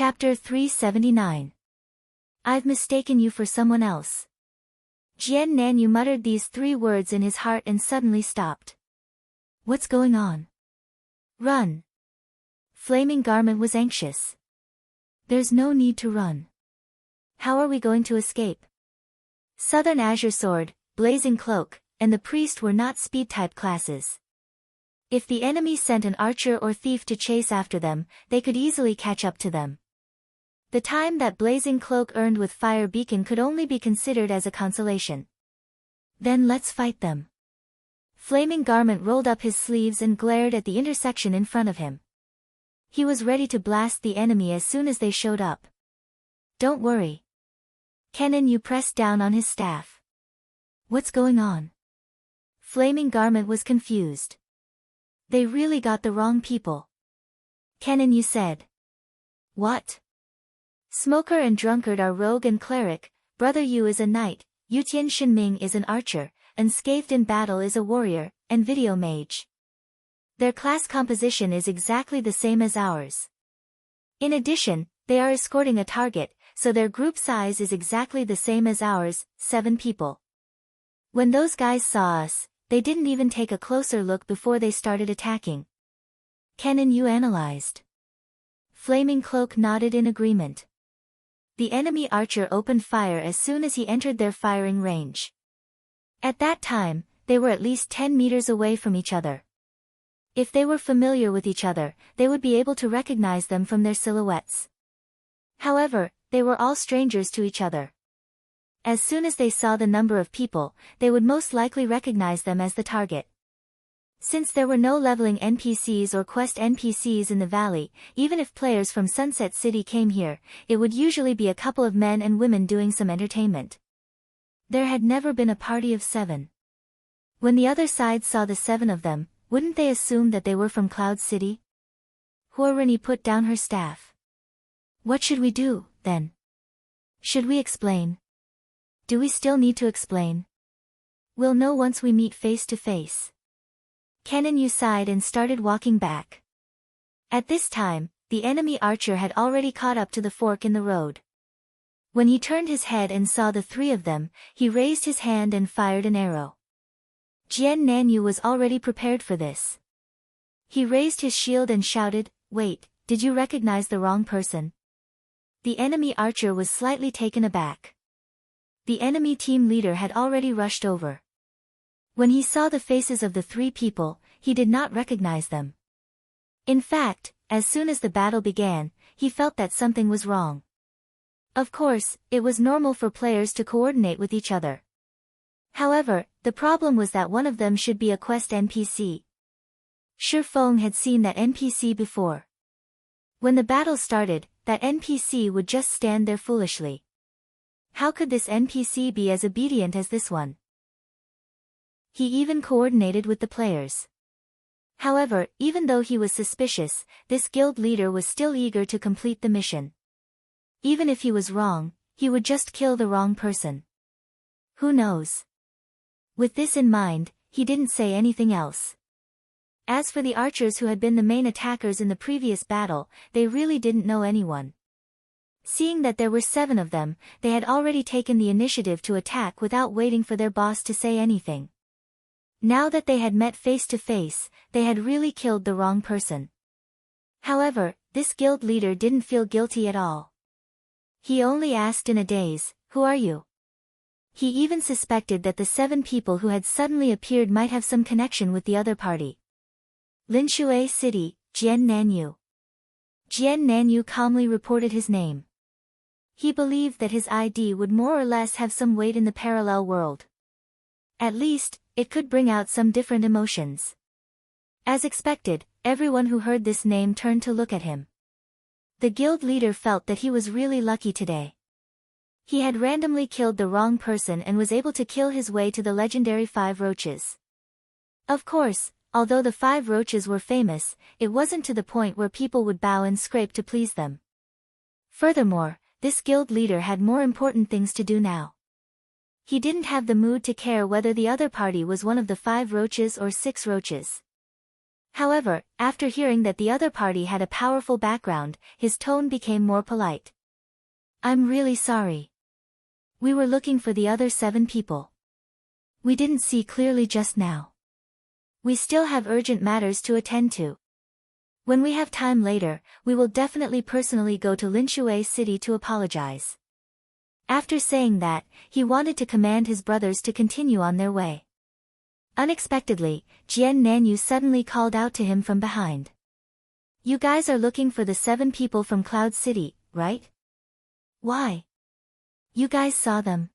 Chapter 379. I've mistaken you for someone else. Jian Nanyu muttered these 3 words in his heart and suddenly stopped. What's going on? Run. Flaming Garment was anxious. There's no need to run. How are we going to escape? Southern Azure Sword, Blazing Cloak, and the Priest were not speed-type classes. If the enemy sent an archer or thief to chase after them, they could easily catch up to them. The time that Blazing Cloak earned with Fire Beacon could only be considered as a consolation. Then let's fight them. Flaming Garment rolled up his sleeves and glared at the intersection in front of him. He was ready to blast the enemy as soon as they showed up. Don't worry. Kenan pressed down on his staff. What's going on? Flaming Garment was confused. They really got the wrong people. Kenan said. What? Smoker and Drunkard are rogue and cleric, Brother Yu is a knight, Yutian Shinming is an archer, Unscathed in Battle is a warrior, and Video Mage. Their class composition is exactly the same as ours. In addition, they are escorting a target, so their group size is exactly the same as ours, 7 people. When those guys saw us, they didn't even take a closer look before they started attacking. Kenan analyzed. Flaming Cloak nodded in agreement. The enemy archer opened fire as soon as he entered their firing range. At that time, they were at least 10 meters away from each other. If they were familiar with each other, they would be able to recognize them from their silhouettes. However, they were all strangers to each other. As soon as they saw the number of people, they would most likely recognize them as the target. Since there were no leveling NPCs or quest NPCs in the valley, even if players from Sunset City came here, it would usually be a couple of men and women doing some entertainment. There had never been a party of 7. When the other side saw the 7 of them, wouldn't they assume that they were from Cloud City? Huorini put down her staff. What should we do, then? Should we explain? Do we still need to explain? We'll know once we meet face to face. Kenan sighed and started walking back. At this time, the enemy archer had already caught up to the fork in the road. When he turned his head and saw the 3 of them, he raised his hand and fired an arrow. Jian Nanyu was already prepared for this. He raised his shield and shouted, Wait, did you recognize the wrong person? The enemy archer was slightly taken aback. The enemy team leader had already rushed over. When he saw the faces of the 3 people, he did not recognize them. In fact, as soon as the battle began, he felt that something was wrong. Of course, it was normal for players to coordinate with each other. However, the problem was that one of them should be a quest NPC. Shi Feng had seen that NPC before. When the battle started, that NPC would just stand there foolishly. How could this NPC be as obedient as this one? He even coordinated with the players. However, even though he was suspicious, this guild leader was still eager to complete the mission. Even if he was wrong, he would just kill the wrong person. Who knows? With this in mind, he didn't say anything else. As for the archers who had been the main attackers in the previous battle, they really didn't know anyone. Seeing that there were 7 of them, they had already taken the initiative to attack without waiting for their boss to say anything. Now that they had met face to face, they had really killed the wrong person. However, this guild leader didn't feel guilty at all. He only asked in a daze, Who are you? He even suspected that the 7 people who had suddenly appeared might have some connection with the other party. Linshui City, Jian Nanyu. Jian Nanyu calmly reported his name. He believed that his ID would more or less have some weight in the parallel world. At least, it could bring out some different emotions. As expected, everyone who heard this name turned to look at him. The guild leader felt that he was really lucky today. He had randomly killed the wrong person and was able to kill his way to the legendary 5 roaches. Of course, although the 5 roaches were famous, it wasn't to the point where people would bow and scrape to please them. Furthermore, this guild leader had more important things to do now. He didn't have the mood to care whether the other party was one of the 5 roaches or 6 roaches. However, after hearing that the other party had a powerful background, his tone became more polite. I'm really sorry. We were looking for the other 7 people. We didn't see clearly just now. We still have urgent matters to attend to. When we have time later, we will definitely personally go to Linshui City to apologize. After saying that, he wanted to command his brothers to continue on their way. Unexpectedly, Jian Nanyu suddenly called out to him from behind. You guys are looking for the 7 people from Cloud City, right? Why? You guys saw them.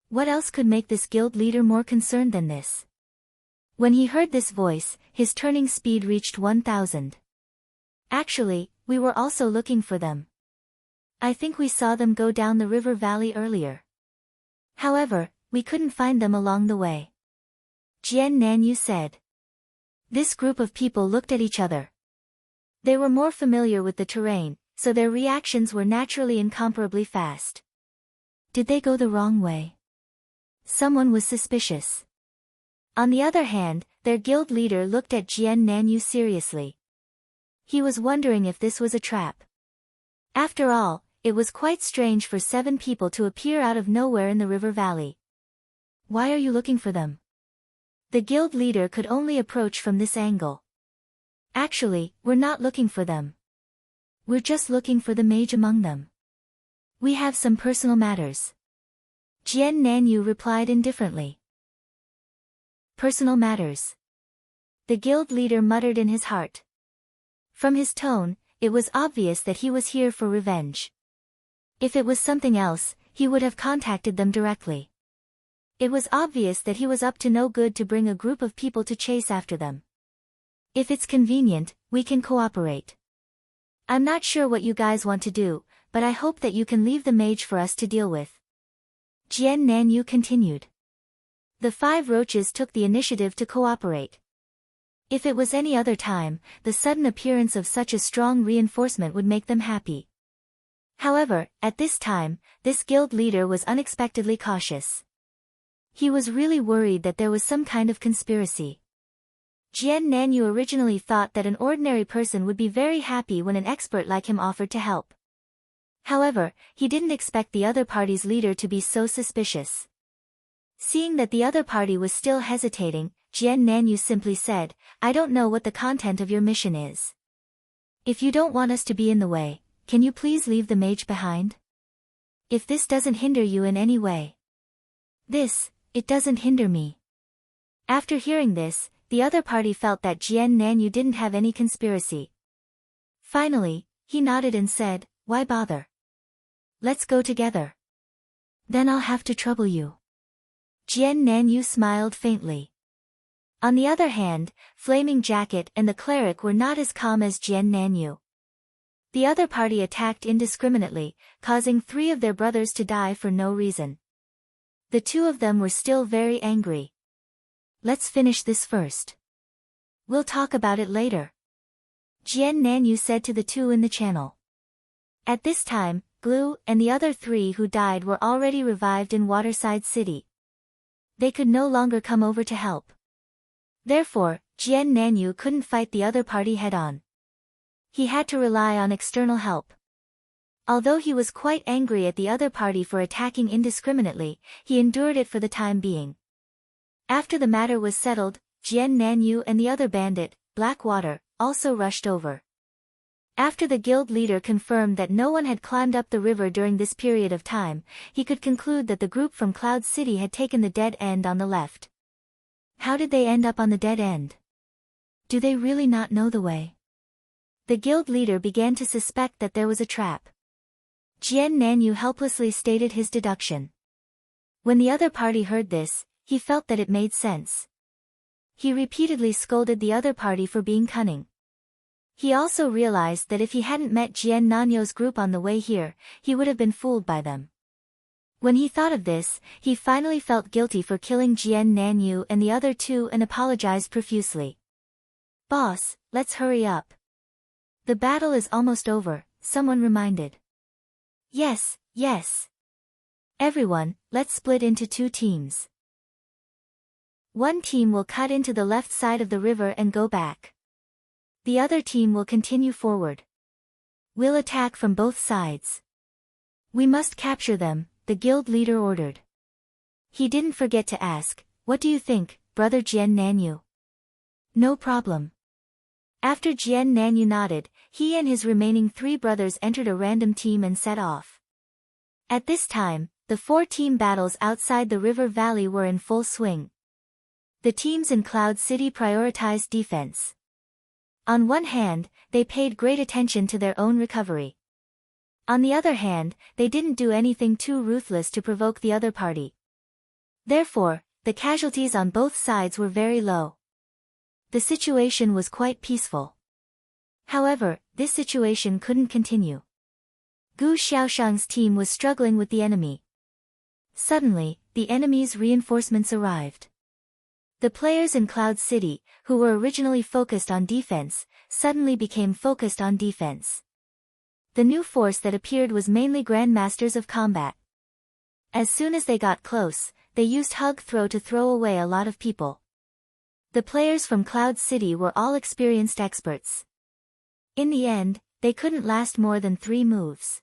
What else could make this guild leader more concerned than this? When he heard this voice, his turning speed reached 1000. Actually, we were also looking for them. I think we saw them go down the river valley earlier. However, we couldn't find them along the way. Jian Nanyu said. This group of people looked at each other. They were more familiar with the terrain, so their reactions were naturally incomparably fast. Did they go the wrong way? Someone was suspicious. On the other hand, their guild leader looked at Jian Nanyu seriously. He was wondering if this was a trap. After all, it was quite strange for 7 people to appear out of nowhere in the river valley. Why are you looking for them? The guild leader could only approach from this angle. Actually, we're not looking for them. We're just looking for the mage among them. We have some personal matters. Jian Nanyu replied indifferently. Personal matters. The guild leader muttered in his heart. From his tone, it was obvious that he was here for revenge. If it was something else, he would have contacted them directly. It was obvious that he was up to no good to bring a group of people to chase after them. If it's convenient, we can cooperate. I'm not sure what you guys want to do, but I hope that you can leave the mage for us to deal with. Jian Nanyu continued. The 5 roaches took the initiative to cooperate. If it was any other time, the sudden appearance of such a strong reinforcement would make them happy. However, at this time, this guild leader was unexpectedly cautious. He was really worried that there was some kind of conspiracy. Jian Nanyu originally thought that an ordinary person would be very happy when an expert like him offered to help. However, he didn't expect the other party's leader to be so suspicious. Seeing that the other party was still hesitating, Jian Nanyu simply said, I don't know what the content of your mission is. If you don't want us to be in the way, can you please leave the mage behind? If this doesn't hinder you in any way. It doesn't hinder me. After hearing this, the other party felt that Jian Nanyu didn't have any conspiracy. Finally, he nodded and said, why bother? Let's go together. Then I'll have to trouble you. Jian Nanyu smiled faintly. On the other hand, Flaming Jacket and the cleric were not as calm as Jian Nanyu. The other party attacked indiscriminately, causing 3 of their brothers to die for no reason. The 2 of them were still very angry. Let's finish this first. We'll talk about it later. Jian Nanyu said to the 2 in the channel. At this time, Glue and the other 3 who died were already revived in Waterside City. They could no longer come over to help. Therefore, Jian Nanyu couldn't fight the other party head-on. He had to rely on external help. Although he was quite angry at the other party for attacking indiscriminately, he endured it for the time being. After the matter was settled, Jian Nanyu and the other bandit, Blackwater, also rushed over. After the guild leader confirmed that no one had climbed up the river during this period of time, he could conclude that the group from Cloud City had taken the dead end on the left. How did they end up on the dead end? Do they really not know the way? The guild leader began to suspect that there was a trap. Jian Nanyu helplessly stated his deduction. When the other party heard this, he felt that it made sense. He repeatedly scolded the other party for being cunning. He also realized that if he hadn't met Jian Nanyu's group on the way here, he would have been fooled by them. When he thought of this, he finally felt guilty for killing Jian Nanyu and the other 2 and apologized profusely. Boss, let's hurry up. The battle is almost over, someone reminded. Yes. Everyone, let's split into 2 teams. One team will cut into the left side of the river and go back. The other team will continue forward. We'll attack from both sides. We must capture them, the guild leader ordered. He didn't forget to ask, what do you think, brother Jian Nanyu? No problem. After Jian Nanyu nodded, he and his remaining 3 brothers entered a random team and set off. At this time, the 4 team battles outside the river valley were in full swing. The teams in Cloud City prioritized defense. On one hand, they paid great attention to their own recovery. On the other hand, they didn't do anything too ruthless to provoke the other party. Therefore, the casualties on both sides were very low. The situation was quite peaceful. However, this situation couldn't continue. Gu Xiaoshang's team was struggling with the enemy. Suddenly, the enemy's reinforcements arrived. The players in Cloud City, who were originally focused on defense, suddenly became focused on defense. The new force that appeared was mainly Grandmasters of Combat. As soon as they got close, they used Hug Throw to throw away a lot of people. The players from Cloud City were all experienced experts. In the end, they couldn't last more than 3 moves.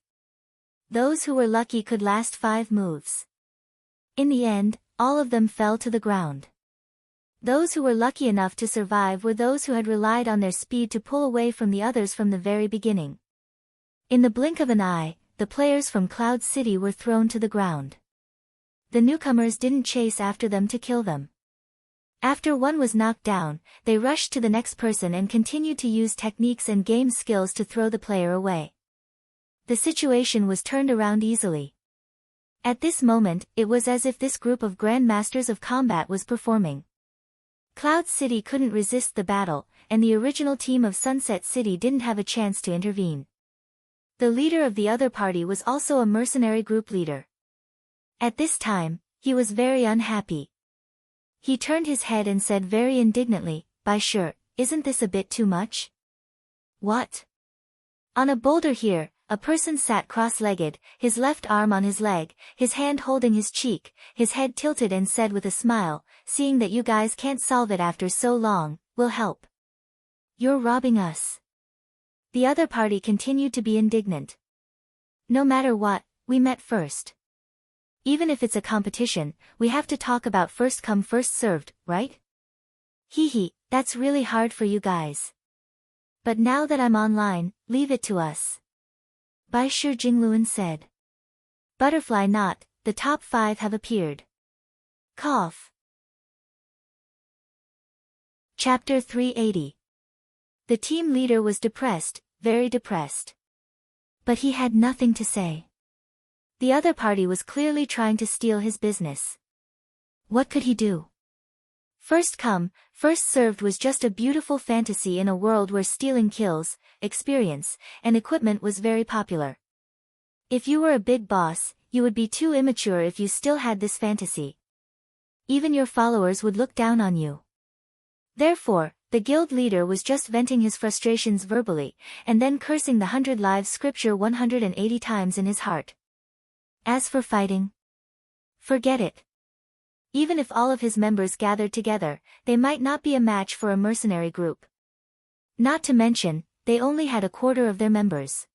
Those who were lucky could last 5 moves. In the end, all of them fell to the ground. Those who were lucky enough to survive were those who had relied on their speed to pull away from the others from the very beginning. In the blink of an eye, the players from Cloud City were thrown to the ground. The newcomers didn't chase after them to kill them. After one was knocked down, they rushed to the next person and continued to use techniques and game skills to throw the player away. The situation was turned around easily. At this moment, it was as if this group of Grandmasters of Combat was performing. Cloud City couldn't resist the battle, and the original team of Sunset City didn't have a chance to intervene. The leader of the other party was also a mercenary group leader. At this time, he was very unhappy. He turned his head and said very indignantly, "By sure, isn't this a bit too much?" "What?" On a boulder here, a person sat cross-legged, his left arm on his leg, his hand holding his cheek, his head tilted and said with a smile, "Seeing that you guys can't solve it after so long, we'll help." "You're robbing us." The other party continued to be indignant. "No matter what, we met first. Even if it's a competition, we have to talk about first come first served, right? Hee, that's really hard for you guys. But now that I'm online, leave it to us." Bai Shi Jingluan said. Butterfly Knot, the top 5 have appeared. Cough. Chapter 380. The team leader was depressed, very depressed. But he had nothing to say. The other party was clearly trying to steal his business. What could he do? First come, first served was just a beautiful fantasy in a world where stealing kills, experience, and equipment was very popular. If you were a big boss, you would be too immature if you still had this fantasy. Even your followers would look down on you. Therefore, the guild leader was just venting his frustrations verbally, and then cursing the 100 Lives scripture 180 times in his heart. As for fighting, forget it. Even if all of his members gathered together, they might not be a match for a mercenary group. Not to mention, they only had a quarter of their members.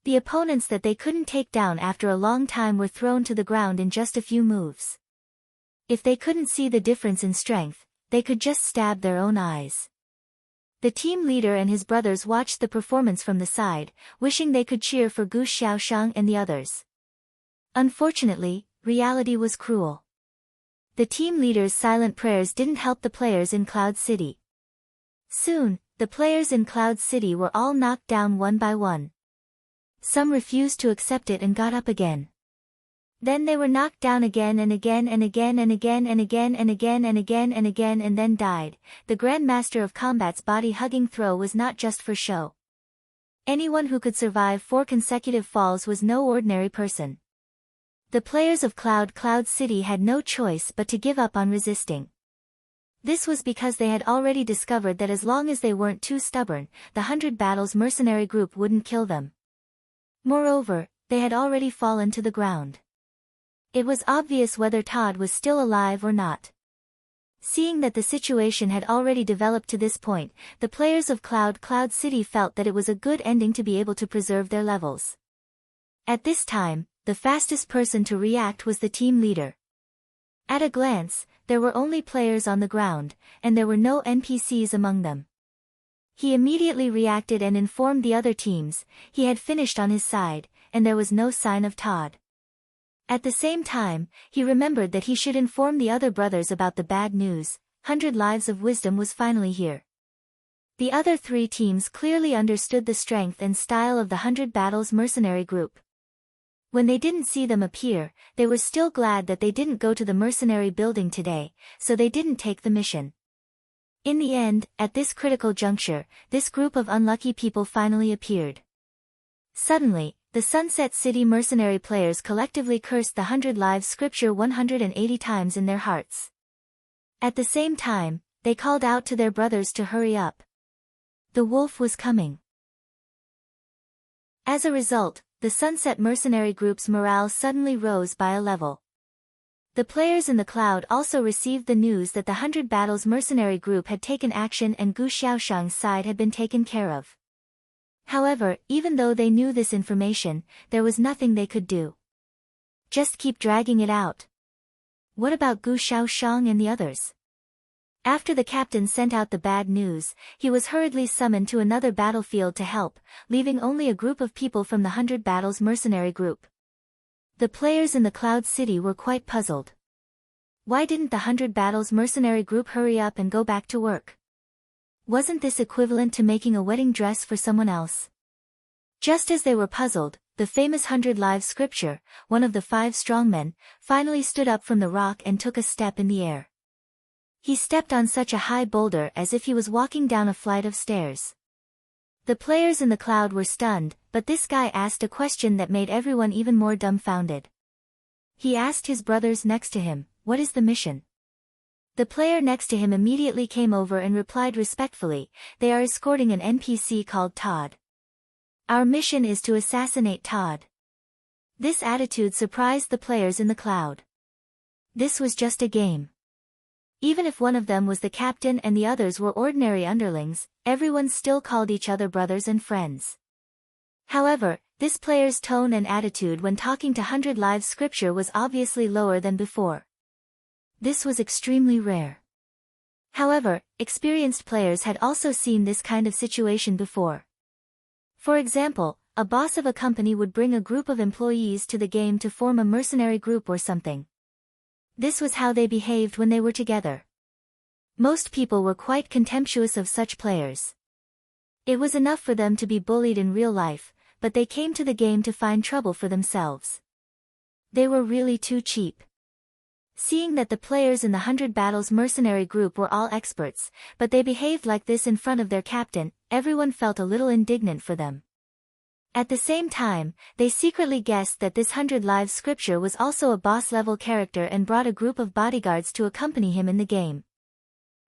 The opponents that they couldn't take down after a long time were thrown to the ground in just a few moves. If they couldn't see the difference in strength, they could just stab their own eyes. The team leader and his brothers watched the performance from the side, wishing they could cheer for Gu Xiaoshang and the others. Unfortunately, reality was cruel. The team leader's silent prayers didn't help the players in Cloud City. Soon, the players in Cloud City were all knocked down one by one. Some refused to accept it and got up again. Then they were knocked down again and again and again and again and again and again and again and again and then died. The Grandmaster of Combat's body-hugging throw was not just for show. Anyone who could survive 4 consecutive falls was no ordinary person. The players of Cloud City had no choice but to give up on resisting. This was because they had already discovered that as long as they weren't too stubborn, the 100 Battles mercenary group wouldn't kill them. Moreover, they had already fallen to the ground. It was obvious whether Todd was still alive or not. Seeing that the situation had already developed to this point, the players of Cloud City felt that it was a good ending to be able to preserve their levels. At this time, the fastest person to react was the team leader. At a glance, there were only players on the ground, and there were no NPCs among them. He immediately reacted and informed the other teams. He had finished on his side, and there was no sign of Todd. At the same time, he remembered that he should inform the other brothers about the bad news. 100 Lives of Wisdom was finally here. The other three teams clearly understood the strength and style of the 100 Battles mercenary group. When they didn't see them appear, they were still glad that they didn't go to the mercenary building today, so they didn't take the mission. In the end, at this critical juncture, this group of unlucky people finally appeared. Suddenly, the Sunset City mercenary players collectively cursed the 100 Lives scripture 180 times in their hearts. At the same time, they called out to their brothers to hurry up. The wolf was coming. As a result, the Sunset mercenary group's morale suddenly rose by a level. The players in the cloud also received the news that the 100 Battles mercenary group had taken action and Gu Xiaoshang's side had been taken care of. However, even though they knew this information, there was nothing they could do. Just keep dragging it out. What about Gu Xiaoshang and the others? After the captain sent out the bad news, he was hurriedly summoned to another battlefield to help, leaving only a group of people from the 100 Battles mercenary group. The players in the Cloud City were quite puzzled. Why didn't the 100 Battles mercenary group hurry up and go back to work? Wasn't this equivalent to making a wedding dress for someone else? Just as they were puzzled, the famous 100 Lives scripture, one of the 5 strongmen, finally stood up from the rock and took a step in the air. He stepped on such a high boulder as if he was walking down a flight of stairs. The players in the cloud were stunned, but this guy asked a question that made everyone even more dumbfounded. He asked his brothers next to him, "What is the mission?" The player next to him immediately came over and replied respectfully, "They are escorting an NPC called Todd. Our mission is to assassinate Todd." This attitude surprised the players in the cloud. This was just a game. Even if one of them was the captain and the others were ordinary underlings, everyone still called each other brothers and friends. However, this player's tone and attitude when talking to 100 Lives scripture was obviously lower than before. This was extremely rare. However, experienced players had also seen this kind of situation before. For example, a boss of a company would bring a group of employees to the game to form a mercenary group or something. This was how they behaved when they were together. Most people were quite contemptuous of such players. It was enough for them to be bullied in real life, but they came to the game to find trouble for themselves. They were really too cheap. Seeing that the players in the 100 Battles mercenary group were all experts, but they behaved like this in front of their captain, everyone felt a little indignant for them. At the same time, they secretly guessed that this 100 Lives scripture was also a boss-level character and brought a group of bodyguards to accompany him in the game.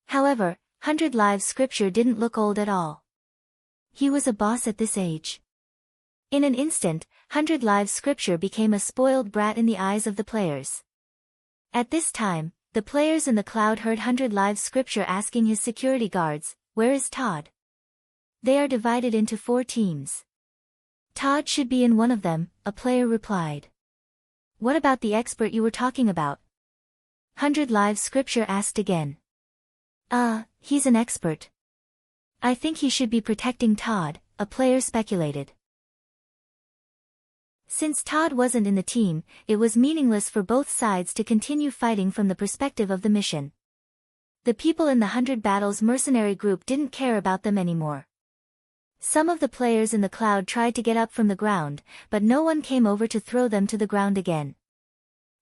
However, 100 Lives scripture didn't look old at all. He was a boss at this age. In an instant, 100 Lives scripture became a spoiled brat in the eyes of the players. At this time, the players in the cloud heard 100 Lives scripture asking his security guards, "Where is Todd?" They are divided into 4 teams. "Todd should be in one of them," a player replied. "What about the expert you were talking about?" 100 Lives scripture asked again. He's an expert. I think he should be protecting Todd," a player speculated. Since Todd wasn't in the team, it was meaningless for both sides to continue fighting from the perspective of the mission. The people in the 100 Battles mercenary group didn't care about them anymore. Some of the players in the cloud tried to get up from the ground, but no one came over to throw them to the ground again.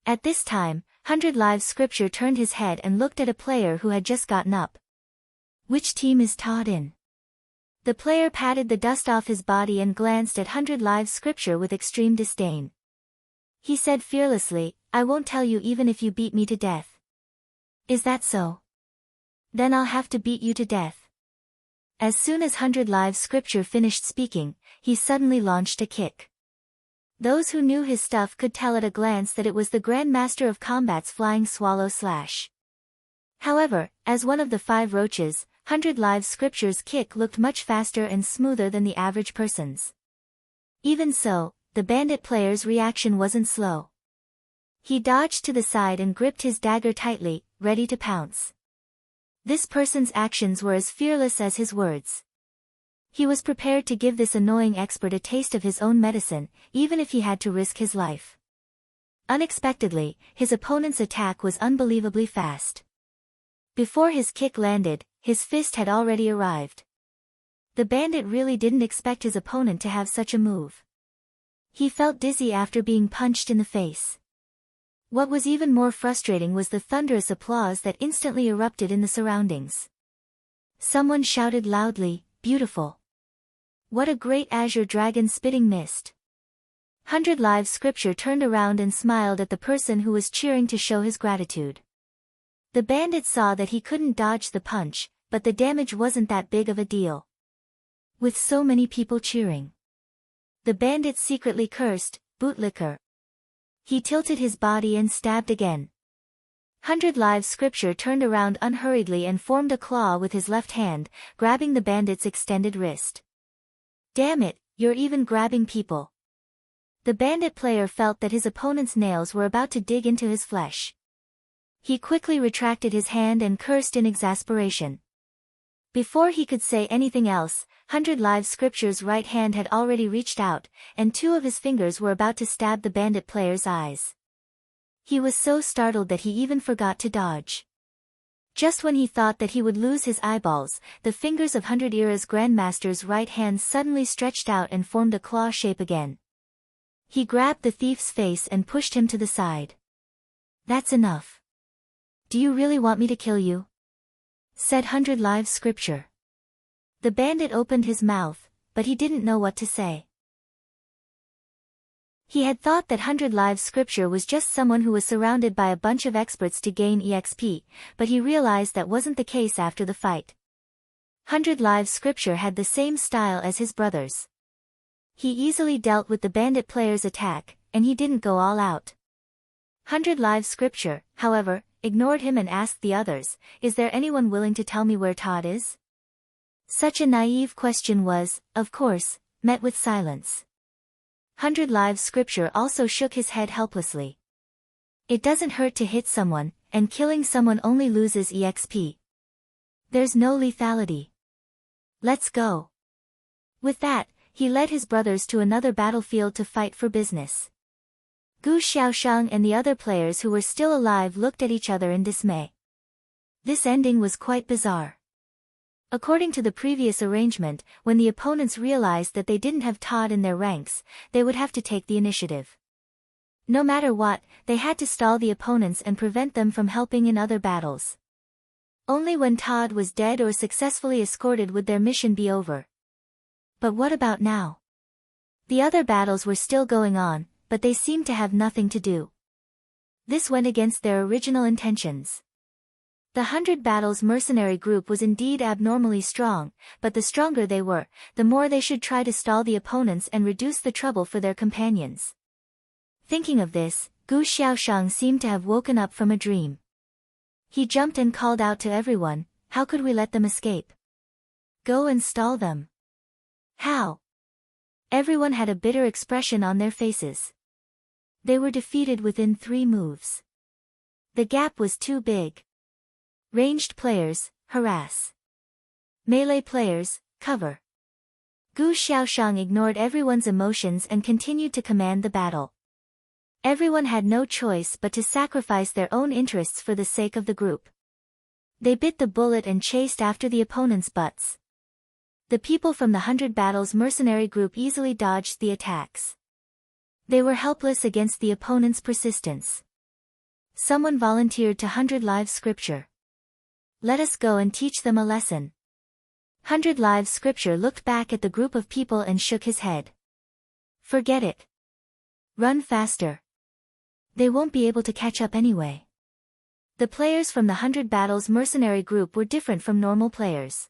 At this time, 100 Lives scripture turned his head and looked at a player who had just gotten up. "Which team is Todd in?" The player patted the dust off his body and glanced at 100 Lives scripture with extreme disdain. He said fearlessly, "I won't tell you even if you beat me to death." "Is that so? Then I'll have to beat you to death." As soon as 100 Lives scripture finished speaking, he suddenly launched a kick. Those who knew his stuff could tell at a glance that it was the Grandmaster of Combat's flying swallow slash. However, as one of the 5 roaches, 100 Lives Scripture's kick looked much faster and smoother than the average person's. Even so, the bandit player's reaction wasn't slow. He dodged to the side and gripped his dagger tightly, ready to pounce. This person's actions were as fearless as his words. He was prepared to give this annoying expert a taste of his own medicine, even if he had to risk his life. Unexpectedly, his opponent's attack was unbelievably fast. Before his kick landed, his fist had already arrived. The bandit really didn't expect his opponent to have such a move. He felt dizzy after being punched in the face. What was even more frustrating was the thunderous applause that instantly erupted in the surroundings. Someone shouted loudly, "Beautiful! What a great azure dragon spitting mist!" 100 Lives Scripture turned around and smiled at the person who was cheering to show his gratitude. The bandit saw that he couldn't dodge the punch, but the damage wasn't that big of a deal. With so many people cheering, the bandit secretly cursed, "Bootlicker." He tilted his body and stabbed again. 100 Lives Scripture turned around unhurriedly and formed a claw with his left hand, grabbing the bandit's extended wrist. "Damn it, you're even grabbing people." The bandit player felt that his opponent's nails were about to dig into his flesh. He quickly retracted his hand and cursed in exasperation. Before he could say anything else, 100 Lives Scripture's right hand had already reached out, and 2 of his fingers were about to stab the bandit player's eyes. He was so startled that he even forgot to dodge. Just when he thought that he would lose his eyeballs, the fingers of 100 Era's Grandmaster's right hand suddenly stretched out and formed a claw shape again. He grabbed the thief's face and pushed him to the side. "That's enough. Do you really want me to kill you?" said 100 Lives Scripture. The bandit opened his mouth, but he didn't know what to say. He had thought that 100 Lives Scripture was just someone who was surrounded by a bunch of experts to gain EXP, but he realized that wasn't the case after the fight. 100 Lives Scripture had the same style as his brothers. He easily dealt with the bandit player's attack, and he didn't go all out. 100 Lives Scripture, however, ignored him and asked the others, "Is there anyone willing to tell me where Todd is?" Such a naive question was, of course, met with silence. 100 Lives Scripture also shook his head helplessly. It doesn't hurt to hit someone, and killing someone only loses EXP. There's no lethality. Let's go. With that, he led his brothers to another battlefield to fight for business. Gu Xiaoshang and the other players who were still alive looked at each other in dismay. This ending was quite bizarre. According to the previous arrangement, when the opponents realized that they didn't have Todd in their ranks, they would have to take the initiative. No matter what, they had to stall the opponents and prevent them from helping in other battles. Only when Todd was dead or successfully escorted would their mission be over. But what about now? The other battles were still going on, but they seemed to have nothing to do. This went against their original intentions. The 100 Battles mercenary group was indeed abnormally strong, but the stronger they were, the more they should try to stall the opponents and reduce the trouble for their companions. Thinking of this, Gu Xiaoshang seemed to have woken up from a dream. He jumped and called out to everyone, "How could we let them escape? Go and stall them." "How?" Everyone had a bitter expression on their faces. They were defeated within 3 moves. The gap was too big. Ranged players, harass. Melee players, cover. Gu Xiaoshang ignored everyone's emotions and continued to command the battle. Everyone had no choice but to sacrifice their own interests for the sake of the group. They bit the bullet and chased after the opponents' butts. The people from the 100 Battles mercenary group easily dodged the attacks. They were helpless against the opponent's persistence. Someone volunteered to 100 Lives Scripture. "Let us go and teach them a lesson." 100 Lives Scripture looked back at the group of people and shook his head. "Forget it. Run faster. They won't be able to catch up anyway." The players from the 100 Battles mercenary group were different from normal players.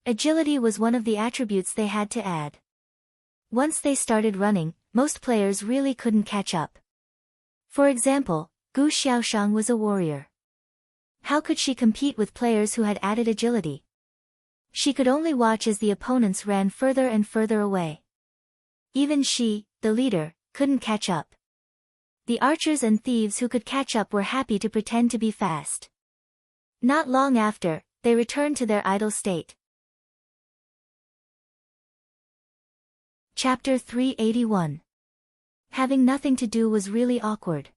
Agility was one of the attributes they had to add. Once they started running, most players really couldn't catch up. For example, Gu Xiaoshang was a warrior. How could she compete with players who had added agility? She could only watch as the opponents ran further and further away. Even she, the leader, couldn't catch up. The archers and thieves who could catch up were happy to pretend to be fast. Not long after, they returned to their idle state. Chapter 381. Having nothing to do was really awkward.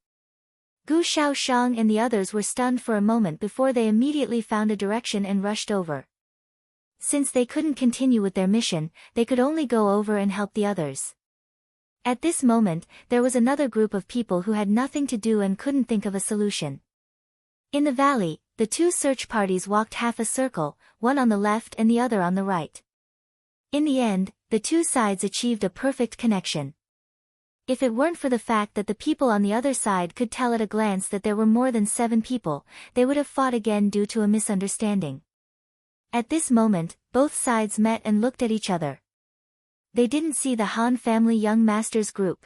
Gu Shaoshang and the others were stunned for a moment before they immediately found a direction and rushed over. Since they couldn't continue with their mission, they could only go over and help the others. At this moment, there was another group of people who had nothing to do and couldn't think of a solution. In the valley, the two search parties walked half a circle, one on the left and the other on the right. In the end, the two sides achieved a perfect connection. If it weren't for the fact that the people on the other side could tell at a glance that there were more than 7 people, they would have fought again due to a misunderstanding. At this moment, both sides met and looked at each other. They didn't see the Han family young masters group.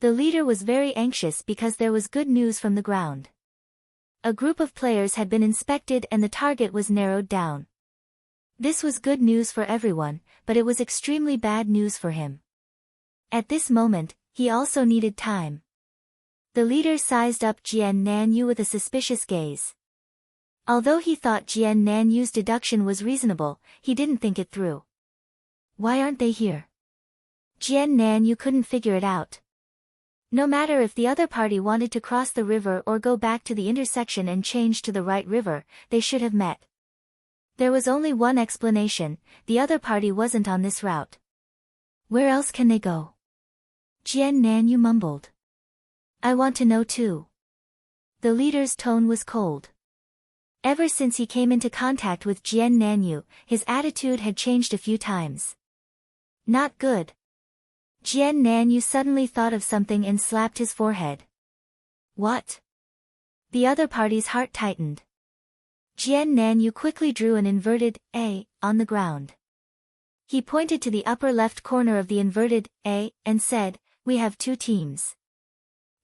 The leader was very anxious because there was good news from the ground. A group of players had been inspected and the target was narrowed down. This was good news for everyone, but it was extremely bad news for him. At this moment, he also needed time. The leader sized up Jian Nanyu with a suspicious gaze. Although he thought Jian Nanyu's deduction was reasonable, he didn't think it through. Why aren't they here? Jian Nanyu couldn't figure it out. No matter if the other party wanted to cross the river or go back to the intersection and change to the right river, they should have met. There was only one explanation: the other party wasn't on this route. Where else can they go? Jian Nanyu mumbled. I want to know too. The leader's tone was cold. Ever since he came into contact with Jian Nanyu, his attitude had changed a few times. Not good. Jian Nanyu suddenly thought of something and slapped his forehead. What? The other party's heart tightened. Jian Nanyu quickly drew an inverted A on the ground. He pointed to the upper left corner of the inverted A and said, "We have 2 teams.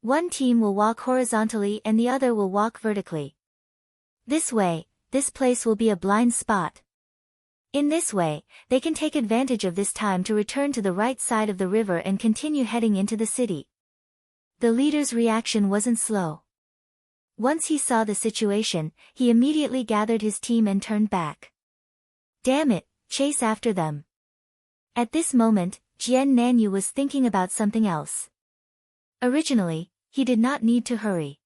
One team will walk horizontally and the other will walk vertically. This way, this place will be a blind spot. In this way, they can take advantage of this time to return to the right side of the river and continue heading into the city." The leader's reaction wasn't slow. Once he saw the situation, he immediately gathered his team and turned back. Damn it, chase after them. At this moment, Jian Nanyu was thinking about something else. Originally, he did not need to hurry.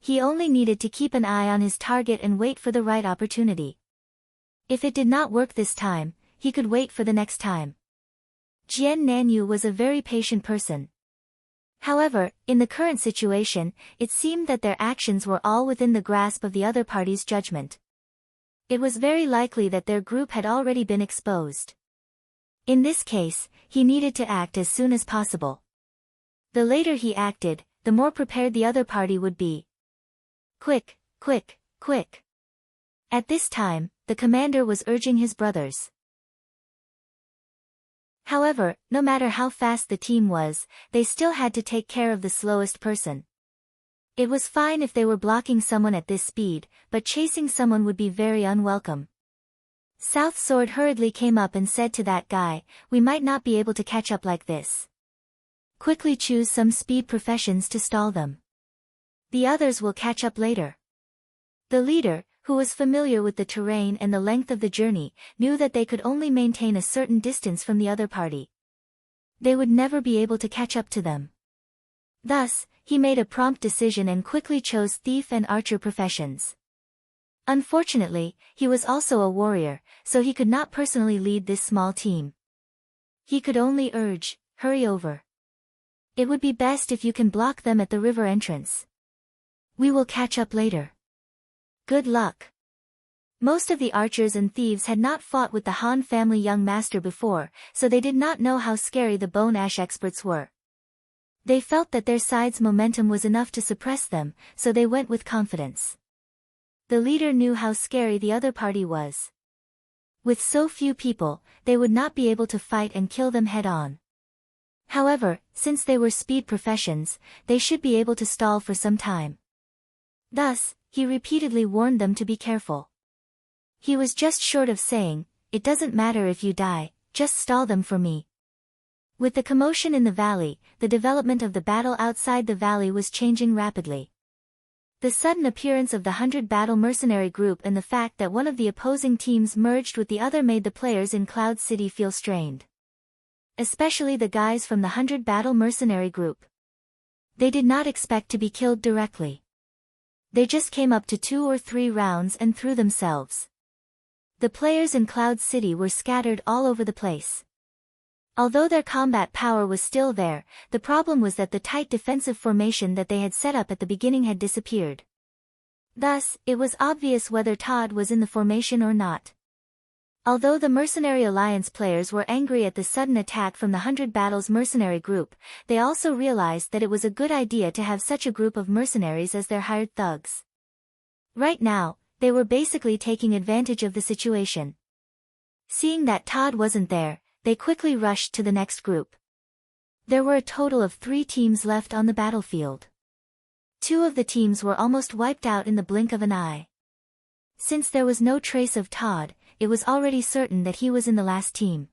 He only needed to keep an eye on his target and wait for the right opportunity. If it did not work this time, he could wait for the next time. Jian Nanyu was a very patient person. However, in the current situation, it seemed that their actions were all within the grasp of the other party's judgment. It was very likely that their group had already been exposed. In this case, he needed to act as soon as possible. The later he acted, the more prepared the other party would be. Quick, quick, quick. At this time, the commander was urging his brothers. However, no matter how fast the team was, they still had to take care of the slowest person. It was fine if they were blocking someone at this speed, but chasing someone would be very unwelcome. South Sword hurriedly came up and said to that guy, "We might not be able to catch up like this. Quickly choose some speed professions to stall them. The others will catch up later." The leader, who was familiar with the terrain and the length of the journey, knew that they could only maintain a certain distance from the other party. They would never be able to catch up to them. Thus, he made a prompt decision and quickly chose thief and archer professions. Unfortunately, he was also a warrior, so he could not personally lead this small team. He could only urge, "Hurry over. It would be best if you can block them at the river entrance. We will catch up later. Good luck." Most of the archers and thieves had not fought with the Han family young master before, so they did not know how scary the bone ash experts were. They felt that their side's momentum was enough to suppress them, so they went with confidence. The leader knew how scary the other party was. With so few people, they would not be able to fight and kill them head-on. However, since they were speed professions, they should be able to stall for some time. Thus, he repeatedly warned them to be careful. He was just short of saying, "It doesn't matter if you die, just stall them for me." With the commotion in the valley, the development of the battle outside the valley was changing rapidly. The sudden appearance of the 100 Battle Mercenary group and the fact that one of the opposing teams merged with the other made the players in Cloud City feel strained. Especially the guys from the 100 Battle Mercenary group. They did not expect to be killed directly. They just came up to 2 or 3 rounds and threw themselves. The players in Cloud City were scattered all over the place. Although their combat power was still there, the problem was that the tight defensive formation that they had set up at the beginning had disappeared. Thus, it was obvious whether Todd was in the formation or not. Although the Mercenary Alliance players were angry at the sudden attack from the 100 Battles mercenary group, they also realized that it was a good idea to have such a group of mercenaries as their hired thugs. Right now, they were basically taking advantage of the situation. Seeing that Todd wasn't there, they quickly rushed to the next group. There were a total of 3 teams left on the battlefield. 2 of the teams were almost wiped out in the blink of an eye. Since there was no trace of Todd, it was already certain that he was in the last team.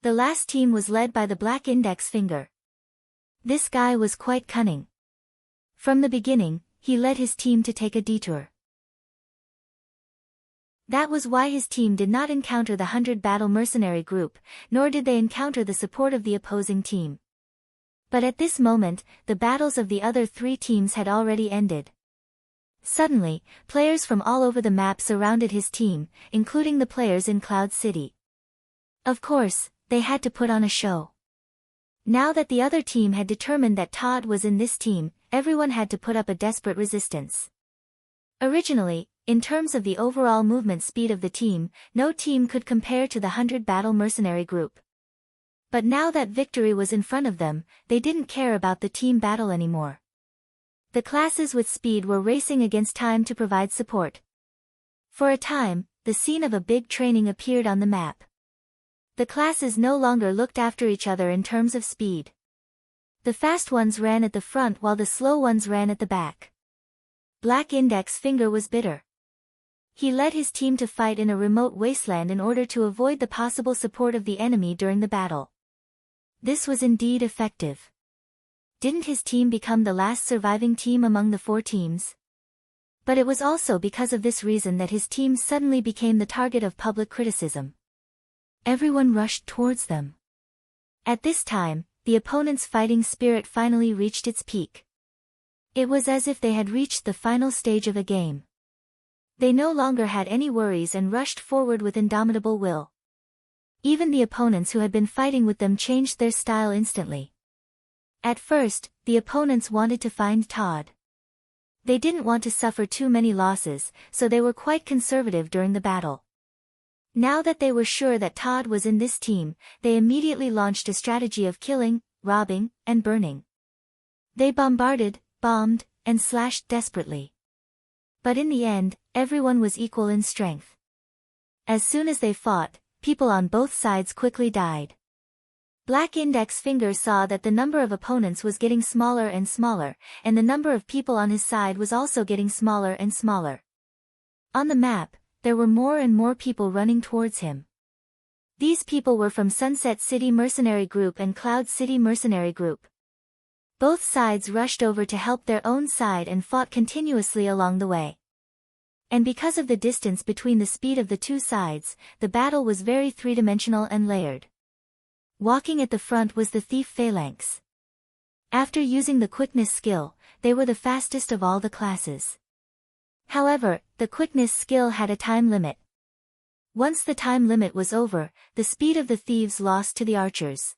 The last team was led by the Black Index Finger. This guy was quite cunning. From the beginning, he led his team to take a detour. That was why his team did not encounter the 100 Battle Mercenary group, nor did they encounter the support of the opposing team. But at this moment, the battles of the other 3 teams had already ended. Suddenly, players from all over the map surrounded his team, including the players in Cloud City. Of course, they had to put on a show. Now that the other team had determined that Todd was in this team, everyone had to put up a desperate resistance. Originally, in terms of the overall movement speed of the team, no team could compare to the 100 Battle Mercenary group. But now that victory was in front of them, they didn't care about the team battle anymore. The classes with speed were racing against time to provide support. For a time, the scene of a big training appeared on the map. The classes no longer looked after each other in terms of speed. The fast ones ran at the front while the slow ones ran at the back. Black Index Finger was bitter. He led his team to fight in a remote wasteland in order to avoid the possible support of the enemy during the battle. This was indeed effective. Didn't his team become the last surviving team among the 4 teams? But it was also because of this reason that his team suddenly became the target of public criticism. Everyone rushed towards them. At this time, the opponent's fighting spirit finally reached its peak. It was as if they had reached the final stage of a game. They no longer had any worries and rushed forward with indomitable will. Even the opponents who had been fighting with them changed their style instantly. At first, the opponents wanted to find Todd. They didn't want to suffer too many losses, so they were quite conservative during the battle. Now that they were sure that Todd was in this team, they immediately launched a strategy of killing, robbing, and burning. They bombarded, bombed, and slashed desperately. But in the end, everyone was equal in strength. As soon as they fought, people on both sides quickly died. Black Index Finger saw that the number of opponents was getting smaller and smaller, and the number of people on his side was also getting smaller and smaller. On the map, there were more and more people running towards him. These people were from Sunset City Mercenary Group and Cloud City Mercenary Group. Both sides rushed over to help their own side and fought continuously along the way. And because of the distance between the speed of the 2 sides, the battle was very 3-dimensional and layered. Walking at the front was the Thief Phalanx. After using the quickness skill, they were the fastest of all the classes. However, the quickness skill had a time limit. Once the time limit was over, the speed of the thieves lost to the archers.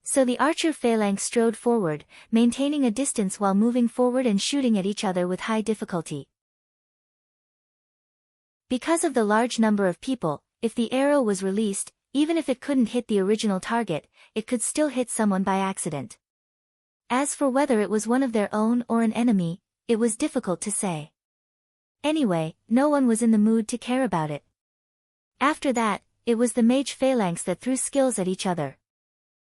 So the archer phalanx strode forward, maintaining a distance while moving forward and shooting at each other with high difficulty. Because of the large number of people, if the arrow was released, even if it couldn't hit the original target, it could still hit someone by accident. As for whether it was one of their own or an enemy, it was difficult to say. Anyway, no one was in the mood to care about it. After that, it was the mage phalanx that threw skills at each other.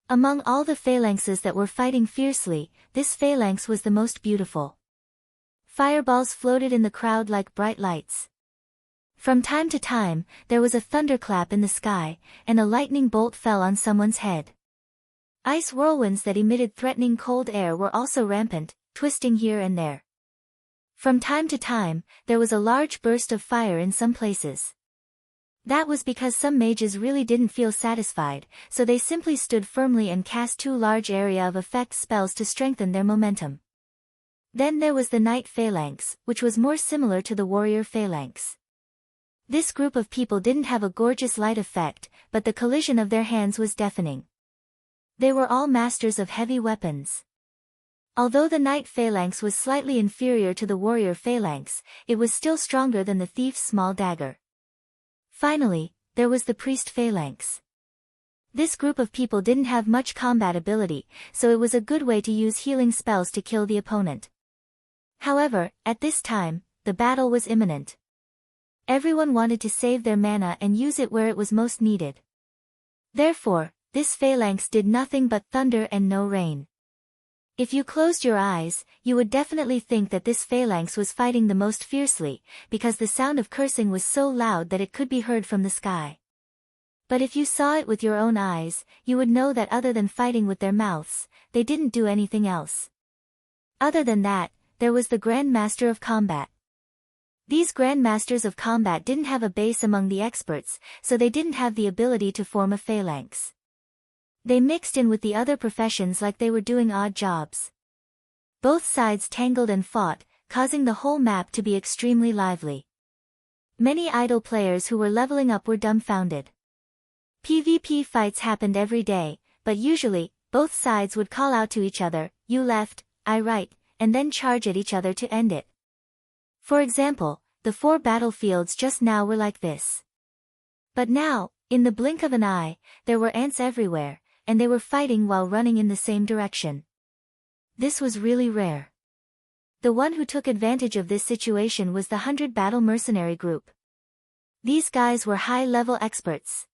Among all the phalanxes that were fighting fiercely, this phalanx was the most beautiful. Fireballs floated in the crowd like bright lights. From time to time, there was a thunderclap in the sky, and a lightning bolt fell on someone's head. Ice whirlwinds that emitted threatening cold air were also rampant, twisting here and there. From time to time, there was a large burst of fire in some places. That was because some mages really didn't feel satisfied, so they simply stood firmly and cast 2 large area of effect spells to strengthen their momentum. Then there was the Knight Phalanx, which was more similar to the Warrior Phalanx. This group of people didn't have a gorgeous light effect, but the collision of their hands was deafening. They were all masters of heavy weapons. Although the Knight Phalanx was slightly inferior to the Warrior Phalanx, it was still stronger than the Thief's small dagger. Finally, there was the Priest Phalanx. This group of people didn't have much combat ability, so it was a good way to use healing spells to kill the opponent. However, at this time, the battle was imminent. Everyone wanted to save their mana and use it where it was most needed. Therefore, this phalanx did nothing but thunder and no rain. If you closed your eyes, you would definitely think that this phalanx was fighting the most fiercely, because the sound of cursing was so loud that it could be heard from the sky. But if you saw it with your own eyes, you would know that other than fighting with their mouths, they didn't do anything else. Other than that, there was the Grand Master of Combat. These Grand Masters of Combat didn't have a base among the experts, so they didn't have the ability to form a phalanx. They mixed in with the other professions like they were doing odd jobs. Both sides tangled and fought, causing the whole map to be extremely lively. Many idle players who were leveling up were dumbfounded. PvP fights happened every day, but usually, both sides would call out to each other, "You left, I right," and then charge at each other to end it. For example, the 4 battlefields just now were like this. But now, in the blink of an eye, there were ants everywhere, and they were fighting while running in the same direction. This was really rare. The one who took advantage of this situation was the 100 Battle Mercenary Group. These guys were high-level experts.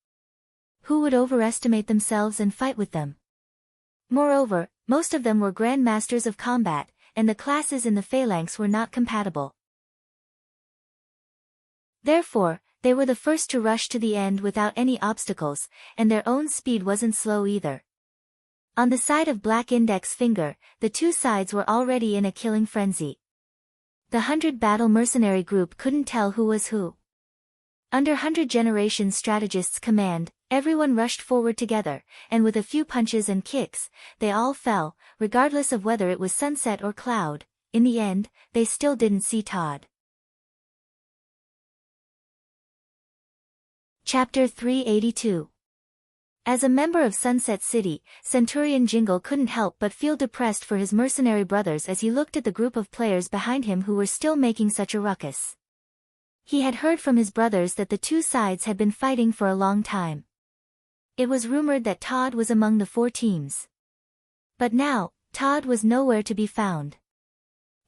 Who would overestimate themselves and fight with them? Moreover, most of them were Grand Masters of Combat, and the classes in the phalanx were not compatible. Therefore, they were the first to rush to the end without any obstacles, and their own speed wasn't slow either. On the side of Black Index Finger, the 2 sides were already in a killing frenzy. The 100 Battle Mercenary Group couldn't tell who was who. Under 100 Generation Strategist's command, everyone rushed forward together, and with a few punches and kicks, they all fell, regardless of whether it was sunset or cloud. In the end, they still didn't see Todd. Chapter 382. As a member of Sunset City, Centurion Jingle couldn't help but feel depressed for his mercenary brothers as he looked at the group of players behind him who were still making such a ruckus. He had heard from his brothers that the 2 sides had been fighting for a long time. It was rumored that Todd was among the 4 teams. But now, Todd was nowhere to be found.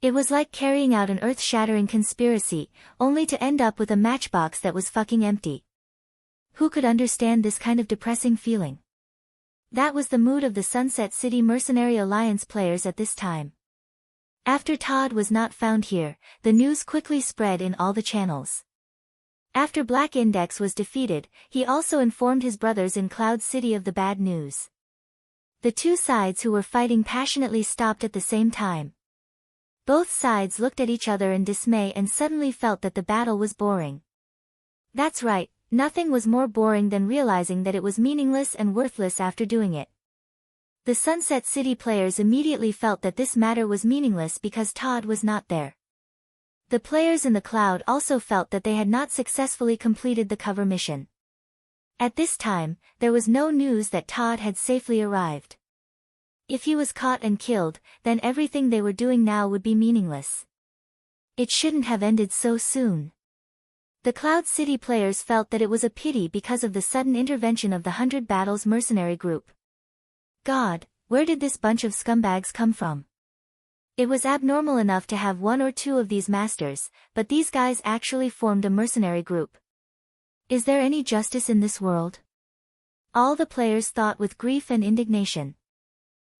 It was like carrying out an earth-shattering conspiracy, only to end up with a matchbox that was fucking empty. Who could understand this kind of depressing feeling? That was the mood of the Sunset City Mercenary Alliance players at this time. After Todd was not found here, the news quickly spread in all the channels. After Black Index was defeated, he also informed his brothers in Cloud City of the bad news. The 2 sides who were fighting passionately stopped at the same time. Both sides looked at each other in dismay and suddenly felt that the battle was boring. That's right. Nothing was more boring than realizing that it was meaningless and worthless after doing it. The Sunset City players immediately felt that this matter was meaningless because Todd was not there. The players in the cloud also felt that they had not successfully completed the cover mission. At this time, there was no news that Todd had safely arrived. If he was caught and killed, then everything they were doing now would be meaningless. It shouldn't have ended so soon. The Cloud City players felt that it was a pity because of the sudden intervention of the 100 Battles Mercenary Group. God, where did this bunch of scumbags come from? It was abnormal enough to have 1 or 2 of these masters, but these guys actually formed a mercenary group. Is there any justice in this world? All the players thought with grief and indignation.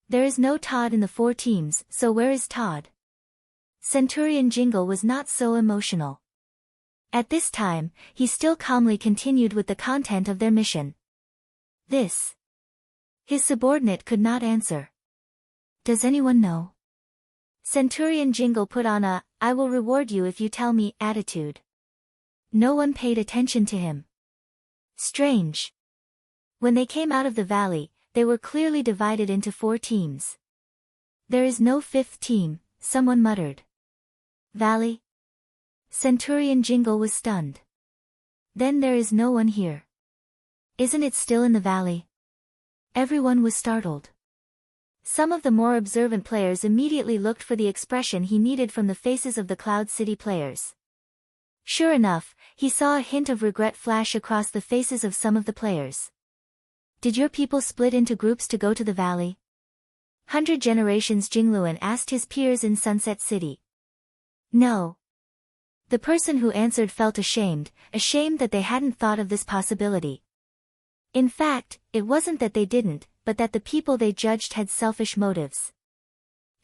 There is no Todd in the 4 teams, so where is Todd? Centurion Jingle was not so emotional. At this time, he still calmly continued with the content of their mission. This. His subordinate could not answer. Does anyone know? Centurion Jingle put on a, I will reward you if you tell me, attitude. No one paid attention to him. Strange. When they came out of the valley, they were clearly divided into 4 teams. There is no 5th team, someone muttered. Valley? Centurion Jingle was stunned. Then there is no one here. Isn't it still in the valley? Everyone was startled. Some of the more observant players immediately looked for the expression he needed from the faces of the Cloud City players. Sure enough, he saw a hint of regret flash across the faces of some of the players. Did your people split into groups to go to the valley? 100 Generations Jingluan asked his peers in Sunset City. No. The person who answered felt ashamed that they hadn't thought of this possibility. In fact, it wasn't that they didn't, but that the people they judged had selfish motives.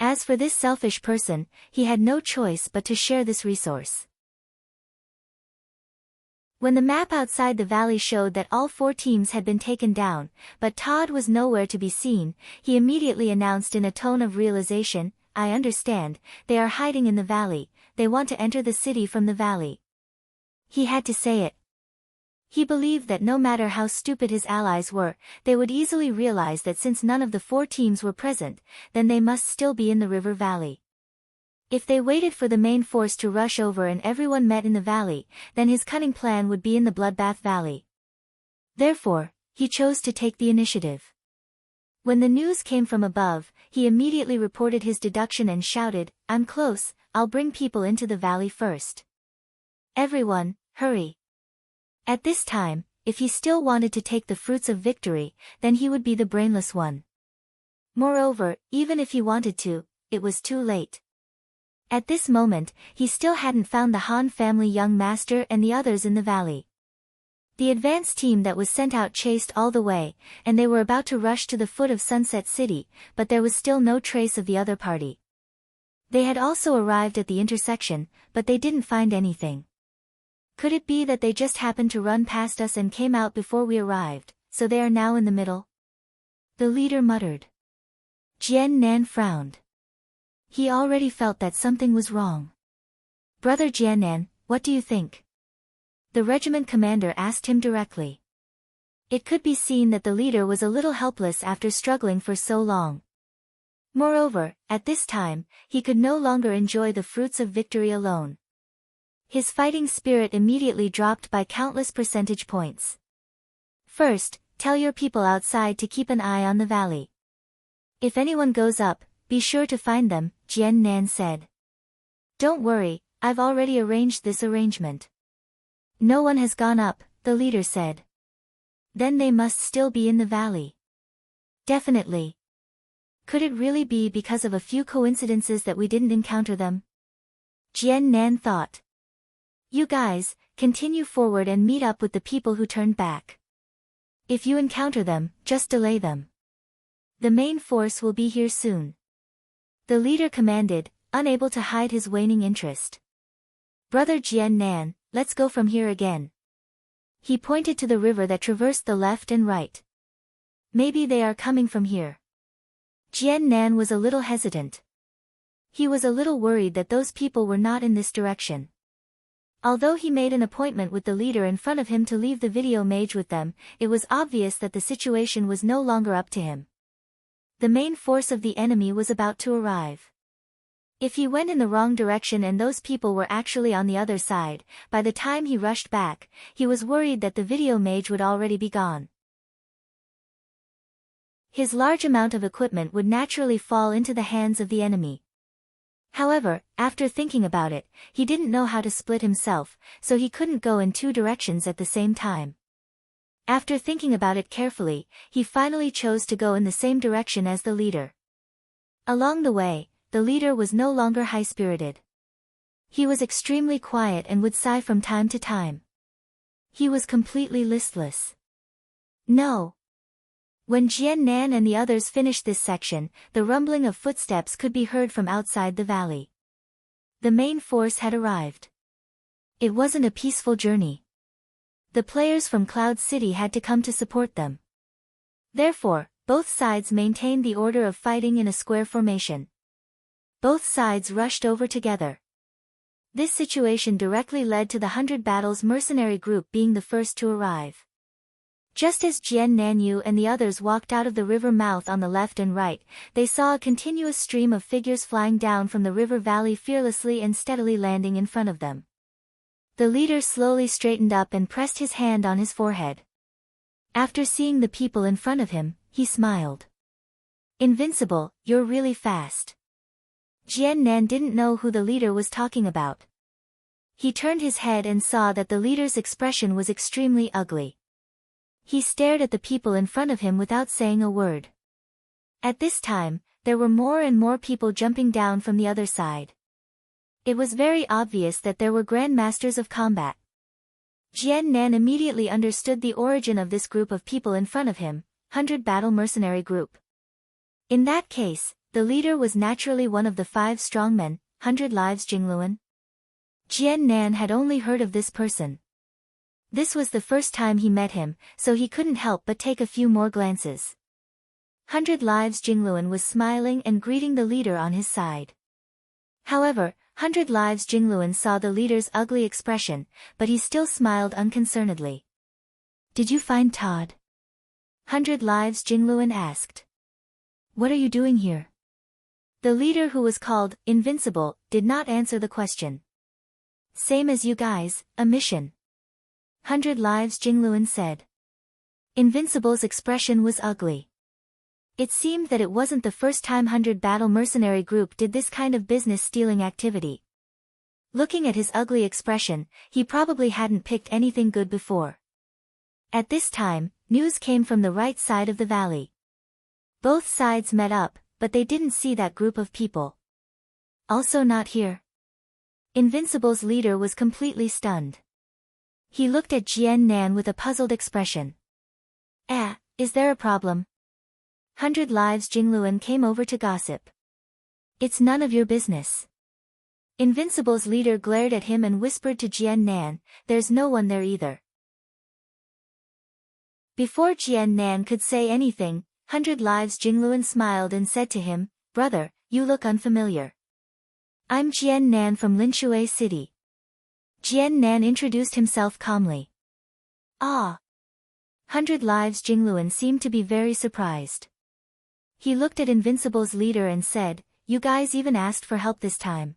As for this selfish person, he had no choice but to share this resource. When the map outside the valley showed that all 4 teams had been taken down, but Todd was nowhere to be seen, he immediately announced in a tone of realization, I understand, they are hiding in the valley, they want to enter the city from the valley. He had to say it. He believed that no matter how stupid his allies were, they would easily realize that since none of the 4 teams were present, then they must still be in the river valley. If they waited for the main force to rush over and everyone met in the valley, then his cunning plan would be in the Bloodbath Valley. Therefore, he chose to take the initiative. When the news came from above, he immediately reported his deduction and shouted, I'm close, I'll bring people into the valley first. Everyone, hurry. At this time, if he still wanted to take the fruits of victory, then he would be the brainless one. Moreover, even if he wanted to, it was too late. At this moment, he still hadn't found the Han family young master and the others in the valley. The advance team that was sent out chased all the way, and they were about to rush to the foot of Sunset City, but there was still no trace of the other party. They had also arrived at the intersection, but they didn't find anything. Could it be that they just happened to run past us and came out before we arrived, so they are now in the middle? The leader muttered. Jian Nan frowned. He already felt that something was wrong. Brother Jian Nan, what do you think? The regiment commander asked him directly. It could be seen that the leader was a little helpless after struggling for so long. Moreover, at this time, he could no longer enjoy the fruits of victory alone. His fighting spirit immediately dropped by countless percentage points. First, tell your people outside to keep an eye on the valley. If anyone goes up, be sure to find them, Jian Nan said. Don't worry, I've already arranged this arrangement. No one has gone up, the leader said. Then they must still be in the valley. Definitely. Could it really be because of a few coincidences that we didn't encounter them? Jian Nan thought. You guys, continue forward and meet up with the people who turned back. If you encounter them, just delay them. The main force will be here soon. The leader commanded, unable to hide his waning interest. Brother Jian Nan, let's go from here again. He pointed to the river that traversed the left and right. Maybe they are coming from here. Jian Nan was a little hesitant. He was a little worried that those people were not in this direction. Although he made an appointment with the leader in front of him to leave the video mage with them, it was obvious that the situation was no longer up to him. The main force of the enemy was about to arrive. If he went in the wrong direction and those people were actually on the other side, by the time he rushed back, he was worried that the video mage would already be gone. His large amount of equipment would naturally fall into the hands of the enemy. However, after thinking about it, he didn't know how to split himself, so he couldn't go in 2 directions at the same time. After thinking about it carefully, he finally chose to go in the same direction as the leader. Along the way, the leader was no longer high-spirited. He was extremely quiet and would sigh from time to time. He was completely listless. No. When Jian Nan and the others finished this section, the rumbling of footsteps could be heard from outside the valley. The main force had arrived. It wasn't a peaceful journey. The players from Cloud City had to come to support them. Therefore, both sides maintained the order of fighting in a square formation. Both sides rushed over together. This situation directly led to the 100 Battles mercenary group being the first to arrive. Just as Jian Nanyu and the others walked out of the river mouth on the left and right, they saw a continuous stream of figures flying down from the river valley fearlessly and steadily landing in front of them. The leader slowly straightened up and pressed his hand on his forehead. After seeing the people in front of him, he smiled. "Invincible, you're really fast." Jian Nan didn't know who the leader was talking about. He turned his head and saw that the leader's expression was extremely ugly. He stared at the people in front of him without saying a word. At this time, there were more and more people jumping down from the other side. It was very obvious that there were grandmasters of combat. Jian Nan immediately understood the origin of this group of people in front of him, 100 Battle Mercenary Group. In that case, the leader was naturally one of the 5 strong men, 100 Lives Jingluan. Jian Nan had only heard of this person. This was the first time he met him, so he couldn't help but take a few more glances. 100 Lives Jingluan was smiling and greeting the leader on his side. However, 100 Lives Jingluan saw the leader's ugly expression, but he still smiled unconcernedly. "Did you find Todd?" 100 Lives Jingluan asked. "What are you doing here?" The leader, who was called Invincible, did not answer the question. "Same as you guys, a mission." 100 Lives Jingluan said. Invincible's expression was ugly. It seemed that it wasn't the first time 100 Battle Mercenary Group did this kind of business-stealing activity. Looking at his ugly expression, he probably hadn't picked anything good before. At this time, news came from the right side of the valley. Both sides met up, but they didn't see that group of people. "Also not here." Invincible's leader was completely stunned. He looked at Jian Nan with a puzzled expression. Is there a problem?" 100 Lives Jingluan came over to gossip. "It's none of your business." Invincible's leader glared at him and whispered to Jian Nan, "There's no one there either." Before Jian Nan could say anything, 100 Lives Jingluan smiled and said to him, "Brother, you look unfamiliar." "I'm Jian Nan from Linshui City." Jian Nan introduced himself calmly. "Ah." 100 Lives Jingluan seemed to be very surprised. He looked at Invincible's leader and said, "You guys even asked for help this time.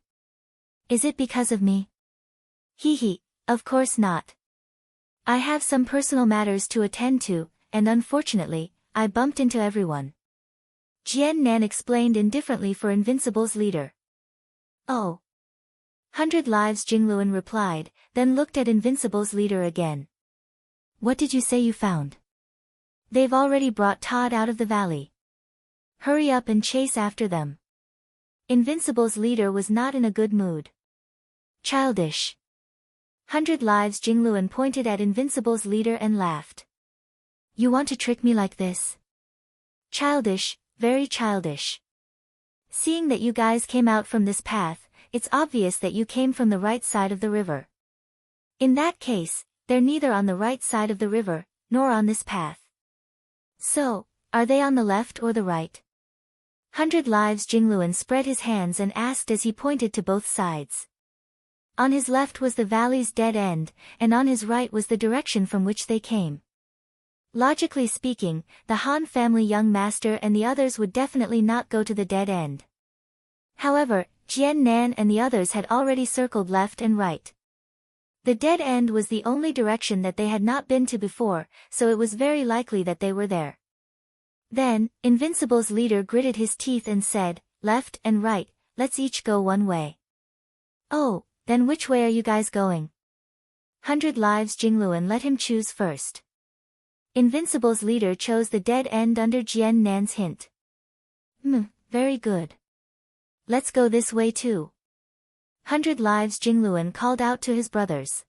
Is it because of me?" "Hee, of course not. I have some personal matters to attend to, and unfortunately, I bumped into everyone." Jian Nan explained indifferently for Invincible's leader. "Oh." 100 Lives Jingluan replied, then looked at Invincible's leader again. "What did you say you found?" "They've already brought Todd out of the valley. Hurry up and chase after them." Invincible's leader was not in a good mood. "Childish." 100 Lives Jingluan pointed at Invincible's leader and laughed. "You want to trick me like this?" "Childish, very childish. Seeing that you guys came out from this path, it's obvious that you came from the right side of the river. In that case, they're neither on the right side of the river, nor on this path. So, are they on the left or the right?" 100 Lives Jingluan spread his hands and asked as he pointed to both sides. On his left was the valley's dead end, and on his right was the direction from which they came. Logically speaking, the Han family young master and the others would definitely not go to the dead end. However, Jian Nan and the others had already circled left and right. The dead end was the only direction that they had not been to before, so it was very likely that they were there. Then, Invincible's leader gritted his teeth and said, "Left and right, let's each go one way." "Oh, then which way are you guys going?" 100 Lives Jingluan let him choose first. Invincible's leader chose the dead end under Jian Nan's hint. Very good. Let's go this way too." 100 Lives Jingluan called out to his brothers.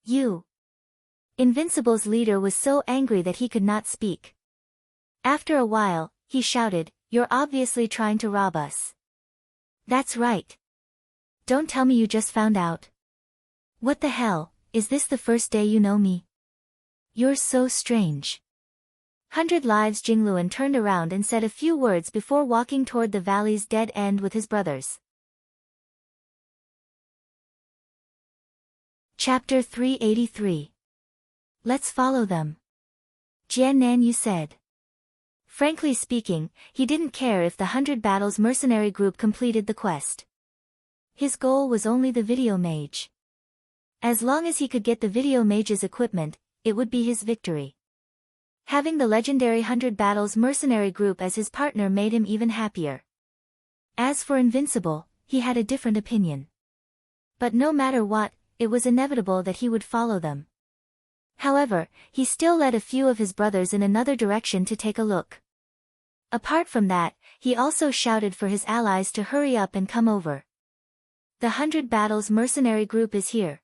"You." Invincible's leader was so angry that he could not speak. After a while, he shouted, "You're obviously trying to rob us." "That's right. Don't tell me you just found out. What the hell, is this the first day you know me? You're so strange. 100 Lives. Jingluan turned around and said a few words before walking toward the valley's dead end with his brothers. Chapter 383. Let's follow them. Jian Nanyu said. Frankly speaking, he didn't care if the 100 Battles mercenary group completed the quest. His goal was only the video mage. As long as he could get the video mage's equipment, it would be his victory. Having the legendary 100 Battles mercenary group as his partner made him even happier. As for Invincible, he had a different opinion. But no matter what, it was inevitable that he would follow them. However, he still led a few of his brothers in another direction to take a look. Apart from that, he also shouted for his allies to hurry up and come over. The 100 Battles mercenary group is here.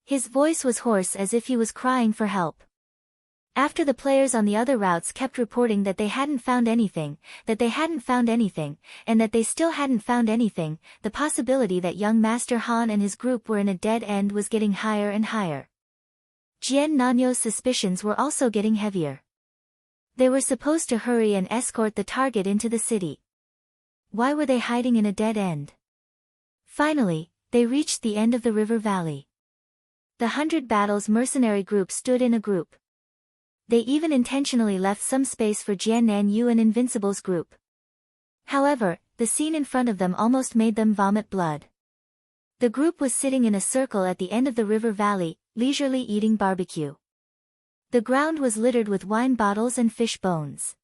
His voice was hoarse as if he was crying for help. After the players on the other routes kept reporting that they hadn't found anything, and that they still hadn't found anything, the possibility that young Master Han and his group were in a dead end was getting higher and higher. Jian Nanyu's suspicions were also getting heavier. They were supposed to hurry and escort the target into the city. Why were they hiding in a dead end? Finally, they reached the end of the river valley. The 100 Battles mercenary group stood in a group. They even intentionally left some space for Jian Nanyu and Invincible's group. However, the scene in front of them almost made them vomit blood. The group was sitting in a circle at the end of the river valley, leisurely eating barbecue. The ground was littered with wine bottles and fish bones.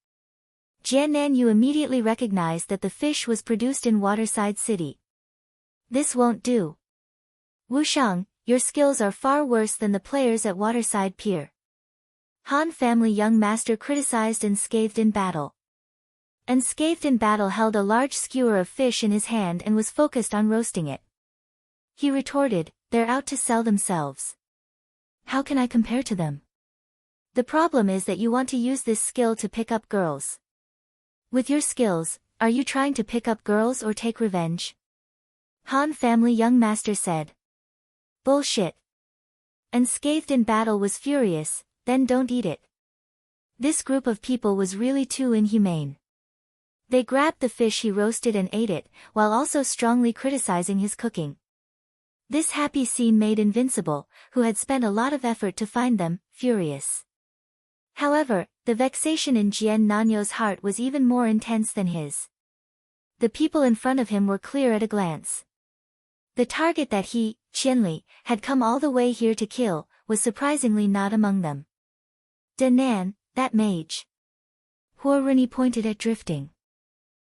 Jian Nanyu immediately recognized that the fish was produced in Waterside City. This won't do. Wushang, your skills are far worse than the players at Waterside Pier. Han family young master criticized Unscathed in Battle. Unscathed in Battle held a large skewer of fish in his hand and was focused on roasting it. He retorted, they're out to sell themselves. How can I compare to them? The problem is that you want to use this skill to pick up girls. With your skills, are you trying to pick up girls or take revenge? Han family young master said. Bullshit. Unscathed in Battle was furious, then don't eat it. This group of people was really too inhumane. They grabbed the fish he roasted and ate it, while also strongly criticizing his cooking. This happy scene made Invincible, who had spent a lot of effort to find them, furious. However, the vexation in Jian Nanyu's heart was even more intense than his. The people in front of him were clear at a glance. The target that he, Qianli, had come all the way here to kill, was surprisingly not among them. Danan, that mage. Huoruni pointed at Drifting.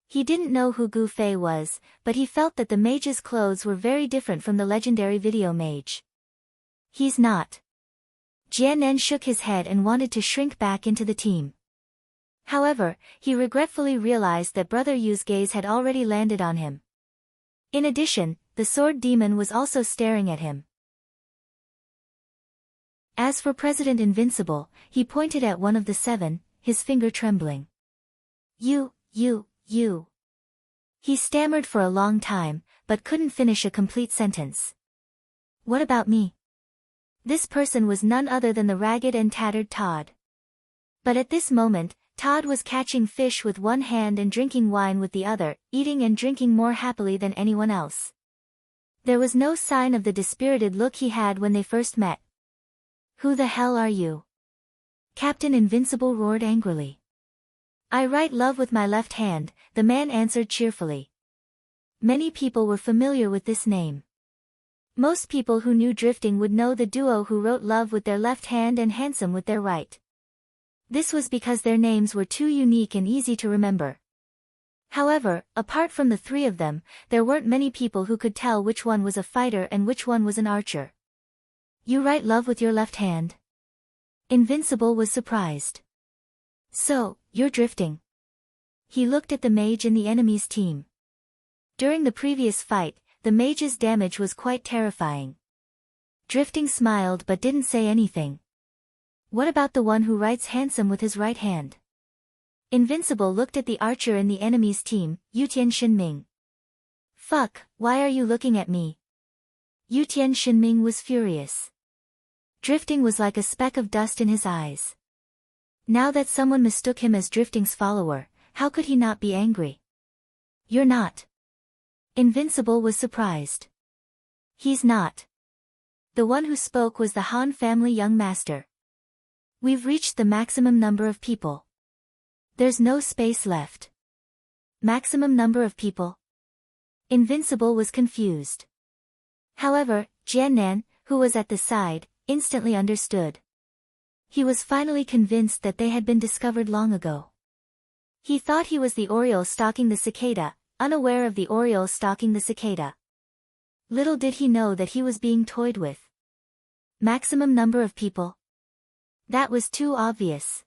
He didn't know who Gu Fei was, but he felt that the mage's clothes were very different from the legendary video mage. He's not. Jianen shook his head and wanted to shrink back into the team. However, he regretfully realized that Brother Yu's gaze had already landed on him. In addition, the sword demon was also staring at him. As for President Invincible, he pointed at one of the 7, his finger trembling. You. He stammered for a long time, but couldn't finish a complete sentence. What about me? This person was none other than the ragged and tattered Todd. But at this moment, Todd was catching fish with one hand and drinking wine with the other, eating and drinking more happily than anyone else. There was no sign of the dispirited look he had when they first met. Who the hell are you? Captain Invincible roared angrily. I write love with my left hand, the man answered cheerfully. Many people were familiar with this name. Most people who knew Drifting would know the duo who wrote love with their left hand and handsome with their right. This was because their names were too unique and easy to remember. However, apart from the 3 of them, there weren't many people who could tell which one was a fighter and which one was an archer. You write love with your left hand? Invincible was surprised. So, you're Drifting. He looked at the mage in the enemy's team. During the previous fight, the mage's damage was quite terrifying. Drifting smiled but didn't say anything. What about the one who writes handsome with his right hand? Invincible looked at the archer in the enemy's team, Yutian Shinming. Fuck, why are you looking at me? Yu Tian Shinming was furious. Drifting was like a speck of dust in his eyes. Now that someone mistook him as Drifting's follower, how could he not be angry? You're not. Invincible was surprised. He's not. The one who spoke was the Han family young master. We've reached the maximum number of people. There's no space left. Maximum number of people? Invincible was confused. However, Jiannan, who was at the side, instantly understood. He was finally convinced that they had been discovered long ago. He thought he was the oriole stalking the cicada, unaware of the oriole stalking the cicada. Little did he know that he was being toyed with. Maximum number of people? That was too obvious.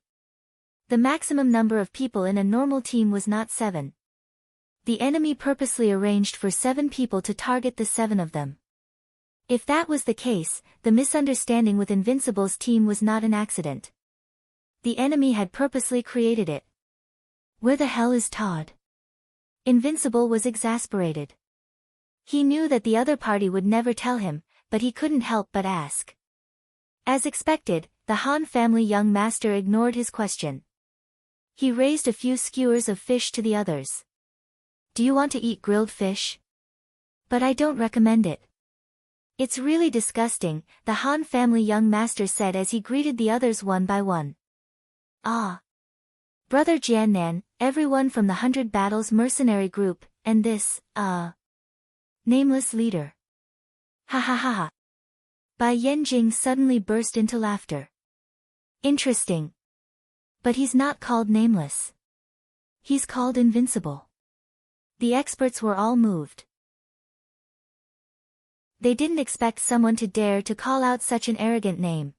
The maximum number of people in a normal team was not 7. The enemy purposely arranged for 7 people to target the 7 of them. If that was the case, the misunderstanding with Invincible's team was not an accident. The enemy had purposely created it. Where the hell is Todd? Invincible was exasperated. He knew that the other party would never tell him, but he couldn't help but ask. As expected, the Han family young master ignored his question. He raised a few skewers of fish to the others. Do you want to eat grilled fish? But I don't recommend it. It's really disgusting, the Han family young master said as he greeted the others one by one. Ah. Brother Jiannan, everyone from the 100 Battles mercenary group, and this, nameless leader. Ha ha ha ha. Bai Yanjing suddenly burst into laughter. Interesting. But he's not called nameless. He's called invincible. The experts were all moved. They didn't expect someone to dare to call out such an arrogant name.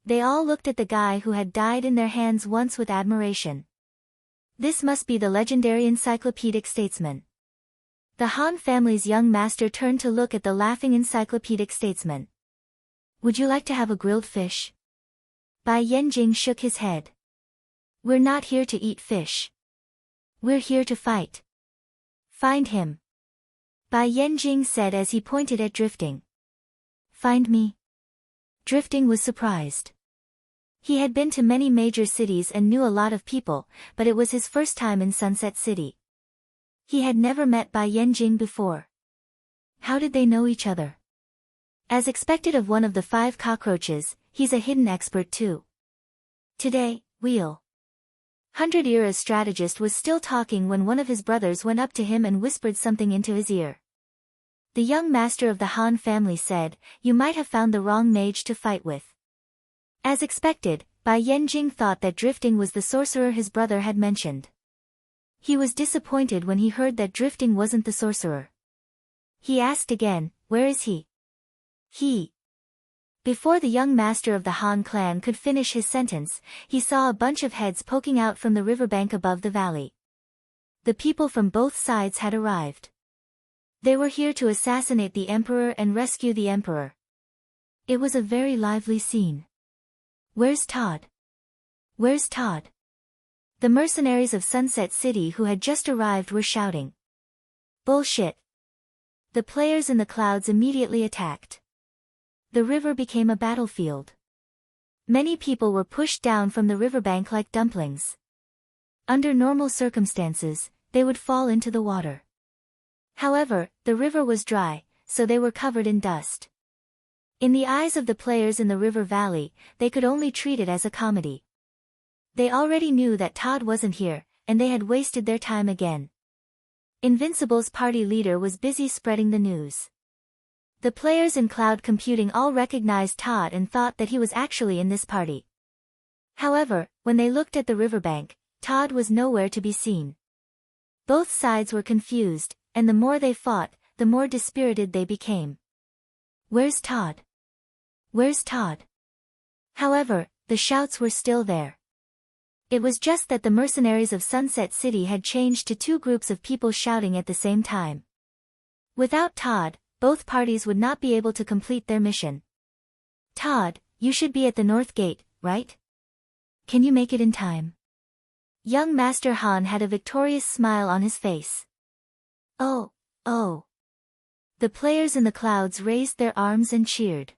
They all looked at the guy who had died in their hands once with admiration. This must be the legendary encyclopedic statesman. The Han family's young master turned to look at the laughing encyclopedic statesman. Would you like to have a grilled fish? Bai Yanjing shook his head. We're not here to eat fish. We're here to fight. Find him. Bai Yanjing said as he pointed at Drifting. Find me? Drifting was surprised. He had been to many major cities and knew a lot of people, but it was his first time in Sunset City. He had never met Bai Yanjing before. How did they know each other? As expected of one of the 5 cockroaches, he's a hidden expert too. Today, Wheel 100 Era's strategist was still talking when one of his brothers went up to him and whispered something into his ear. The young master of the Han family said, you might have found the wrong mage to fight with. As expected, Bai Yanjing thought that Drifting was the sorcerer his brother had mentioned. He was disappointed when he heard that Drifting wasn't the sorcerer. He asked again, where is he? Before the young master of the Han clan could finish his sentence, he saw a bunch of heads poking out from the riverbank above the valley. The people from both sides had arrived. They were here to assassinate the emperor and rescue the emperor. It was a very lively scene. Where's Todd? Where's Todd? The mercenaries of Sunset City who had just arrived were shouting. Bullshit. The players in the clouds immediately attacked. The river became a battlefield. Many people were pushed down from the riverbank like dumplings. Under normal circumstances, they would fall into the water. However, the river was dry, so they were covered in dust. In the eyes of the players in the river valley, they could only treat it as a comedy. They already knew that Todd wasn't here, and they had wasted their time again. Invincible's party leader was busy spreading the news. The players in cloud computing all recognized Todd and thought that he was actually in this party. However, when they looked at the riverbank, Todd was nowhere to be seen. Both sides were confused, and the more they fought, the more dispirited they became. Where's Todd? Where's Todd? However, the shouts were still there. It was just that the mercenaries of Sunset City had changed to 2 groups of people shouting at the same time. Without Todd, both parties would not be able to complete their mission. Todd, you should be at the North Gate, right? Can you make it in time? Young Master Han had a victorious smile on his face. Oh, Oh! The players in the clouds raised their arms and cheered.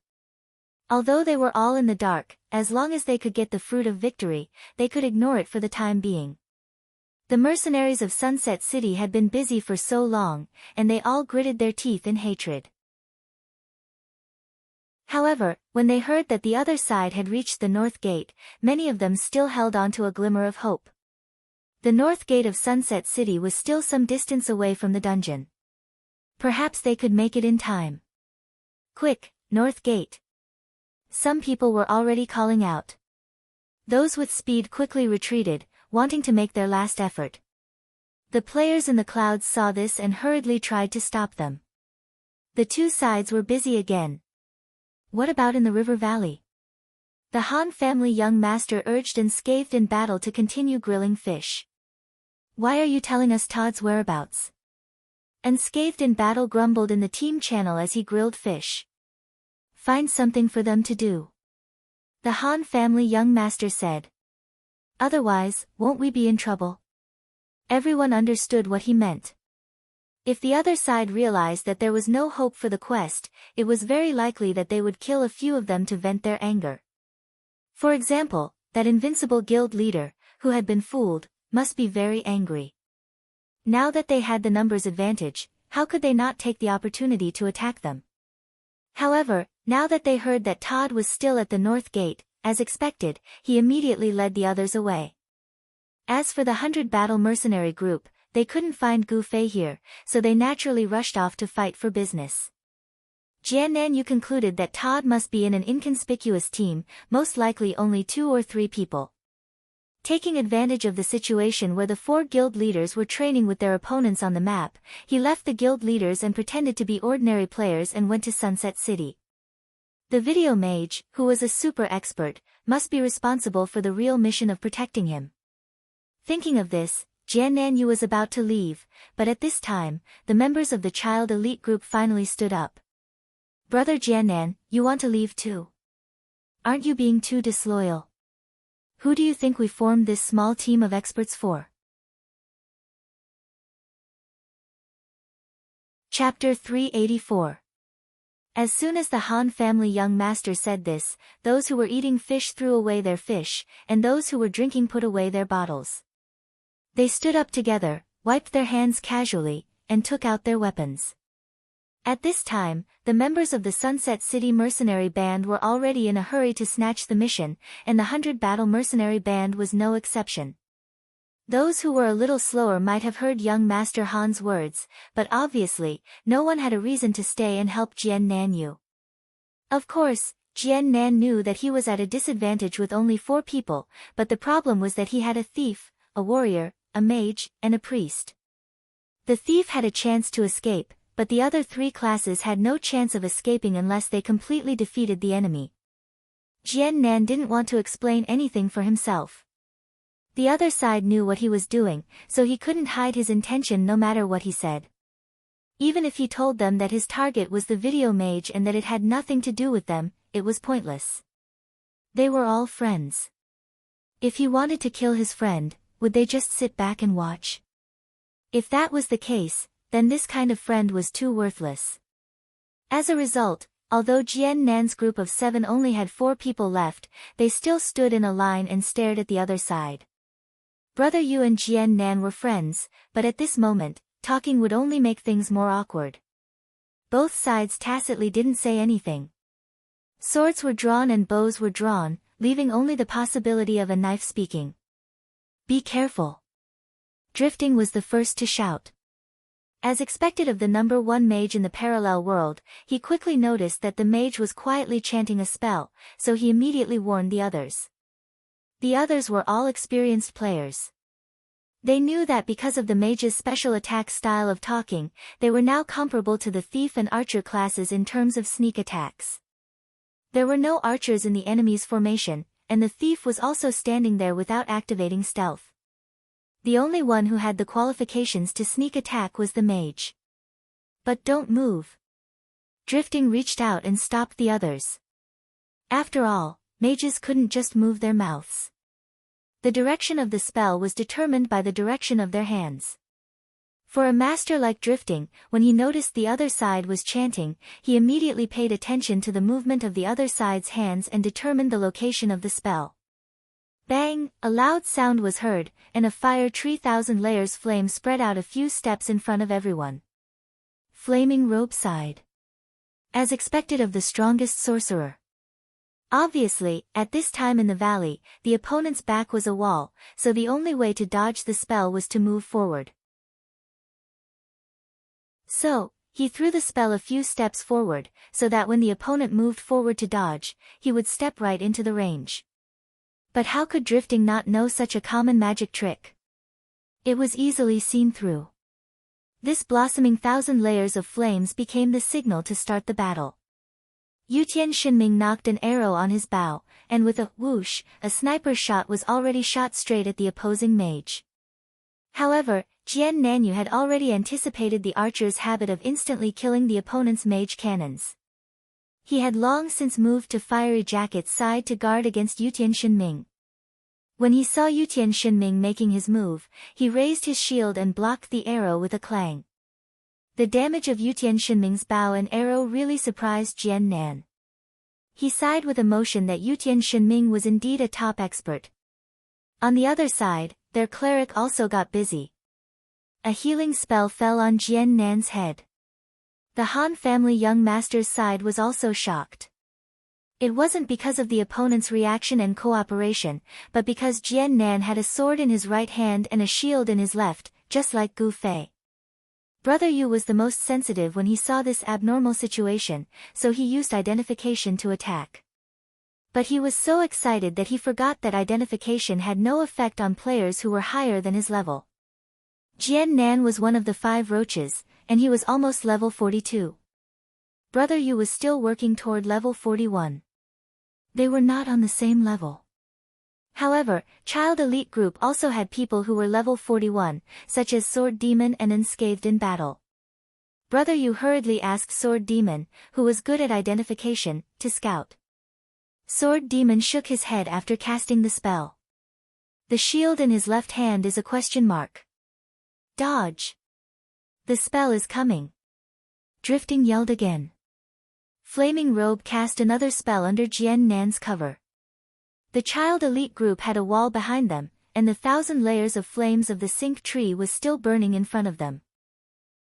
Although they were all in the dark, as long as they could get the fruit of victory, they could ignore it for the time being. The mercenaries of Sunset City had been busy for so long, and they all gritted their teeth in hatred. However, when they heard that the other side had reached the North Gate, many of them still held on to a glimmer of hope. The North Gate of Sunset City was still some distance away from the dungeon. Perhaps they could make it in time. Quick, North Gate! Some people were already calling out. Those with speed quickly retreated, wanting to make their last effort. The players in the clouds saw this and hurriedly tried to stop them. The two sides were busy again. What about in the river valley? The Han family young master urged Unscathed in battle to continue grilling fish. Why are you telling us Todd's whereabouts? Unscathed in battle grumbled in the team channel as he grilled fish. Find something for them to do. The Han family young master said. Otherwise, won't we be in trouble? Everyone understood what he meant. If the other side realized that there was no hope for the quest, it was very likely that they would kill a few of them to vent their anger. For example, that invincible guild leader, who had been fooled, must be very angry. Now that they had the numbers advantage, how could they not take the opportunity to attack them? However, now that they heard that Todd was still at the North Gate, as expected, he immediately led the others away. As for the 100 battle mercenary group, they couldn't find Gu Fei here, so they naturally rushed off to fight for business. Jian Yu concluded that Todd must be in an inconspicuous team, most likely only 2 or 3 people. Taking advantage of the situation where the 4 guild leaders were training with their opponents on the map, he left the guild leaders and pretended to be ordinary players and went to Sunset City. The video mage, who was a super expert, must be responsible for the real mission of protecting him. Thinking of this, Jian Yu was about to leave, but at this time, the members of the child elite group finally stood up. Brother Jian, you want to leave too? Aren't you being too disloyal? Who do you think we formed this small team of experts for? Chapter 384. As soon as the Han family young master said this, those who were eating fish threw away their fish, and those who were drinking put away their bottles. They stood up together, wiped their hands casually, and took out their weapons. At this time, the members of the Sunset City mercenary band were already in a hurry to snatch the mission, and the 100 battle mercenary band was no exception. Those who were a little slower might have heard young Master Han's words, but obviously, no one had a reason to stay and help Jian Yu. Of course, Jian knew that he was at a disadvantage with only 4 people, but the problem was that he had a thief, a warrior, a mage, and a priest. The thief had a chance to escape, but the other 3 classes had no chance of escaping unless they completely defeated the enemy. Jian didn't want to explain anything for himself. The other side knew what he was doing, so he couldn't hide his intention no matter what he said. Even if he told them that his target was the video mage and that it had nothing to do with them, it was pointless. They were all friends. If he wanted to kill his friend, would they just sit back and watch? If that was the case, then this kind of friend was too worthless. As a result, although Jian group of 7 only had 4 people left, they still stood in a line and stared at the other side. Brother Yu and Jian were friends, but at this moment, talking would only make things more awkward. Both sides tacitly didn't say anything. Swords were drawn and bows were drawn, leaving only the possibility of a knife speaking. Be careful. Drifting was the first to shout. As expected of the number 1 mage in the parallel world, he quickly noticed that the mage was quietly chanting a spell, so he immediately warned the others. The others were all experienced players. They knew that because of the mage's special attack style of talking, they were now comparable to the thief and archer classes in terms of sneak attacks. There were no archers in the enemy's formation, and the thief was also standing there without activating stealth. The only one who had the qualifications to sneak attack was the mage. But don't move. Drifting reached out and stopped the others. After all, mages couldn't just move their mouths. The direction of the spell was determined by the direction of their hands. For a master like Drifting, when he noticed the other side was chanting, he immediately paid attention to the movement of the other side's hands and determined the location of the spell. Bang! A loud sound was heard, and a fire 3,000 layers flame spread out a few steps in front of everyone. Flaming Robe sighed. As expected of the strongest sorcerer. Obviously, at this time in the valley, the opponent's back was a wall, so the only way to dodge the spell was to move forward. So, he threw the spell a few steps forward, so that when the opponent moved forward to dodge, he would step right into the range. But how could Drifting not know such a common magic trick? It was easily seen through. This blossoming 1,000 layers of flames became the signal to start the battle. Yutian Shinming knocked an arrow on his bow, and with a whoosh, a sniper shot was already shot straight at the opposing mage. However, Jian Nanyu had already anticipated the archer's habit of instantly killing the opponent's mage cannons. He had long since moved to Fiery Jacket's side to guard against Yutian Shinming. When he saw Yutian Shinming making his move, he raised his shield and blocked the arrow with a clang. The damage of Yutian Shinming's bow and arrow really surprised Jian Nan. He sighed with emotion that Yutian Shinming was indeed a top expert. On the other side, their cleric also got busy. A healing spell fell on Jian Nan's head. The Han family young master's side was also shocked. It wasn't because of the opponent's reaction and cooperation, but because Jian Nan had a sword in his right hand and a shield in his left, just like Gu Fei. Brother Yu was the most sensitive when he saw this abnormal situation, so he used identification to attack. But he was so excited that he forgot that identification had no effect on players who were higher than his level. Jian Nan was one of the 5 roaches, and he was almost level 42. Brother Yu was still working toward level 41. They were not on the same level. However, Child Elite Group also had people who were level 41, such as Sword Demon and Unscathed in Battle. Brother Yu hurriedly asked Sword Demon, who was good at identification, to scout. Sword Demon shook his head after casting the spell. The shield in his left hand is a question mark. Dodge! The spell is coming. Drifting yelled again. Flaming Robe cast another spell under Jian Nan's cover. The Child Elite Group had a wall behind them, and the 1,000 layers of flames of the Sync Tree was still burning in front of them.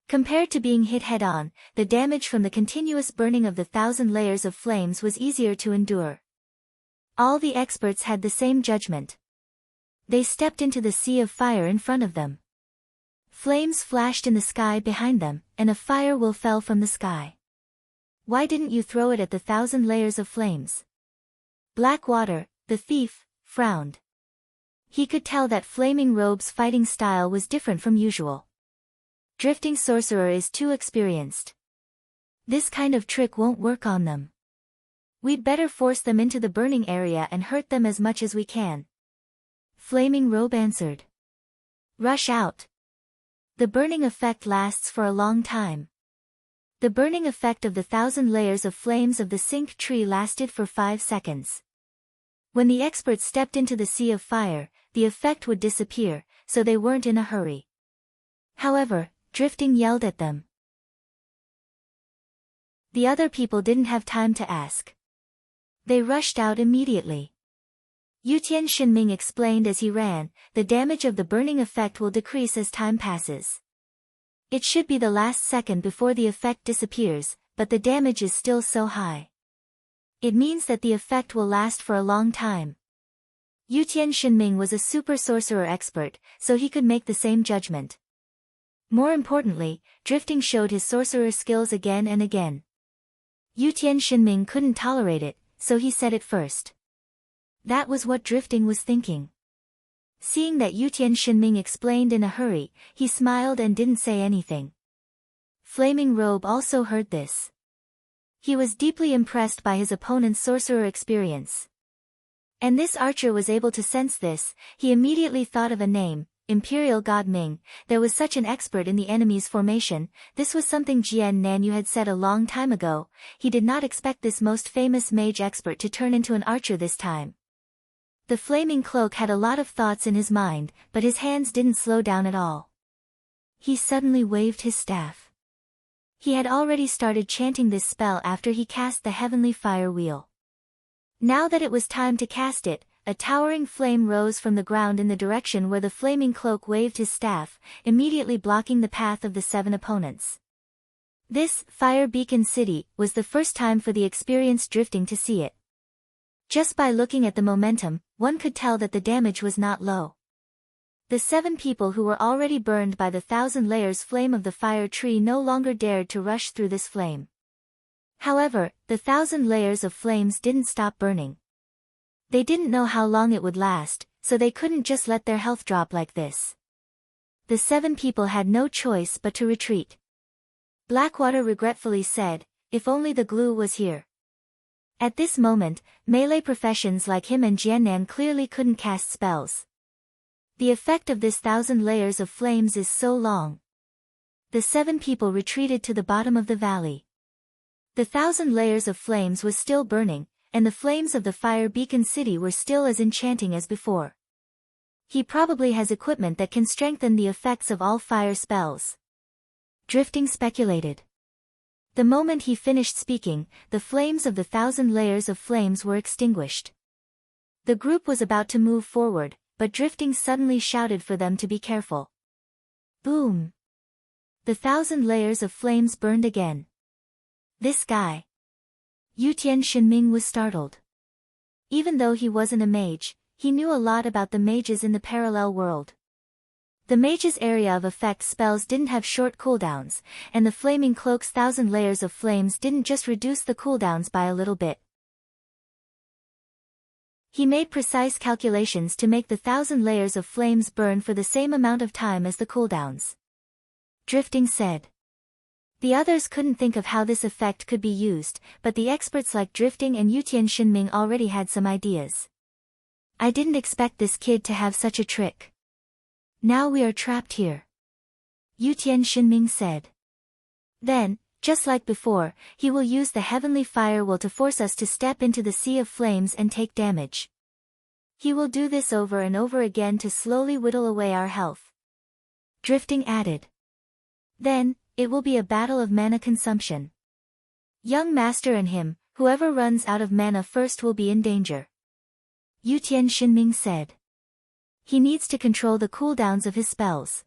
Compared to being hit head-on, the damage from the continuous burning of the 1,000 layers of flames was easier to endure. All the experts had the same judgment. They stepped into the sea of fire in front of them. Flames flashed in the sky behind them, and a fire will fell from the sky. Why didn't you throw it at the 1,000 layers of flames? Blackwater, the thief, frowned. He could tell that Flaming Robe's fighting style was different from usual. Drifting Sorcerer is too experienced. This kind of trick won't work on them. We'd better force them into the burning area and hurt them as much as we can. Flaming Robe answered. Rush out. The burning effect lasts for a long time. The burning effect of the 1,000 layers of flames of the Sync Tree lasted for 5 seconds. When the experts stepped into the sea of fire, the effect would disappear, so they weren't in a hurry. However, Drifting yelled at them. The other people didn't have time to ask. They rushed out immediately. Yutian Shinming explained as he ran, the damage of the burning effect will decrease as time passes. It should be the last second before the effect disappears, but the damage is still so high. It means that the effect will last for a long time. Yutian Shinming was a super sorcerer expert, so he could make the same judgment. More importantly, Drifting showed his sorcerer skills again and again. Yutian Shinming couldn't tolerate it, so he said it first. That was what Drifting was thinking. Seeing that Yutian Shinming explained in a hurry, he smiled and didn't say anything. Flaming Robe also heard this. He was deeply impressed by his opponent's sorcerer experience. And this archer was able to sense this. He immediately thought of a name, Imperial God Ming. There was such an expert in the enemy's formation. This was something Jian Nanyu had said a long time ago. He did not expect this most famous mage expert to turn into an archer this time. The flaming cloak had a lot of thoughts in his mind, but his hands didn't slow down at all. He suddenly waved his staff. He had already started chanting this spell after he cast the heavenly fire wheel. Now that it was time to cast it, a towering flame rose from the ground in the direction where the flaming cloak waved his staff, immediately blocking the path of the 7 opponents. This, Fire Beacon City, was the first time for the experienced Drifting to see it. Just by looking at the momentum, one could tell that the damage was not low. The 7 people who were already burned by the 1,000 layers flame of the fire tree no longer dared to rush through this flame. However, the 1,000 layers of flames didn't stop burning. They didn't know how long it would last, so they couldn't just let their health drop like this. The 7 people had no choice but to retreat. Blackwater regretfully said, "If only the glue was here." At this moment, melee professions like him and Jiannan clearly couldn't cast spells. The effect of this 1,000 layers of flames is so long. The 7 people retreated to the bottom of the valley. The 1,000 layers of flames was still burning, and the flames of the Fire Beacon City were still as enchanting as before. He probably has equipment that can strengthen the effects of all fire spells. Drifting speculated. The moment he finished speaking, the flames of the 1,000 layers of flames were extinguished. The group was about to move forward, but Drifting suddenly shouted for them to be careful. Boom! The 1,000 layers of flames burned again. This guy. Yutian Shinming was startled. Even though he wasn't a mage, he knew a lot about the mages in the parallel world. The mage's area of effect spells didn't have short cooldowns, and the flaming cloak's 1,000 layers of flames didn't just reduce the cooldowns by a little bit. He made precise calculations to make the 1,000 layers of flames burn for the same amount of time as the cooldowns. Drifting said. The others couldn't think of how this effect could be used, but the experts like Drifting and Yutian Shinming already had some ideas. I didn't expect this kid to have such a trick. Now we are trapped here. Yutian Shinming said. Then, just like before, he will use the heavenly fire will to force us to step into the sea of flames and take damage. He will do this over and over again to slowly whittle away our health. Drifting added. Then, it will be a battle of mana consumption. Young Master and him, whoever runs out of mana first will be in danger. Yutian Shinming said. He needs to control the cooldowns of his spells.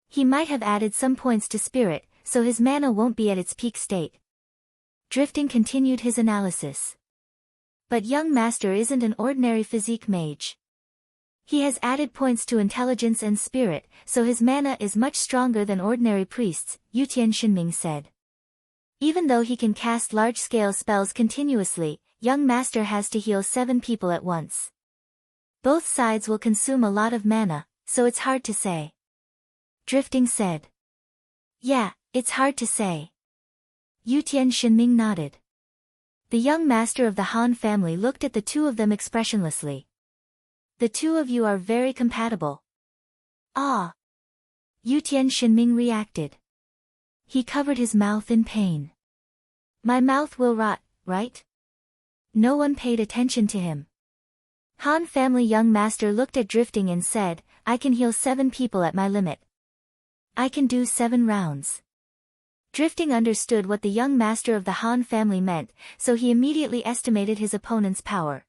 He might have added some points to spirit, so his mana won't be at its peak state. Drifting continued his analysis. But Young Master isn't an ordinary physique mage. He has added points to intelligence and spirit, so his mana is much stronger than ordinary priests, Yutian Shinming said. Even though he can cast large-scale spells continuously, Young Master has to heal 7 people at once. Both sides will consume a lot of mana, so it's hard to say. Drifting said. Yeah, it's hard to say. Yutian Shinming nodded. The Young Master of the Han family looked at the two of them expressionlessly. The two of you are very compatible. Ah! Yutian Shinming reacted. He covered his mouth in pain. My mouth will rot, right? No one paid attention to him. Han family Young Master looked at Drifting and said, I can heal 7 people at my limit. I can do 7 rounds. Drifting understood what the Young Master of the Han family meant, so he immediately estimated his opponent's power.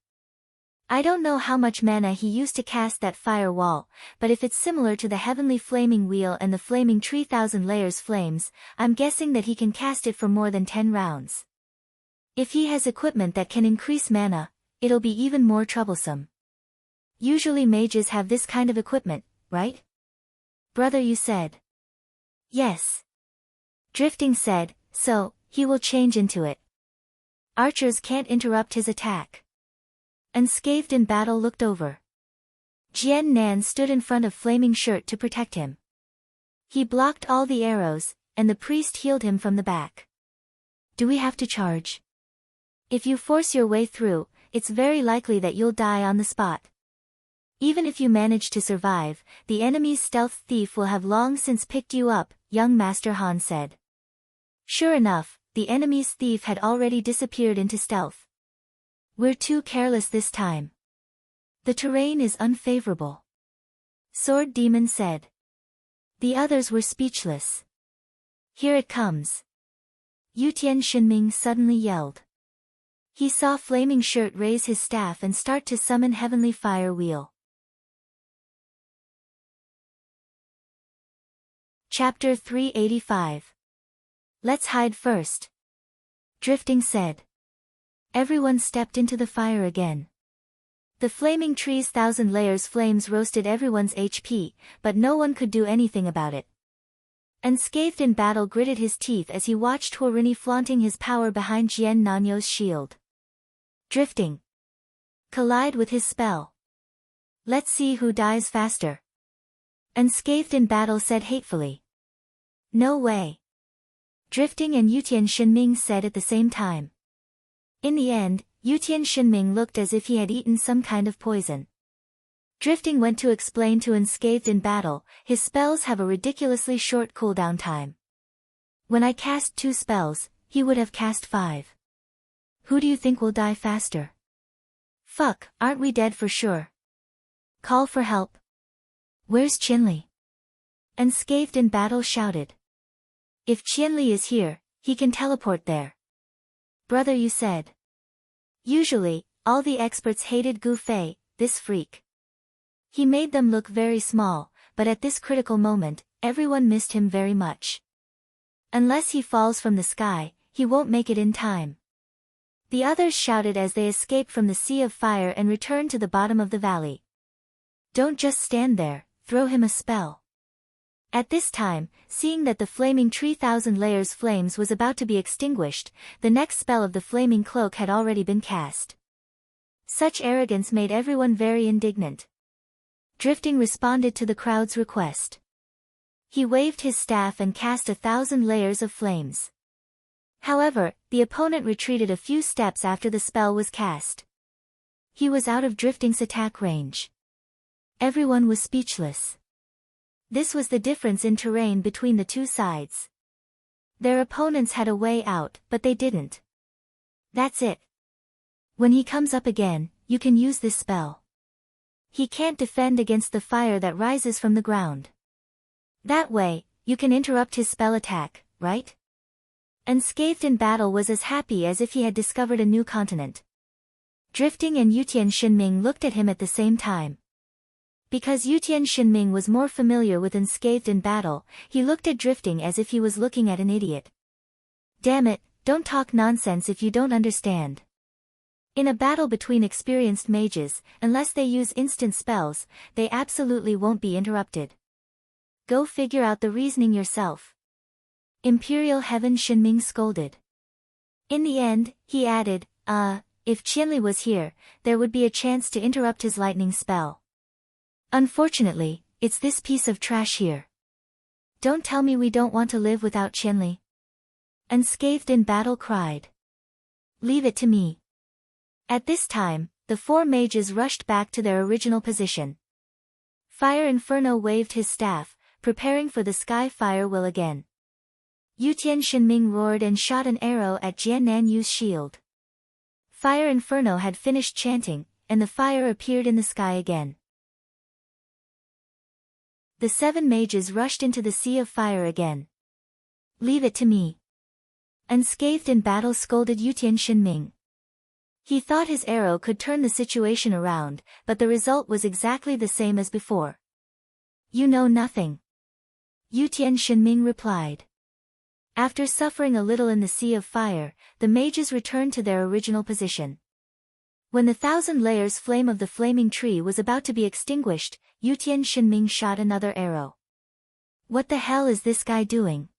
I don't know how much mana he used to cast that fire wall, but if it's similar to the heavenly flaming wheel and the flaming tree 1,000 layers flames, I'm guessing that he can cast it for more than 10 rounds. If he has equipment that can increase mana, it'll be even more troublesome. Usually mages have this kind of equipment, right? Brother, you said. Yes. Drifting said, so, he will change into it. Archers can't interrupt his attack. Unscathed in battle looked over. Jian Nan stood in front of Flaming Shirt to protect him. He blocked all the arrows, and the priest healed him from the back. Do we have to charge? If you force your way through, it's very likely that you'll die on the spot. Even if you manage to survive, the enemy's stealth thief will have long since picked you up, Young Master Han said. Sure enough, the enemy's thief had already disappeared into stealth. We're too careless this time. The terrain is unfavorable. Sword Demon said. The others were speechless. Here it comes. Yutian Shinming suddenly yelled. He saw Flaming Shirt raise his staff and start to summon Heavenly Fire Wheel. Chapter 385. Let's hide first. Drifting said. Everyone stepped into the fire again. The flaming tree's 1,000 layers flames roasted everyone's HP, but no one could do anything about it. Unscathed in battle gritted his teeth as he watched Huorini flaunting his power behind Jian Nanyo's shield. Drifting. Collide with his spell. Let's see who dies faster. Unscathed in battle said hatefully. No way. Drifting and Yutian Shinming said at the same time. In the end, Yutian Shinming looked as if he had eaten some kind of poison. Drifting went to explain to Unscathed in battle, his spells have a ridiculously short cooldown time. When I cast 2 spells, he would have cast 5. Who do you think will die faster? Fuck, aren't we dead for sure? Call for help. Where's Qianli? Unscathed in battle shouted. If Qianli is here, he can teleport there. Brother, you said. Usually, all the experts hated Gu Fei, this freak. He made them look very small, but at this critical moment, everyone missed him very much. Unless he falls from the sky, he won't make it in time. The others shouted as they escaped from the sea of fire and returned to the bottom of the valley. Don't just stand there, throw him a spell. At this time, seeing that the flaming tree 1,000 layers flames was about to be extinguished, the next spell of the flaming cloak had already been cast. Such arrogance made everyone very indignant. Drifting responded to the crowd's request. He waved his staff and cast 1,000 layers of flames. However, the opponent retreated a few steps after the spell was cast. He was out of Drifting's attack range. Everyone was speechless. This was the difference in terrain between the two sides. Their opponents had a way out, but they didn't. That's it. When he comes up again, you can use this spell. He can't defend against the fire that rises from the ground. That way, you can interrupt his spell attack, right? Unscathed in battle was as happy as if he had discovered a new continent. Drifting and Yutian Shinming looked at him at the same time. Because Yutian Shinming was more familiar with Unscathed in battle, he looked at Drifting as if he was looking at an idiot. Damn it, don't talk nonsense if you don't understand. In a battle between experienced mages, unless they use instant spells, they absolutely won't be interrupted. Go figure out the reasoning yourself. Imperial Heaven Shinming scolded. In the end, he added, if Qianli was here, there would be a chance to interrupt his lightning spell. Unfortunately, it's this piece of trash here. Don't tell me we don't want to live without Qianli. Unscathed in battle cried. Leave it to me. At this time, the 4 mages rushed back to their original position. Fire Inferno waved his staff, preparing for the sky fire will again. Yutian Shinming roared and shot an arrow at Jian Nanyu's shield. Fire Inferno had finished chanting, and the fire appeared in the sky again. The 7 mages rushed into the sea of fire again. Leave it to me. Unscathed in battle scolded Yutian Shinming. He thought his arrow could turn the situation around, but the result was exactly the same as before. You know nothing. Yutian Shinming replied. After suffering a little in the sea of fire, the mages returned to their original position. When the 1,000 layers flame of the flaming tree was about to be extinguished, Yutian Shinming shot another arrow. What the hell is this guy doing?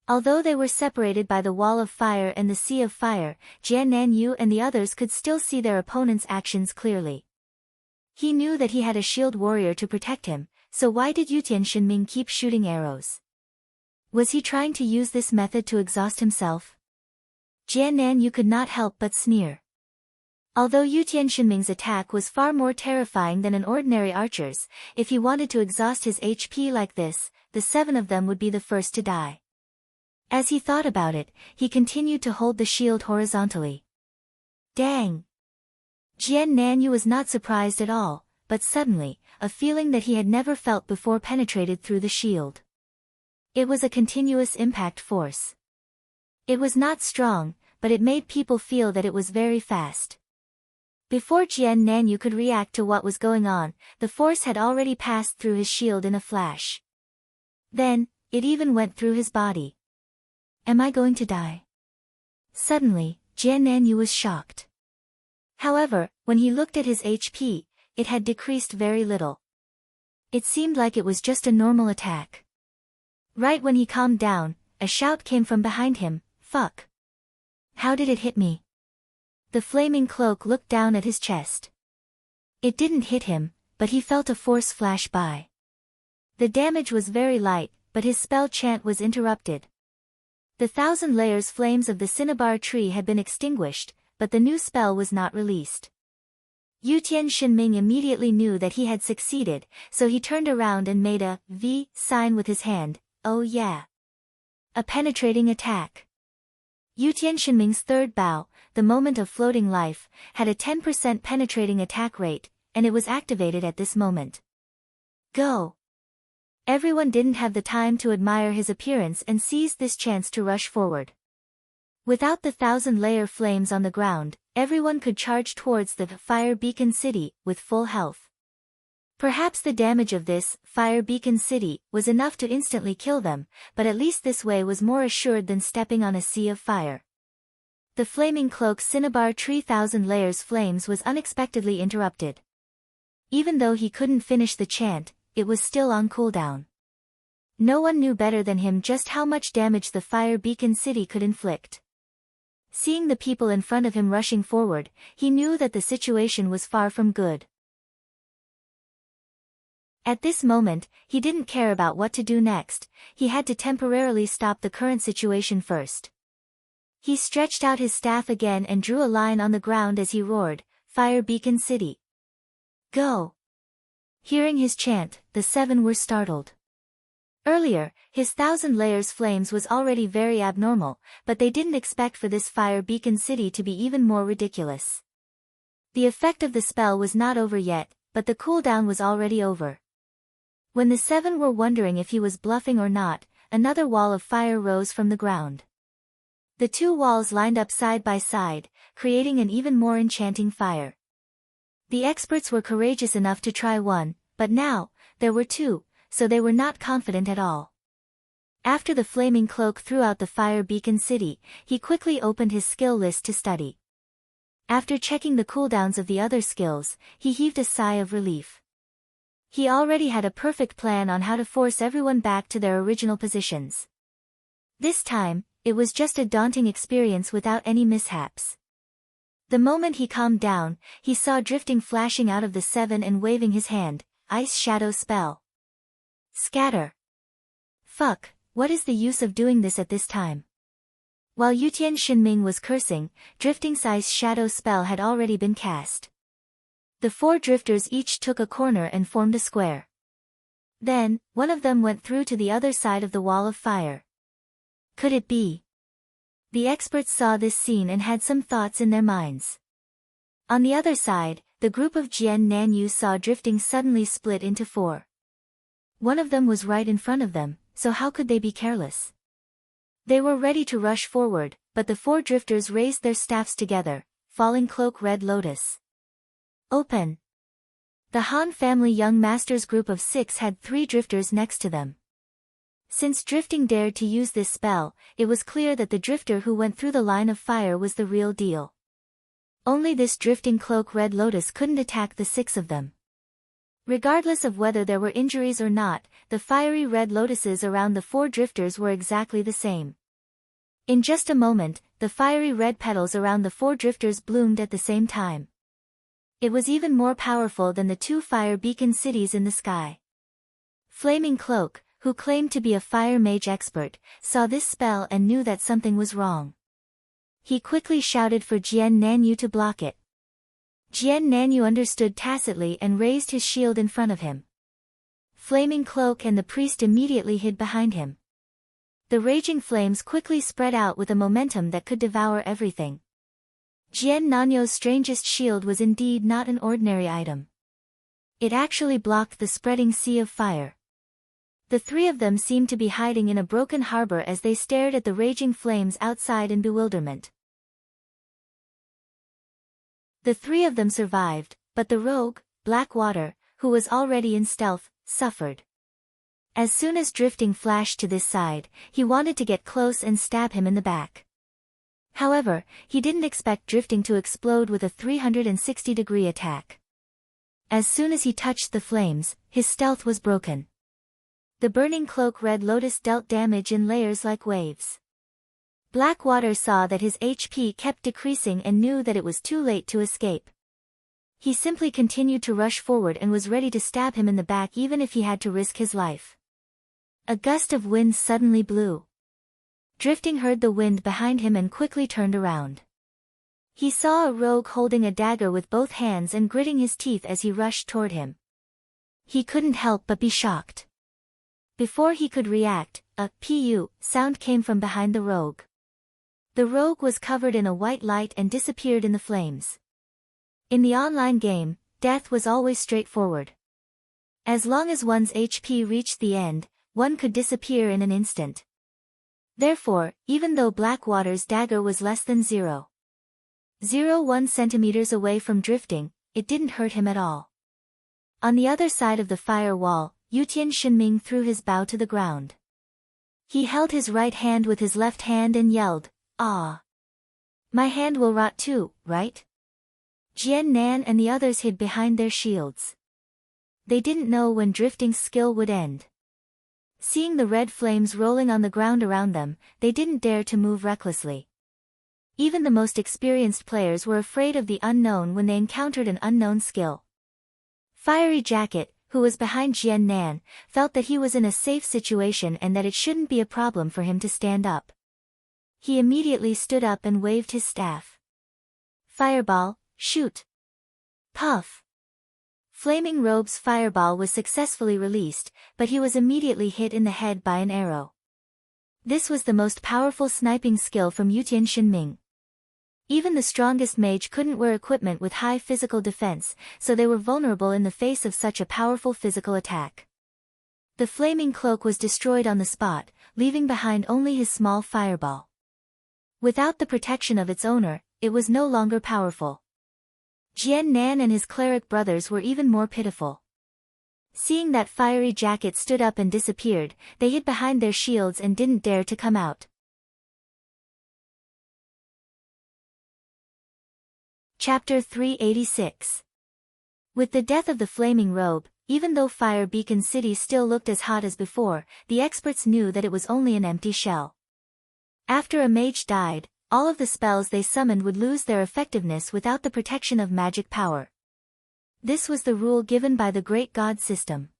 Although they were separated by the wall of fire and the sea of fire, Jian Nanyu and the others could still see their opponent's actions clearly. He knew that he had a shield warrior to protect him, so why did Yutian Shinming keep shooting arrows? Was he trying to use this method to exhaust himself? Jian Nanyu could not help but sneer. Although Yutian Shinming's attack was far more terrifying than an ordinary archer's, if he wanted to exhaust his HP like this, the 7 of them would be the first to die. As he thought about it, he continued to hold the shield horizontally. Dang! Jian Nanyu was not surprised at all, but suddenly, a feeling that he had never felt before penetrated through the shield. It was a continuous impact force. It was not strong, but it made people feel that it was very fast. Before Jian Nanyu could react to what was going on, the force had already passed through his shield in a flash. Then, it even went through his body. Am I going to die? Suddenly, Jian Nanyu was shocked. However, when he looked at his HP, it had decreased very little. It seemed like it was just a normal attack. Right when he calmed down, a shout came from behind him, "Fuck! How did it hit me?" The flaming cloak looked down at his chest. It didn't hit him, but he felt a force flash by. The damage was very light, but his spell chant was interrupted. The 1,000 layers flames of the cinnabar tree had been extinguished, but the new spell was not released. Yutian Shinming immediately knew that he had succeeded, so he turned around and made a V sign with his hand. Oh yeah. A penetrating attack. Yutian Shinming's third bow, the moment of floating life, had a 10% penetrating attack rate, and it was activated at this moment. Go! Everyone didn't have the time to admire his appearance and seized this chance to rush forward. Without the 1,000-layer flames on the ground, everyone could charge towards the Fire Beacon City with full health. Perhaps the damage of this Fire Beacon City was enough to instantly kill them, but at least this way was more assured than stepping on a sea of fire. The flaming cloak cinnabar tree 1,000 layers flames was unexpectedly interrupted. Even though he couldn't finish the chant, it was still on cooldown. No one knew better than him just how much damage the Fire Beacon City could inflict. Seeing the people in front of him rushing forward, he knew that the situation was far from good. At this moment, he didn't care about what to do next, he had to temporarily stop the current situation first. He stretched out his staff again and drew a line on the ground as he roared, "Fire Beacon City! Go!" Hearing his chant, the 7 were startled. Earlier, his 1,000 layers flames was already very abnormal, but they didn't expect for this Fire Beacon City to be even more ridiculous. The effect of the spell was not over yet, but the cooldown was already over. When the 7 were wondering if he was bluffing or not, another wall of fire rose from the ground. The 2 walls lined up side by side, creating an even more enchanting fire. The experts were courageous enough to try one, but now, there were 2, so they were not confident at all. After the flaming cloak threw out the Fire Beacon City, he quickly opened his skill list to study. After checking the cooldowns of the other skills, he heaved a sigh of relief. He already had a perfect plan on how to force everyone back to their original positions. This time, it was just a daunting experience without any mishaps. The moment he calmed down, he saw drifting flashing out of the 7 and waving his hand, Ice Shadow Spell. Scatter. Fuck, what is the use of doing this at this time? While Yutian Shinming was cursing, Drifting's Ice Shadow Spell had already been cast. The 4 drifters each took a corner and formed a square. Then, one of them went through to the other side of the wall of fire. Could it be? The experts saw this scene and had some thoughts in their minds. On the other side, the group of Jian Nanyu saw Drifting suddenly split into 4. One of them was right in front of them, so how could they be careless? They were ready to rush forward, but the 4 drifters raised their staffs together, Falling Cloak Red Lotus. Open. The Han family young masters group of 6 had 3 drifters next to them. Since Drifting dared to use this spell, it was clear that the drifter who went through the line of fire was the real deal. Only this Drifting Cloak Red Lotus couldn't attack the 6 of them. Regardless of whether there were injuries or not, the fiery red lotuses around the 4 drifters were exactly the same. In just a moment, the fiery red petals around the 4 drifters bloomed at the same time. It was even more powerful than the 2 Fire Beacon cities in the sky. Flaming Cloak, who claimed to be a fire mage expert, saw this spell and knew that something was wrong. He quickly shouted for Jian Nanyu to block it. Jian Nanyu understood tacitly and raised his shield in front of him. Flaming Cloak and the priest immediately hid behind him. The raging flames quickly spread out with a momentum that could devour everything. Jian Nanyu's strangest shield was indeed not an ordinary item. It actually blocked the spreading sea of fire. The three of them seemed to be hiding in a broken harbor as they stared at the raging flames outside in bewilderment. The three of them survived, but the rogue, Blackwater, who was already in stealth, suffered. As soon as Drifting flashed to this side, he wanted to get close and stab him in the back. However, he didn't expect Drifting to explode with a 360-degree attack. As soon as he touched the flames, his stealth was broken. The burning cloak Red Lotus dealt damage in layers like waves. Blackwater saw that his HP kept decreasing and knew that it was too late to escape. He simply continued to rush forward and was ready to stab him in the back even if he had to risk his life. A gust of wind suddenly blew. Drifting heard the wind behind him and quickly turned around. He saw a rogue holding a dagger with both hands and gritting his teeth as he rushed toward him. He couldn't help but be shocked. Before he could react, a "pu" sound came from behind the rogue. The rogue was covered in a white light and disappeared in the flames. In the online game, death was always straightforward. As long as one's HP reached the end, one could disappear in an instant. Therefore, even though Blackwater's dagger was less than 0.01 centimeters away from Drifting, it didn't hurt him at all. On the other side of the fire wall, Yutian Shinming threw his bow to the ground. He held his right hand with his left hand and yelled, "Ah! My hand will rot too, right?" Jian Nan and the others hid behind their shields. They didn't know when Drifting's skill would end. Seeing the red flames rolling on the ground around them, they didn't dare to move recklessly. Even the most experienced players were afraid of the unknown when they encountered an unknown skill. Fiery Jacket, who was behind Jian Nan, felt that he was in a safe situation and that it shouldn't be a problem for him to stand up. He immediately stood up and waved his staff. Fireball, shoot! Puff! Flaming Robe's fireball was successfully released, but he was immediately hit in the head by an arrow. This was the most powerful sniping skill from Yutian Shinming. Even the strongest mage couldn't wear equipment with high physical defense, so they were vulnerable in the face of such a powerful physical attack. The flaming cloak was destroyed on the spot, leaving behind only his small fireball. Without the protection of its owner, it was no longer powerful. Jian Nan and his cleric brothers were even more pitiful. Seeing that Fiery Jacket stood up and disappeared, they hid behind their shields and didn't dare to come out. Chapter 386. With the death of the Flaming Robe, even though Fire Beacon City still looked as hot as before, the experts knew that it was only an empty shell. After a mage died, all of the spells they summoned would lose their effectiveness without the protection of magic power. This was the rule given by the Great God system.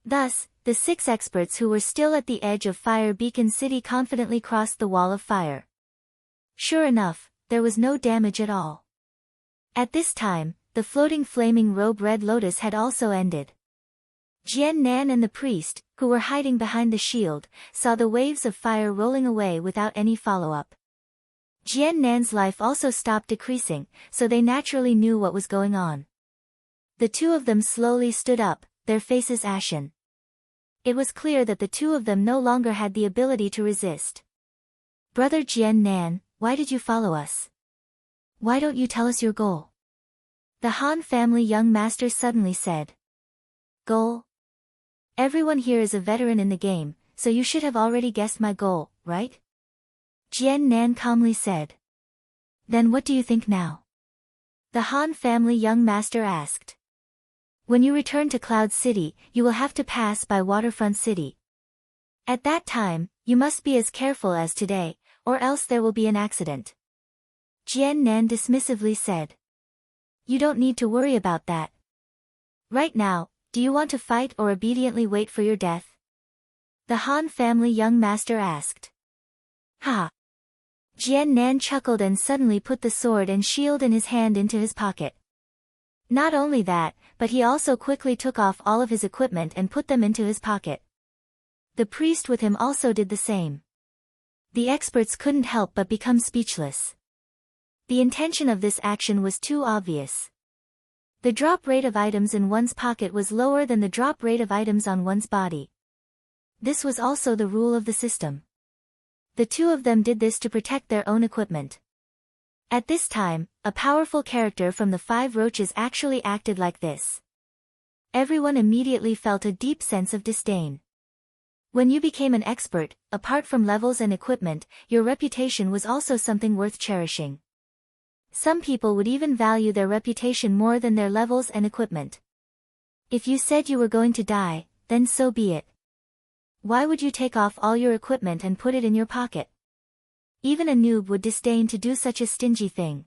Thus, the 6 experts who were still at the edge of Fire Beacon City confidently crossed the wall of fire. Sure enough, there was no damage at all. At this time, the floating flaming robe Red Lotus had also ended. Jian Nan and the priest, who were hiding behind the shield, saw the waves of fire rolling away without any follow-up. Jian Nan's life also stopped decreasing, so they naturally knew what was going on. The two of them slowly stood up, their faces ashen. It was clear that the two of them no longer had the ability to resist. "Brother Jian Nan, why did you follow us? Why don't you tell us your goal?" The Han family young master suddenly said. "Goal? Everyone here is a veteran in the game, so you should have already guessed my goal, right?" Jian Nan calmly said. "Then what do you think now?" The Han family young master asked. "When you return to Cloud City, you will have to pass by Waterfront City. At that time, you must be as careful as today, or else there will be an accident." Jian Nan dismissively said. "You don't need to worry about that. Right now, do you want to fight or obediently wait for your death?" The Han family young master asked. "Ha!" Jian Nan chuckled and suddenly put the sword and shield in his hand into his pocket. Not only that, but he also quickly took off all of his equipment and put them into his pocket. The priest with him also did the same. The experts couldn't help but become speechless. The intention of this action was too obvious. The drop rate of items in one's pocket was lower than the drop rate of items on one's body. This was also the rule of the system. The two of them did this to protect their own equipment. At this time, a powerful character from the Five Roaches actually acted like this. Everyone immediately felt a deep sense of disdain. When you became an expert, apart from levels and equipment, your reputation was also something worth cherishing. Some people would even value their reputation more than their levels and equipment. If you said you were going to die, then so be it. Why would you take off all your equipment and put it in your pocket? Even a noob would disdain to do such a stingy thing.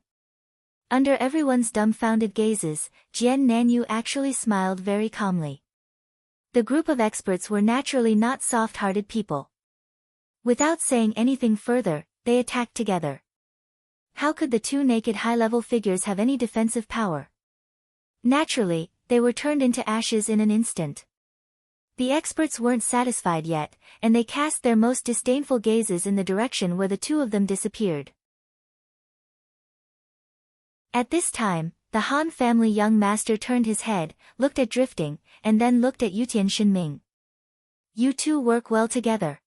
Under everyone's dumbfounded gazes, Jian Nanyu actually smiled very calmly. The group of experts were naturally not soft-hearted people. Without saying anything further, they attacked together. How could the two naked high-level figures have any defensive power? Naturally, they were turned into ashes in an instant. The experts weren't satisfied yet, and they cast their most disdainful gazes in the direction where the two of them disappeared. At this time, the Han family young master turned his head, looked at Drifting, and then looked at Yutian Shinming. You two work well together.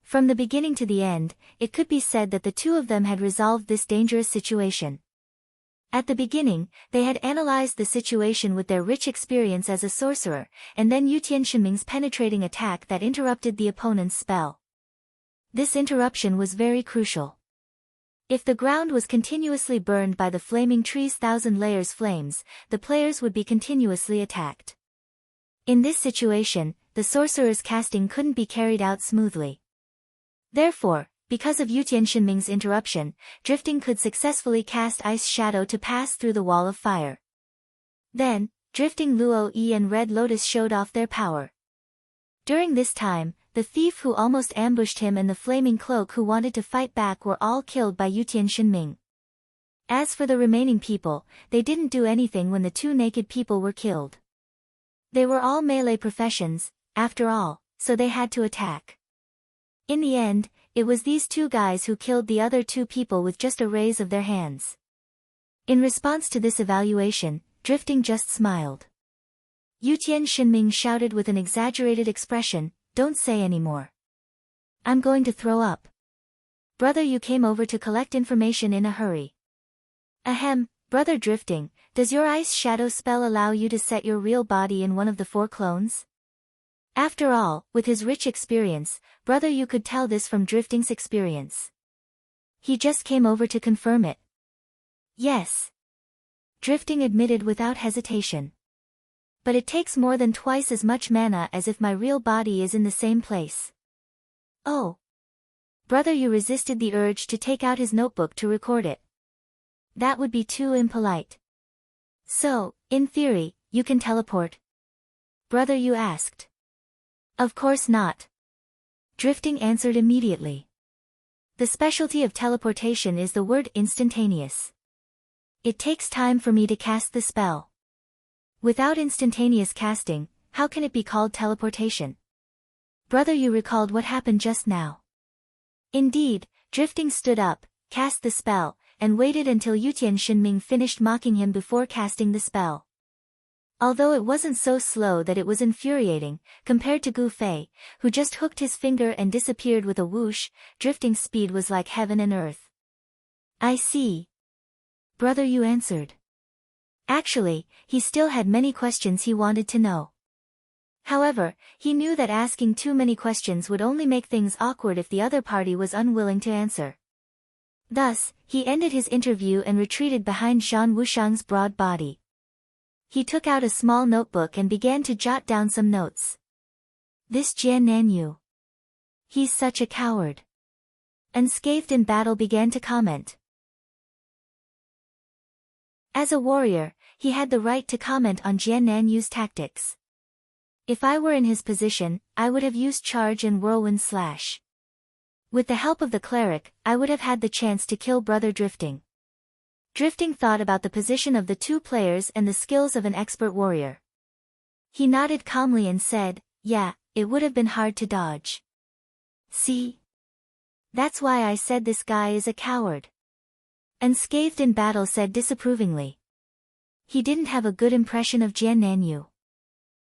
From the beginning to the end, it could be said that the two of them had resolved this dangerous situation. At the beginning, they had analyzed the situation with their rich experience as a sorcerer, and then Yutian Shinming's penetrating attack that interrupted the opponent's spell. This interruption was very crucial. If the ground was continuously burned by the flaming tree's thousand layers flames, the players would be continuously attacked. In this situation, the sorcerer's casting couldn't be carried out smoothly. Therefore, because of Yutian Shinming's interruption, Drifting could successfully cast Ice Shadow to pass through the wall of fire. Then, Drifting Luo Yi and Red Lotus showed off their power. During this time, the thief who almost ambushed him and the flaming cloak who wanted to fight back were all killed by Yutian Shinming. As for the remaining people, they didn't do anything when the two naked people were killed. They were all melee professions, after all, so they had to attack. In the end, it was these two guys who killed the other two people with just a raise of their hands. In response to this evaluation, Drifting just smiled. Yutian Shinming shouted with an exaggerated expression, "Don't say any more. I'm going to throw up. Brother, you came over to collect information in a hurry. Ahem, Brother Drifting, does your Ice Shadow spell allow you to set your real body in one of the 4 clones? After all, with his rich experience, Brother, you could tell this from Drifting's experience. He just came over to confirm it." Yes. Drifting admitted without hesitation. But it takes more than twice as much mana as if my real body is in the same place. Oh. Brother, you resisted the urge to take out his notebook to record it. That would be too impolite. So, in theory, you can teleport? Brother, you asked. Of course not. Drifting answered immediately. The specialty of teleportation is the word instantaneous. It takes time for me to cast the spell. Without instantaneous casting, how can it be called teleportation? Brother, you recalled what happened just now. Indeed, Drifting stood up, cast the spell, and waited until Yutian Shinming finished mocking him before casting the spell. Although it wasn't so slow that it was infuriating, compared to Gu Fei, who just hooked his finger and disappeared with a whoosh, Drifting's speed was like heaven and earth. I see. Brother, you answered. Actually, he still had many questions he wanted to know. However, he knew that asking too many questions would only make things awkward if the other party was unwilling to answer. Thus, he ended his interview and retreated behind Zhan Wushang's broad body. He took out a small notebook and began to jot down some notes. This Jian Nanyu. He's such a coward. Unscathed in battle began to comment. As a warrior, he had the right to comment on Jian Nanyu's tactics. If I were in his position, I would have used charge and whirlwind slash. With the help of the cleric, I would have had the chance to kill Brother Drifting. Drifting thought about the position of the two players and the skills of an expert warrior. He nodded calmly and said, "Yeah, it would have been hard to dodge." See? That's why I said this guy is a coward. Unscathed in battle said disapprovingly. He didn't have a good impression of Jian Nanyu.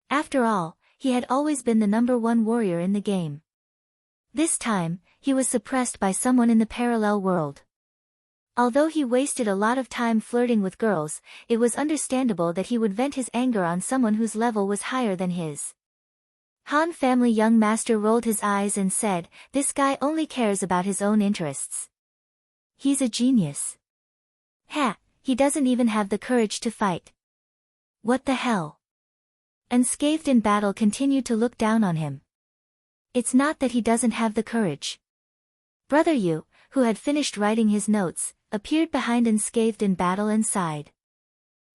After all, he had always been the #1 warrior in the game. This time, he was suppressed by someone in the parallel world. Although he wasted a lot of time flirting with girls, it was understandable that he would vent his anger on someone whose level was higher than his. Han family young master rolled his eyes and said, "This guy only cares about his own interests. He's a genius. Ha, he doesn't even have the courage to fight. What the hell?" Unscathed in battle continued to look down on him. It's not that he doesn't have the courage. Brother Yu, who had finished writing his notes, appeared behind Unscathed in battle and sighed.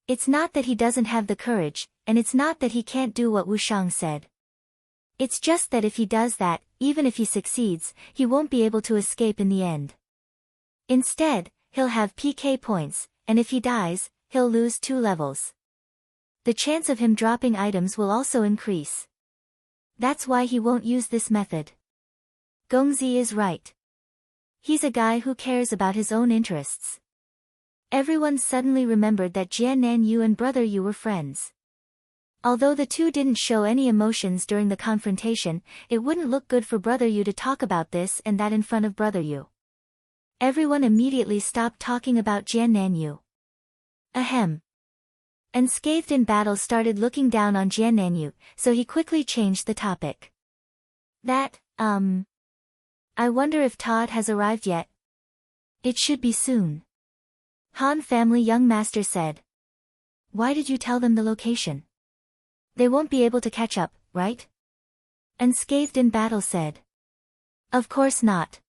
It's not that he doesn't have the courage, and it's not that he can't do what Wu Shang said. It's just that if he does that, even if he succeeds, he won't be able to escape in the end. Instead, he'll have PK points, and if he dies, he'll lose 2 levels. The chance of him dropping items will also increase. That's why he won't use this method. Gongzi is right. He's a guy who cares about his own interests. Everyone suddenly remembered that Jian Nanyu and Brother Yu were friends. Although the two didn't show any emotions during the confrontation, it wouldn't look good for Brother Yu to talk about this and that in front of Brother Yu. Everyone immediately stopped talking about Jian Nanyu. Ahem. Unscathed in battle started looking down on Jian Nanyu, so he quickly changed the topic. I wonder if Todd has arrived yet. It should be soon. Han family young master said. Why did you tell them the location? They won't be able to catch up, right? Unscathed in battle said. Of course not.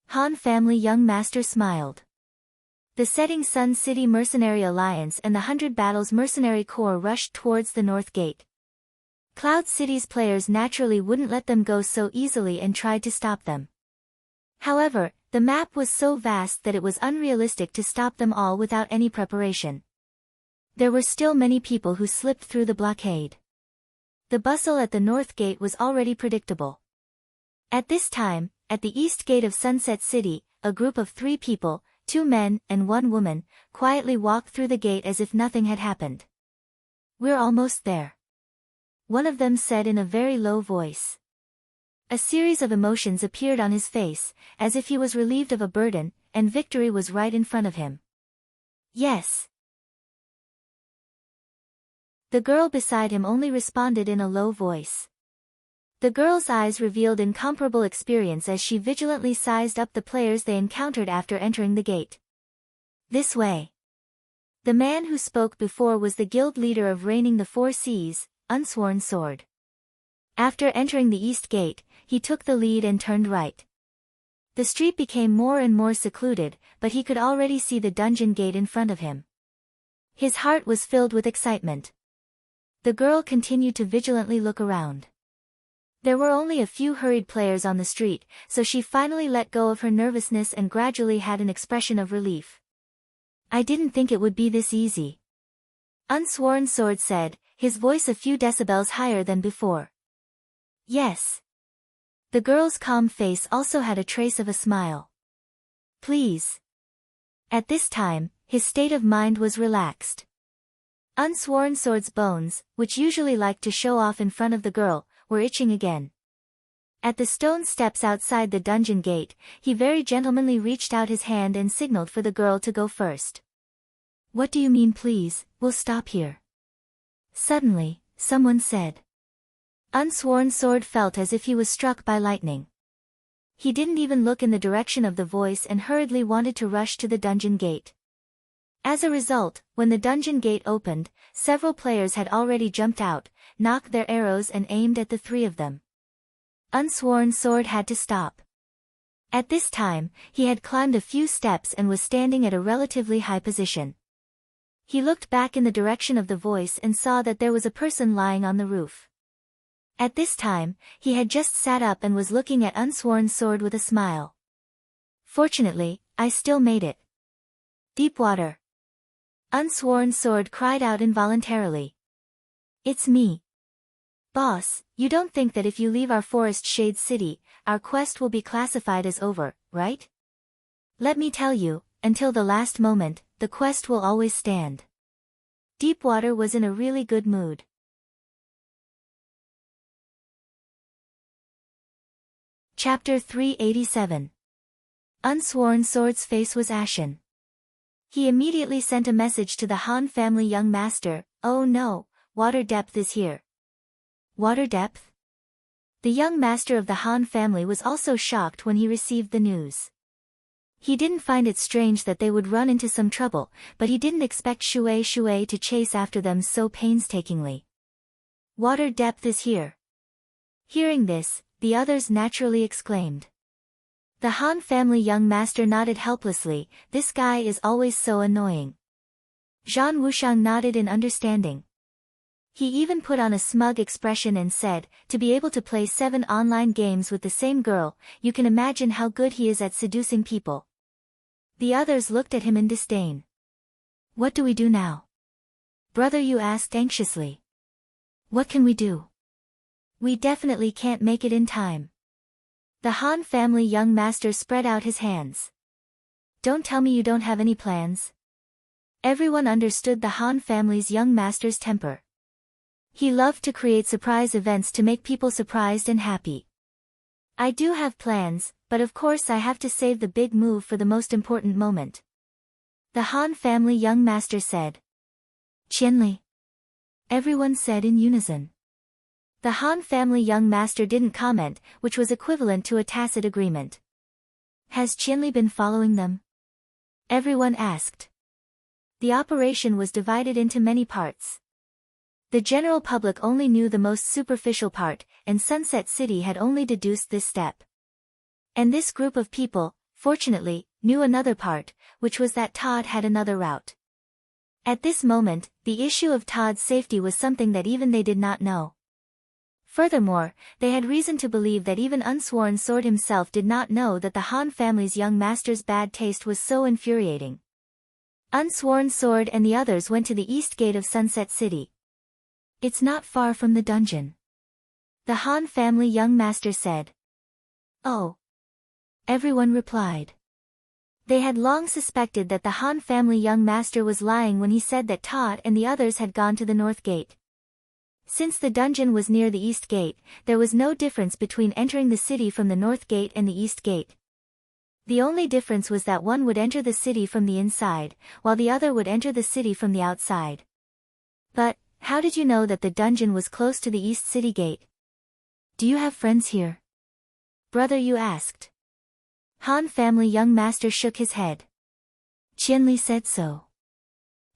Han family young master smiled. The Setting Sun City Mercenary Alliance and the 100 Battles Mercenary Corps rushed towards the North Gate. Cloud City's players naturally wouldn't let them go so easily and tried to stop them. However, the map was so vast that it was unrealistic to stop them all without any preparation. There were still many people who slipped through the blockade. The bustle at the North Gate was already predictable. At this time, at the East Gate of Sunset City, a group of 3 people, 2 men and 1 woman, quietly walked through the gate as if nothing had happened. We're almost there. One of them said in a very low voice. A series of emotions appeared on his face, as if he was relieved of a burden, and victory was right in front of him. Yes. The girl beside him only responded in a low voice. The girl's eyes revealed incomparable experience as she vigilantly sized up the players they encountered after entering the gate. This way. The man who spoke before was the guild leader of Reigning the 4 Seas, Unsworn Sword. After entering the East Gate, he took the lead and turned right. The street became more and more secluded, but he could already see the dungeon gate in front of him. His heart was filled with excitement. The girl continued to vigilantly look around. There were only a few hurried players on the street, so she finally let go of her nervousness and gradually had an expression of relief. I didn't think it would be this easy. Unsworn Sword said, his voice a few decibels higher than before. Yes. The girl's calm face also had a trace of a smile. Please. At this time, his state of mind was relaxed. Unsworn Sword's bones, which usually liked to show off in front of the girl, were itching again. At the stone steps outside the dungeon gate, he very gentlemanly reached out his hand and signaled for the girl to go first. What do you mean please, we'll stop here. Suddenly, someone said. Unsworn Sword felt as if he was struck by lightning. He didn't even look in the direction of the voice and hurriedly wanted to rush to the dungeon gate. As a result, when the dungeon gate opened, several players had already jumped out, knocked their arrows and aimed at the 3 of them. Unsworn Sword had to stop. At this time, he had climbed a few steps and was standing at a relatively high position. He looked back in the direction of the voice and saw that there was a person lying on the roof. At this time, he had just sat up and was looking at Unsworn Sword with a smile. Fortunately, I still made it. Deep water. Unsworn Sword cried out involuntarily. It's me. Boss, you don't think that if you leave our Forest Shade City, our quest will be classified as over, right? Let me tell you, until the last moment, the quest will always stand. Deepwater was in a really good mood. Chapter 387. Unsworn Sword's face was ashen. He immediately sent a message to the Han family young master. "Oh no, water depth is here." Water depth? The young master of the Han family was also shocked when he received the news. He didn't find it strange that they would run into some trouble, but he didn't expect Shui to chase after them so painstakingly. Water depth is here. Hearing this, the others naturally exclaimed. The Han family young master nodded helplessly. "This guy is always so annoying." Zhan Wushang nodded in understanding. He even put on a smug expression and said, "To be able to play 7 online games with the same girl, you can imagine how good he is at seducing people." The others looked at him in disdain. "What do we do now?" Brother Yu asked anxiously. "What can we do? We definitely can't make it in time." The Han family young master spread out his hands. "Don't tell me you don't have any plans." Everyone understood the Han family's young master's temper. He loved to create surprise events to make people surprised and happy. "I do have plans, but of course I have to save the big move for the most important moment," the Han family young master said. "Qianli," everyone said in unison. The Han family young master didn't comment, which was equivalent to a tacit agreement. "Has Qianli been following them?" everyone asked. The operation was divided into many parts. The general public only knew the most superficial part, and Sunset City had only deduced this step. And this group of people, fortunately, knew another part, which was that Todd had another route. At this moment, the issue of Todd's safety was something that even they did not know. Furthermore, they had reason to believe that even Unsworn Sword himself did not know that the Han family's young master's bad taste was so infuriating. Unsworn Sword and the others went to the east gate of Sunset City. "It's not far from the dungeon," the Han family young master said. "Oh," everyone replied. They had long suspected that the Han family young master was lying when he said that Todd and the others had gone to the north gate. Since the dungeon was near the east gate, there was no difference between entering the city from the north gate and the east gate. The only difference was that one would enter the city from the inside, while the other would enter the city from the outside. "But, how did you know that the dungeon was close to the east city gate? Do you have friends here?" Brother Yu asked. Han family young master shook his head. "Qianli said so."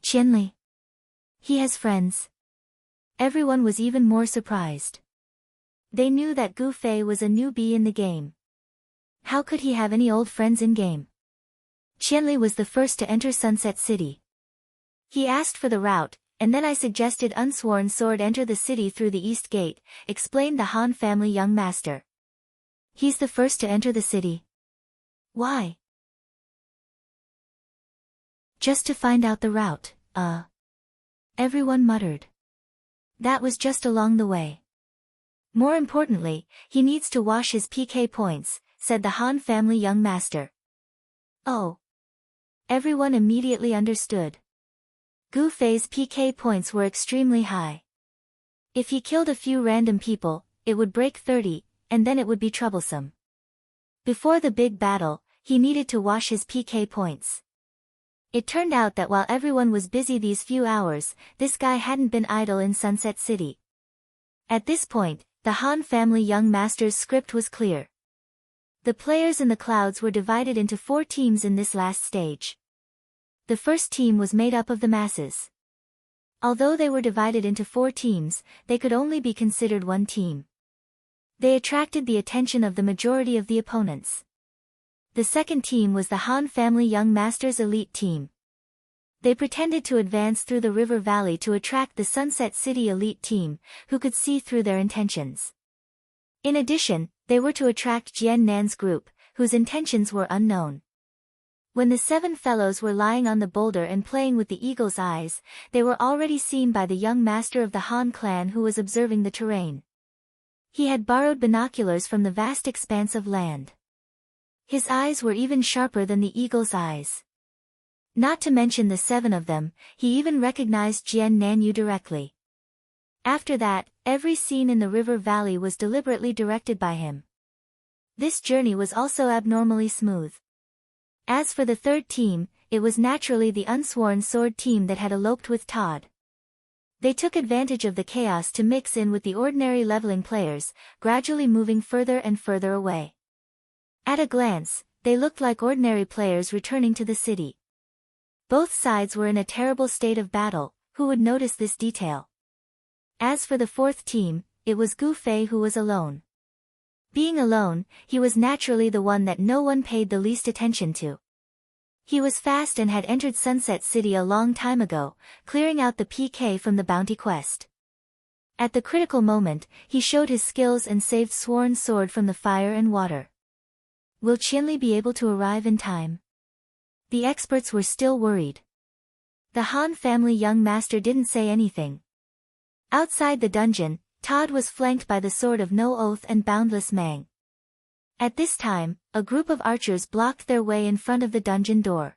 "Qianli? He has friends?" Everyone was even more surprised. They knew that Gu Fei was a newbie in the game. How could he have any old friends in-game? Qianli was the first to enter Sunset City. He asked for the route, and then I suggested Unsworn Sword enter the city through the east gate, explained the Han family young master. "He's the first to enter the city. Why?" "Just to find out the route, everyone muttered. "That was just along the way. More importantly, he needs to wash his PK points," said the Han family young master. "Oh." Everyone immediately understood. Gu Fei's PK points were extremely high. If he killed a few random people, it would break 30, and then it would be troublesome. Before the big battle, he needed to wash his PK points. It turned out that while everyone was busy these few hours, this guy hadn't been idle in Sunset City. At this point, the Han family young master's script was clear. The players in the clouds were divided into 4 teams in this last stage. The first team was made up of the masses. Although they were divided into 4 teams, they could only be considered one team. They attracted the attention of the majority of the opponents. The second team was the Han family young master's elite team. They pretended to advance through the river valley to attract the Sunset City elite team, who could see through their intentions. In addition, they were to attract Jian Nan's group, whose intentions were unknown. When the 7 fellows were lying on the boulder and playing with the eagle's eyes, they were already seen by the young master of the Han clan who was observing the terrain. He had borrowed binoculars from the vast expanse of land. His eyes were even sharper than the eagle's eyes. Not to mention the 7 of them, he even recognized Jian Nanyu directly. After that, every scene in the river valley was deliberately directed by him. This journey was also abnormally smooth. As for the third team, it was naturally the unsworn sword team that had eloped with Todd. They took advantage of the chaos to mix in with the ordinary leveling players, gradually moving further and further away. At a glance, they looked like ordinary players returning to the city. Both sides were in a terrible state of battle. Who would notice this detail? As for the fourth team, it was Gu Fei who was alone. Being alone, he was naturally the one that no one paid the least attention to. He was fast and had entered Sunset City a long time ago, clearing out the PK from the bounty quest. At the critical moment, he showed his skills and saved Sworn Sword from the fire and water. Will Qianli be able to arrive in time? The experts were still worried. The Han family young master didn't say anything. Outside the dungeon, Todd was flanked by the Sword of No Oath and Boundless Mang. At this time, a group of archers blocked their way in front of the dungeon door.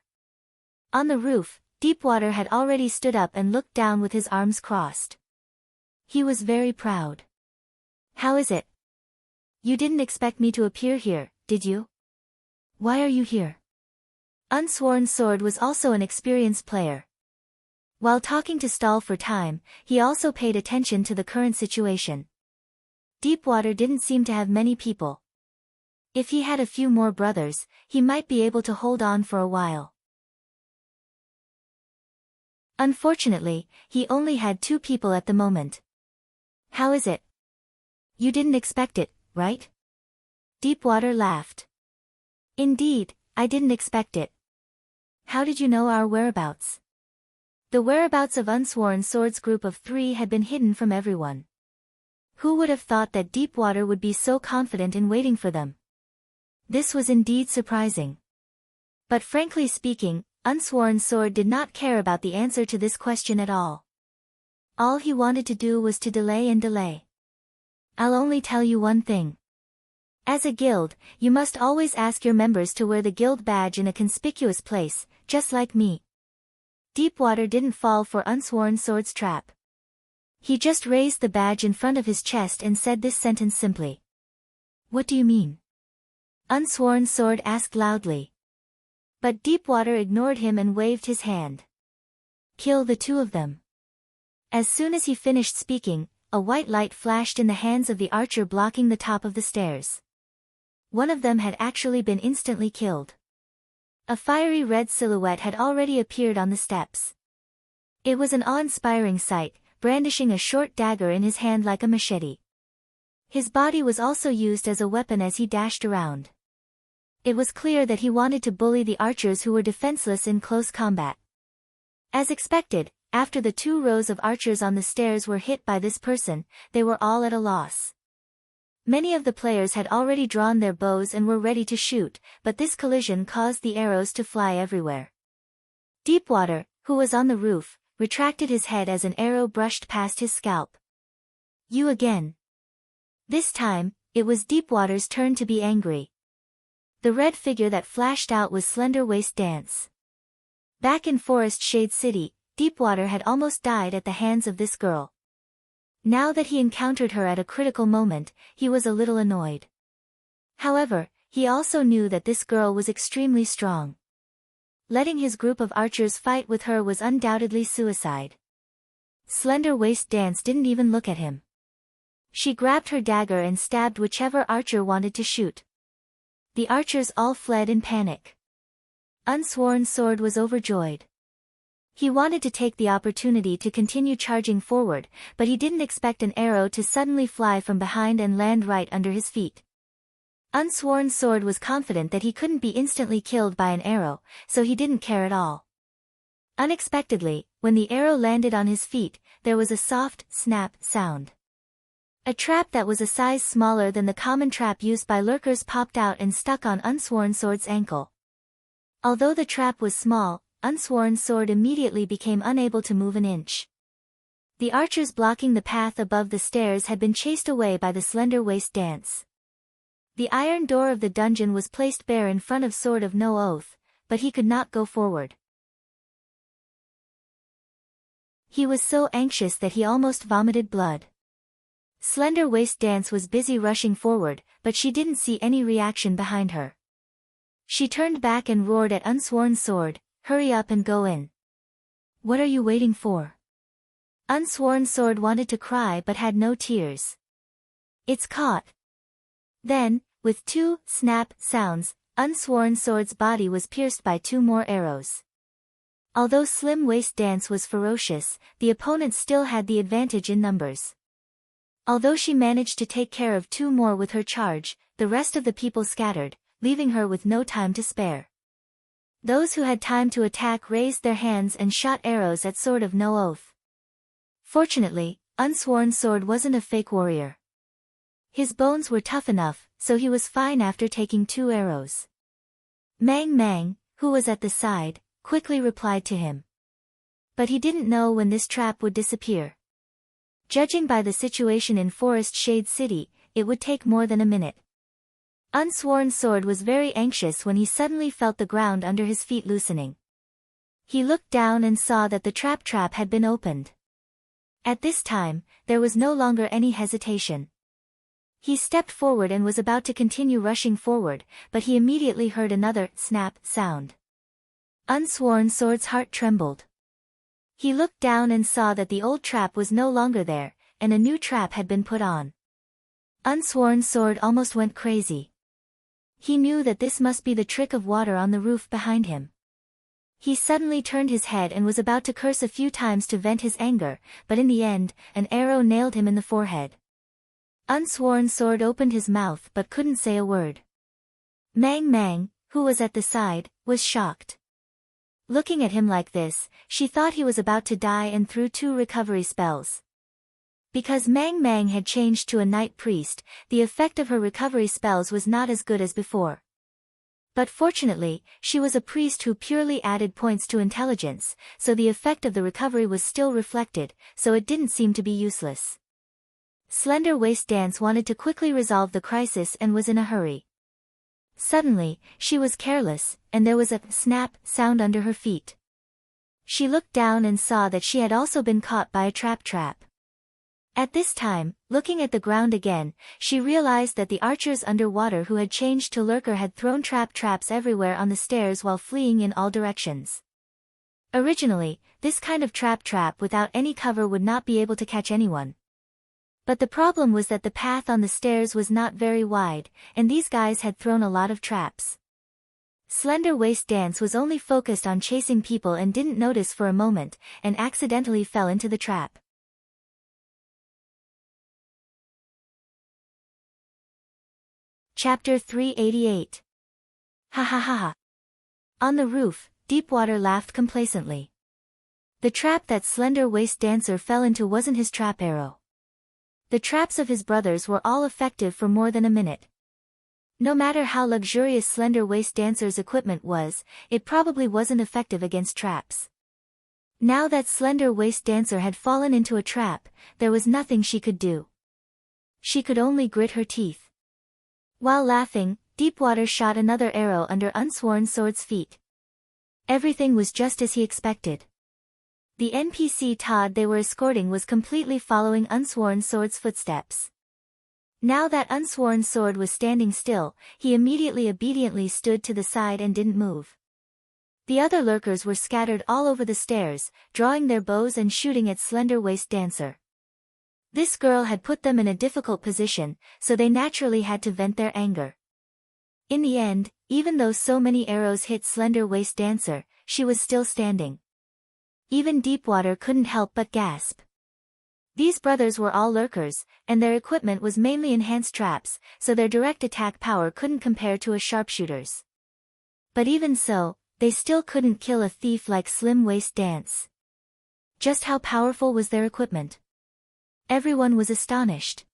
On the roof, Deepwater had already stood up and looked down with his arms crossed. He was very proud. How is it? You didn't expect me to appear here, did you? Why are you here? Unsworn Sword was also an experienced player. While talking to stall for time, he also paid attention to the current situation. Deepwater didn't seem to have many people. If he had a few more brothers, he might be able to hold on for a while. Unfortunately, he only had 2 people at the moment. How is it? You didn't expect it, right? Deepwater laughed. Indeed, I didn't expect it. How did you know our whereabouts? The whereabouts of Unsworn Sword's group of 3 had been hidden from everyone. Who would have thought that Deepwater would be so confident in waiting for them? This was indeed surprising. But frankly speaking, Unsworn Sword did not care about the answer to this question at all. All he wanted to do was to delay and delay. I'll only tell you one thing. As a guild, you must always ask your members to wear the guild badge in a conspicuous place, just like me. Deepwater didn't fall for Unsworn Sword's trap. He just raised the badge in front of his chest and said this sentence simply. What do you mean? Unsworn Sword asked loudly. But Deepwater ignored him and waved his hand. Kill the 2 of them. As soon as he finished speaking, a white light flashed in the hands of the archer blocking the top of the stairs. One of them had actually been instantly killed. A fiery red silhouette had already appeared on the steps. It was an awe-inspiring sight, brandishing a short dagger in his hand like a machete. His body was also used as a weapon as he dashed around. It was clear that he wanted to bully the archers who were defenseless in close combat. As expected, after the 2 rows of archers on the stairs were hit by this person, they were all at a loss. Many of the players had already drawn their bows and were ready to shoot, but this collision caused the arrows to fly everywhere. Deepwater, who was on the roof, retracted his head as an arrow brushed past his scalp. You again. This time, it was Deepwater's turn to be angry. The red figure that flashed out was Slender Waist Dance. Back in Forest Shade City, Deepwater had almost died at the hands of this girl. Now that he encountered her at a critical moment, he was a little annoyed. However, he also knew that this girl was extremely strong. Letting his group of archers fight with her was undoubtedly suicide. Slender Waist Dance didn't even look at him. She grabbed her dagger and stabbed whichever archer wanted to shoot. The archers all fled in panic. Unsworn Sword was overjoyed. He wanted to take the opportunity to continue charging forward, but he didn't expect an arrow to suddenly fly from behind and land right under his feet. Unsworn Sword was confident that he couldn't be instantly killed by an arrow, so he didn't care at all. Unexpectedly, when the arrow landed on his feet, there was a soft, snap sound. A trap that was a size smaller than the common trap used by lurkers popped out and stuck on Unsworn Sword's ankle. Although the trap was small, Unsworn Sword immediately became unable to move an inch. The archers blocking the path above the stairs had been chased away by the Slender Waist Dance. The iron door of the dungeon was placed bare in front of Sword of No Oath, but he could not go forward. He was so anxious that he almost vomited blood. Slender Waist Dance was busy rushing forward, but she didn't see any reaction behind her. She turned back and roared at Unsworn Sword, "Hurry up and go in. What are you waiting for?" Unsworn Sword wanted to cry but had no tears. "It's caught." Then, with two snap sounds, Unsworn Sword's body was pierced by 2 more arrows. Although Slim Waist Dance was ferocious, the opponent still had the advantage in numbers. Although she managed to take care of 2 more with her charge, the rest of the people scattered, leaving her with no time to spare. Those who had time to attack raised their hands and shot arrows at Sword of No Oath. Fortunately, Unsworn Sword wasn't a fake warrior. His bones were tough enough, so he was fine after taking 2 arrows. Mang Mang, who was at the side, quickly replied to him. But he didn't know when this trap would disappear. Judging by the situation in Forest Shade City, it would take more than a minute. Unsworn Sword was very anxious when he suddenly felt the ground under his feet loosening. He looked down and saw that the trap had been opened. At this time, there was no longer any hesitation. He stepped forward and was about to continue rushing forward, but he immediately heard another snap sound. Unsworn Sword's heart trembled. He looked down and saw that the old trap was no longer there, and a new trap had been put on. Unsworn Sword almost went crazy. He knew that this must be the trick of water on the roof behind him. He suddenly turned his head and was about to curse a few times to vent his anger, but in the end, an arrow nailed him in the forehead. Unsworn Sword opened his mouth but couldn't say a word. Mang Mang, who was at the side, was shocked. Looking at him like this, she thought he was about to die and threw 2 recovery spells. Because Mang Mang had changed to a night priest, the effect of her recovery spells was not as good as before. But fortunately, she was a priest who purely added points to intelligence, so the effect of the recovery was still reflected, so it didn't seem to be useless. Slender Waist Dance wanted to quickly resolve the crisis and was in a hurry. Suddenly, she was careless, and there was a snap sound under her feet. She looked down and saw that she had also been caught by a trap. At this time, looking at the ground again, she realized that the archers underwater who had changed to lurker had thrown traps everywhere on the stairs while fleeing in all directions. Originally, this kind of trap without any cover would not be able to catch anyone. But the problem was that the path on the stairs was not very wide, and these guys had thrown a lot of traps. Slender Waist Dance was only focused on chasing people and didn't notice for a moment, and accidentally fell into the trap. Chapter 388. Ha ha ha ha. On the roof, Deepwater laughed complacently. The trap that Slender Waist Dancer fell into wasn't his trap arrow. The traps of his brothers were all effective for more than a minute. No matter how luxurious Slender Waist Dancer's equipment was, it probably wasn't effective against traps. Now that Slender Waist Dancer had fallen into a trap, there was nothing she could do. She could only grit her teeth. While laughing, Deepwater shot another arrow under Unsworn Sword's feet. Everything was just as he expected. The NPC Todd they were escorting was completely following Unsworn Sword's footsteps. Now that Unsworn Sword was standing still, he immediately obediently stood to the side and didn't move. The other lurkers were scattered all over the stairs, drawing their bows and shooting at Slender Waist Dancer. This girl had put them in a difficult position, so they naturally had to vent their anger. In the end, even though so many arrows hit Slender Waist Dancer, she was still standing. Even Deepwater couldn't help but gasp. These brothers were all lurkers, and their equipment was mainly enhanced traps, so their direct attack power couldn't compare to a sharpshooter's. But even so, they still couldn't kill a thief like Slim Waist Dance. Just how powerful was their equipment? Everyone was astonished.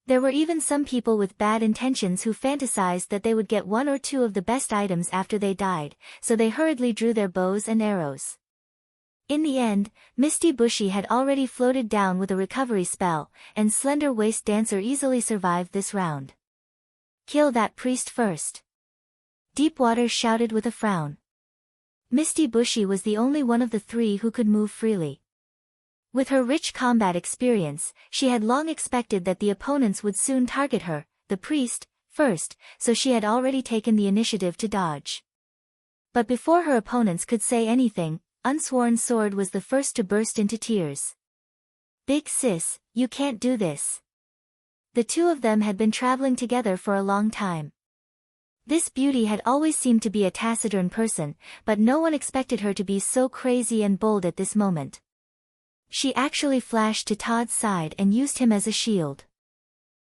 There were even some people with bad intentions who fantasized that they would get 1 or 2 of the best items after they died, so they hurriedly drew their bows and arrows. In the end, Misty Bushy had already floated down with a recovery spell, and Slender Waist Dancer easily survived this round. "Kill that priest first," Deepwater shouted with a frown. Misty Bushy was the only one of the 3 who could move freely. With her rich combat experience, she had long expected that the opponents would soon target her, the priest, first, so she had already taken the initiative to dodge. But before her opponents could say anything, Unsworn Sword was the first to burst into tears. "Big sis, you can't do this." The two of them had been traveling together for a long time. This beauty had always seemed to be a taciturn person, but no one expected her to be so crazy and bold at this moment. She actually flashed to Todd's side and used him as a shield.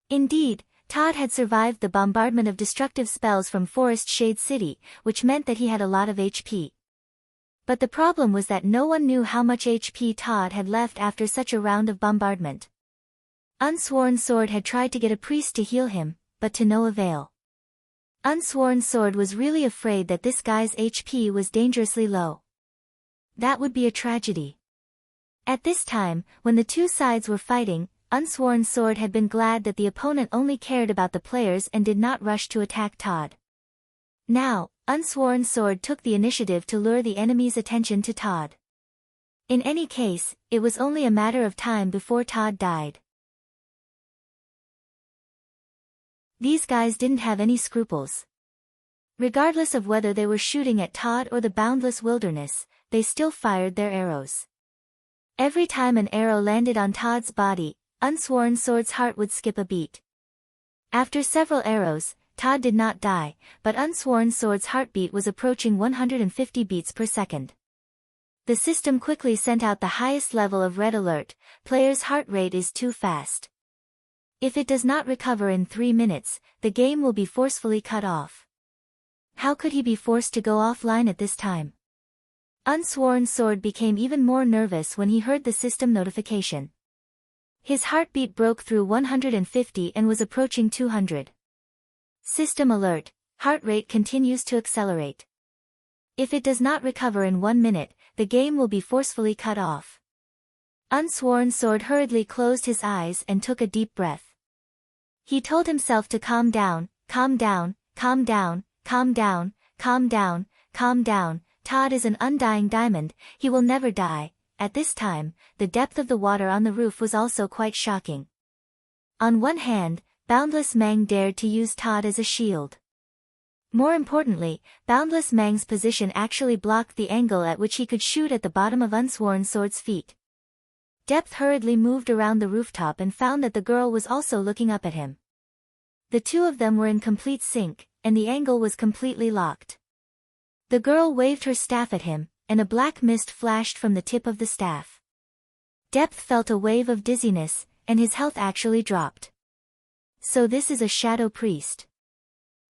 Indeed, Todd had survived the bombardment of destructive spells from Forest Shade City, which meant that he had a lot of HP. But the problem was that no one knew how much HP Todd had left after such a round of bombardment. Unsworn Sword had tried to get a priest to heal him, but to no avail. Unsworn Sword was really afraid that this guy's HP was dangerously low. That would be a tragedy. At this time, when the two sides were fighting, Unsworn Sword had been glad that the opponent only cared about the players and did not rush to attack Todd. Now, Unsworn Sword took the initiative to lure the enemy's attention to Todd. In any case, it was only a matter of time before Todd died. These guys didn't have any scruples. Regardless of whether they were shooting at Todd or the boundless wilderness, they still fired their arrows. Every time an arrow landed on Todd's body, Unsworn Sword's heart would skip a beat. After several arrows, Todd did not die, but Unsworn Sword's heartbeat was approaching 150 beats per second. The system quickly sent out the highest level of red alert: player's heart rate is too fast. If it does not recover in 3 minutes, the game will be forcefully cut off. How could he be forced to go offline at this time? Unsworn Sword became even more nervous when he heard the system notification. His heartbeat broke through 150 and was approaching 200. System alert: heart rate continues to accelerate. If it does not recover in 1 minute, the game will be forcefully cut off. Unsworn Sword hurriedly closed his eyes and took a deep breath. He told himself to calm down, calm down, calm down, calm down, calm down, calm down. Todd is an undying diamond, he will never die. At this time, the depth of the water on the roof was also quite shocking. On one hand, Boundless Mang dared to use Todd as a shield. More importantly, Boundless Mang's position actually blocked the angle at which he could shoot at the bottom of Unsworn Sword's feet. Depth hurriedly moved around the rooftop and found that the girl was also looking up at him. The two of them were in complete sync, and the angle was completely locked. The girl waved her staff at him, and a black mist flashed from the tip of the staff. Depth felt a wave of dizziness, and his health actually dropped. So this is a shadow priest.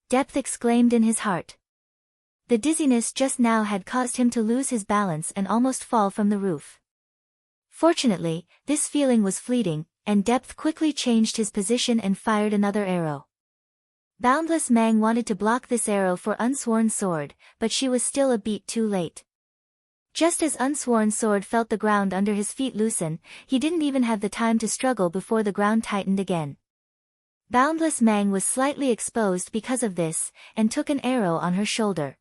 Depth exclaimed in his heart. The dizziness just now had caused him to lose his balance and almost fall from the roof. Fortunately, this feeling was fleeting, and Depth quickly changed his position and fired another arrow. Boundless Mang wanted to block this arrow for Unsworn Sword, but she was still a beat too late. Just as Unsworn Sword felt the ground under his feet loosen, he didn't even have the time to struggle before the ground tightened again. Boundless Mang was slightly exposed because of this, and took an arrow on her shoulder.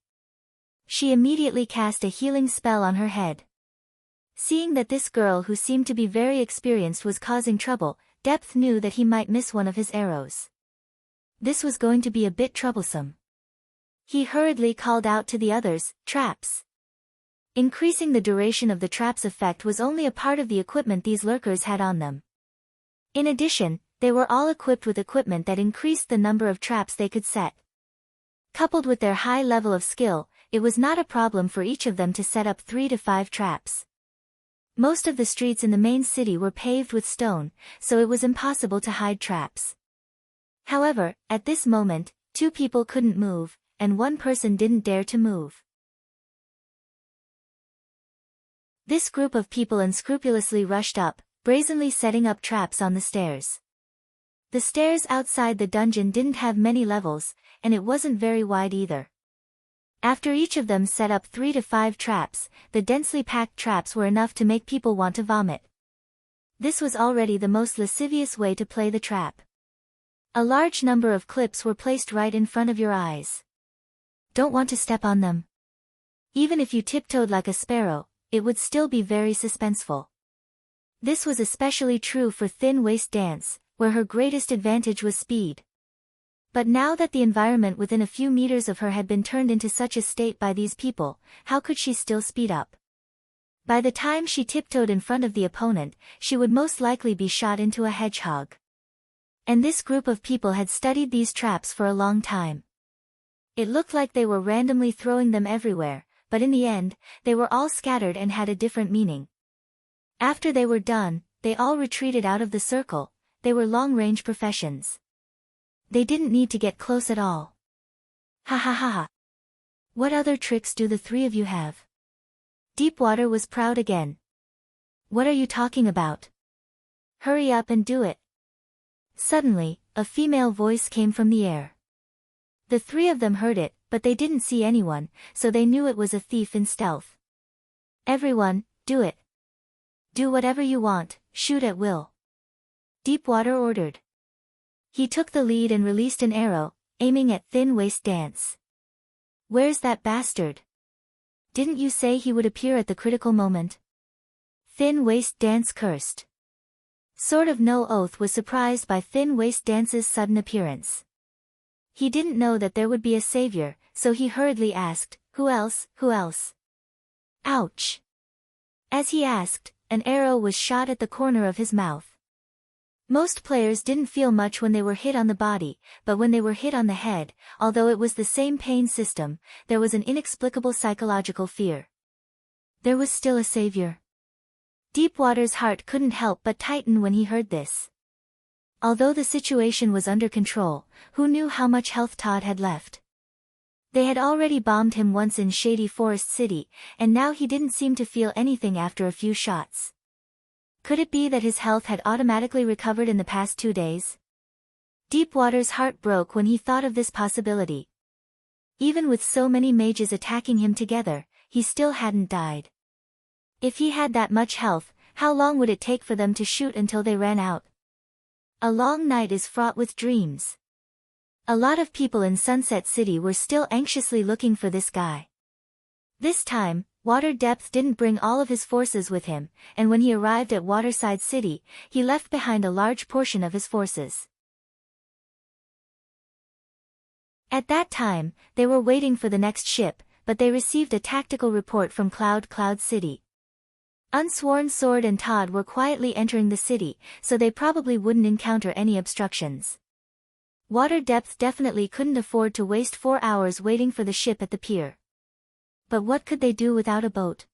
She immediately cast a healing spell on her head. Seeing that this girl who seemed to be very experienced was causing trouble, Depth knew that he might miss one of his arrows. This was going to be a bit troublesome. He hurriedly called out to the others, "Traps." Increasing the duration of the trap's effect was only a part of the equipment these lurkers had on them. In addition, they were all equipped with equipment that increased the number of traps they could set. Coupled with their high level of skill, it was not a problem for each of them to set up 3 to 5 traps. Most of the streets in the main city were paved with stone, so it was impossible to hide traps. However, at this moment, 2 people couldn't move, and 1 person didn't dare to move. This group of people unscrupulously rushed up, brazenly setting up traps on the stairs. The stairs outside the dungeon didn't have many levels, and it wasn't very wide either. After each of them set up 3 to 5 traps, the densely packed traps were enough to make people want to vomit. This was already the most lascivious way to play the trap. A large number of clips were placed right in front of your eyes. Don't want to step on them. Even if you tiptoed like a sparrow, it would still be very suspenseful. This was especially true for Thin Waist Dance, where her greatest advantage was speed. But now that the environment within a few meters of her had been turned into such a state by these people, how could she still speed up? By the time she tiptoed in front of the opponent, she would most likely be shot into a hedgehog. And this group of people had studied these traps for a long time. It looked like they were randomly throwing them everywhere, but in the end, they were all scattered and had a different meaning. After they were done, they all retreated out of the circle. They were long-range professions. They didn't need to get close at all. Ha ha ha ha. What other tricks do the three of you have? Deepwater was proud again. What are you talking about? Hurry up and do it. Suddenly, a female voice came from the air. The three of them heard it, but they didn't see anyone, so they knew it was a thief in stealth. Everyone, do it. Do whatever you want, shoot at will. Deepwater ordered. He took the lead and released an arrow, aiming at Thin Waist Dance. Where's that bastard? Didn't you say he would appear at the critical moment? Thin Waist Dance cursed. Sort of No Oath was surprised by Thin Waist Dance's sudden appearance. He didn't know that there would be a savior, so he hurriedly asked, Who else, who else? Ouch! As he asked, an arrow was shot at the corner of his mouth. Most players didn't feel much when they were hit on the body, but when they were hit on the head, although it was the same pain system, there was an inexplicable psychological fear. There was still a savior. Deepwater's heart couldn't help but tighten when he heard this. Although the situation was under control, who knew how much health Todd had left? They had already bombed him once in Shady Forest City, and now he didn't seem to feel anything after a few shots. Could it be that his health had automatically recovered in the past 2 days? Deepwater's heart broke when he thought of this possibility. Even with so many mages attacking him together, he still hadn't died. If he had that much health, how long would it take for them to shoot until they ran out? A long night is fraught with dreams. A lot of people in Sunset City were still anxiously looking for this guy. This time, Water Depth didn't bring all of his forces with him, and when he arrived at Waterside City, he left behind a large portion of his forces. At that time, they were waiting for the next ship, but they received a tactical report from Cloud City. Unsworn Sword and Todd were quietly entering the city, so they probably wouldn't encounter any obstructions. Water Depth definitely couldn't afford to waste 4 hours waiting for the ship at the pier. But what could they do without a boat?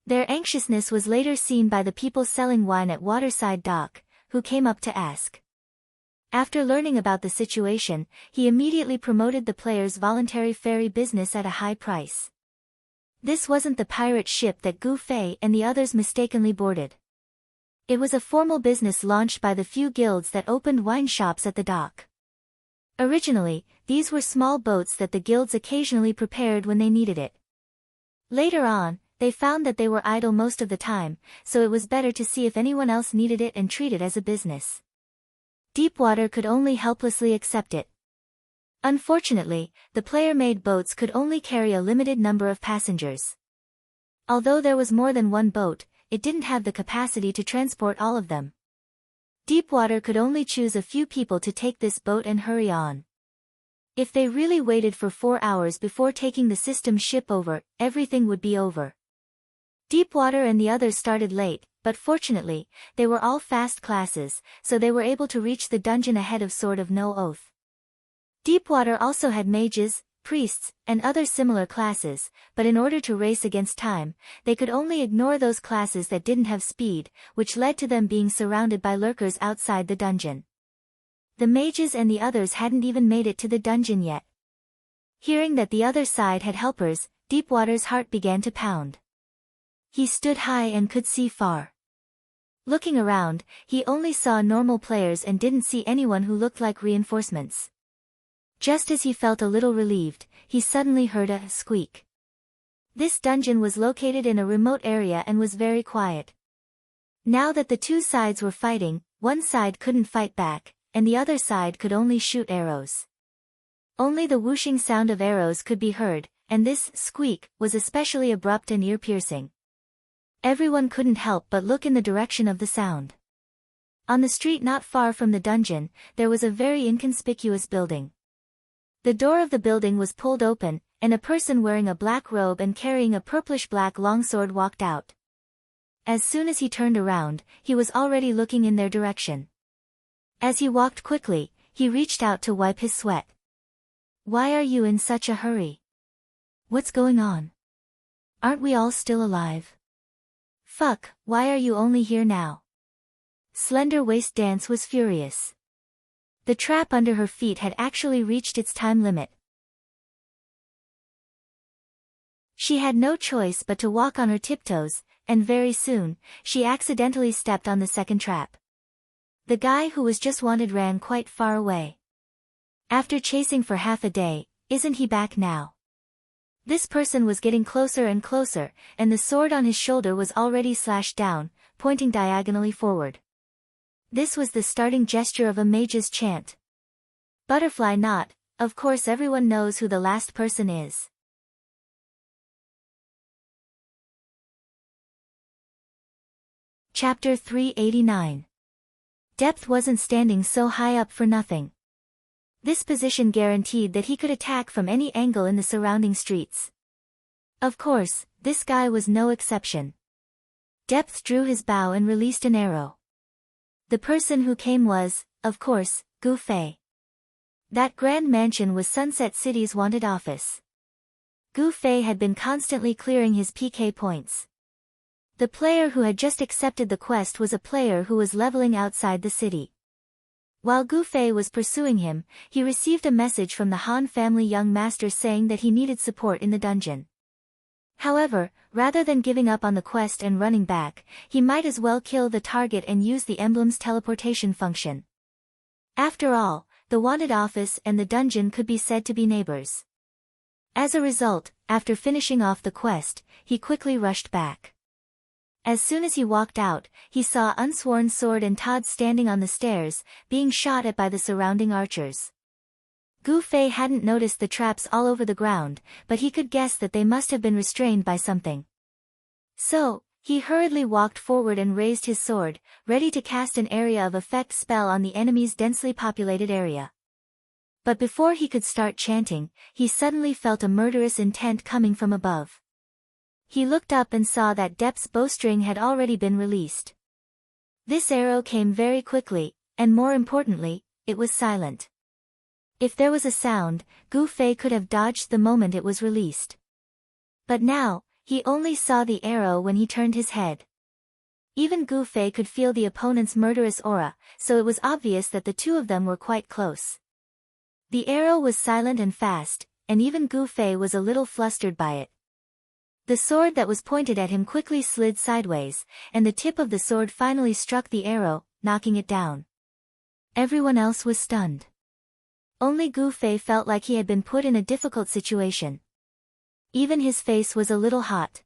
Their anxiousness was later seen by the people selling wine at Waterside Dock, who came up to ask. After learning about the situation, he immediately promoted the players' voluntary ferry business at a high price. This wasn't the pirate ship that Gu Fei and the others mistakenly boarded. It was a formal business launched by the few guilds that opened wine shops at the dock. Originally, these were small boats that the guilds occasionally prepared when they needed it. Later on, they found that they were idle most of the time, so it was better to see if anyone else needed it and treat it as a business. Deepwater could only helplessly accept it. Unfortunately, the player-made boats could only carry a limited number of passengers. Although there was more than one boat, it didn't have the capacity to transport all of them. Deepwater could only choose a few people to take this boat and hurry on. If they really waited for 4 hours before taking the system ship over, everything would be over. Deepwater and the others started late, but fortunately, they were all fast classes, so they were able to reach the dungeon ahead of Sword of No Oath. Deepwater also had mages, priests, and other similar classes, but in order to race against time, they could only ignore those classes that didn't have speed, which led to them being surrounded by lurkers outside the dungeon. The mages and the others hadn't even made it to the dungeon yet. Hearing that the other side had helpers, Deepwater's heart began to pound. He stood high and could see far. Looking around, he only saw normal players and didn't see anyone who looked like reinforcements. Just as he felt a little relieved, he suddenly heard a squeak. This dungeon was located in a remote area and was very quiet. Now that the two sides were fighting, one side couldn't fight back, and the other side could only shoot arrows. Only the whooshing sound of arrows could be heard, and this squeak was especially abrupt and ear-piercing. Everyone couldn't help but look in the direction of the sound. On the street not far from the dungeon, there was a very inconspicuous building. The door of the building was pulled open, and a person wearing a black robe and carrying a purplish-black longsword walked out. As soon as he turned around, he was already looking in their direction. As he walked quickly, he reached out to wipe his sweat. "Why are you in such a hurry? What's going on? Aren't we all still alive? Fuck, why are you only here now?" Slender Waist Dance was furious. The trap under her feet had actually reached its time limit. She had no choice but to walk on her tiptoes, and very soon, she accidentally stepped on the second trap. The guy who was just wanted ran quite far away. After chasing for half a day, isn't he back now? This person was getting closer and closer, and the sword on his shoulder was already slashed down, pointing diagonally forward. This was the starting gesture of a mage's chant. Butterfly knot, of course everyone knows who the last person is. Chapter 389. Depth wasn't standing so high up for nothing. This position guaranteed that he could attack from any angle in the surrounding streets. Of course, this guy was no exception. Depth drew his bow and released an arrow. The person who came was, of course, Gu Fei. That grand mansion was Sunset City's wanted office. Gu Fei had been constantly clearing his PK points. The player who had just accepted the quest was a player who was leveling outside the city. While Gu Fei was pursuing him, he received a message from the Han family young master saying that he needed support in the dungeon. However, rather than giving up on the quest and running back, he might as well kill the target and use the emblem's teleportation function. After all, the wanted office and the dungeon could be said to be neighbors. As a result, after finishing off the quest, he quickly rushed back. As soon as he walked out, he saw Unsworn Sword and Todd standing on the stairs, being shot at by the surrounding archers. Gu Fei hadn't noticed the traps all over the ground, but he could guess that they must have been restrained by something. So, he hurriedly walked forward and raised his sword, ready to cast an area of effect spell on the enemy's densely populated area. But before he could start chanting, he suddenly felt a murderous intent coming from above. He looked up and saw that Depth's bowstring had already been released. This arrow came very quickly, and more importantly, it was silent. If there was a sound, Gu Fei could have dodged the moment it was released. But now, he only saw the arrow when he turned his head. Even Gu Fei could feel the opponent's murderous aura, so it was obvious that the two of them were quite close. The arrow was silent and fast, and even Gu Fei was a little flustered by it. The sword that was pointed at him quickly slid sideways, and the tip of the sword finally struck the arrow, knocking it down. Everyone else was stunned. Only Gu Fei felt like he had been put in a difficult situation. Even his face was a little hot.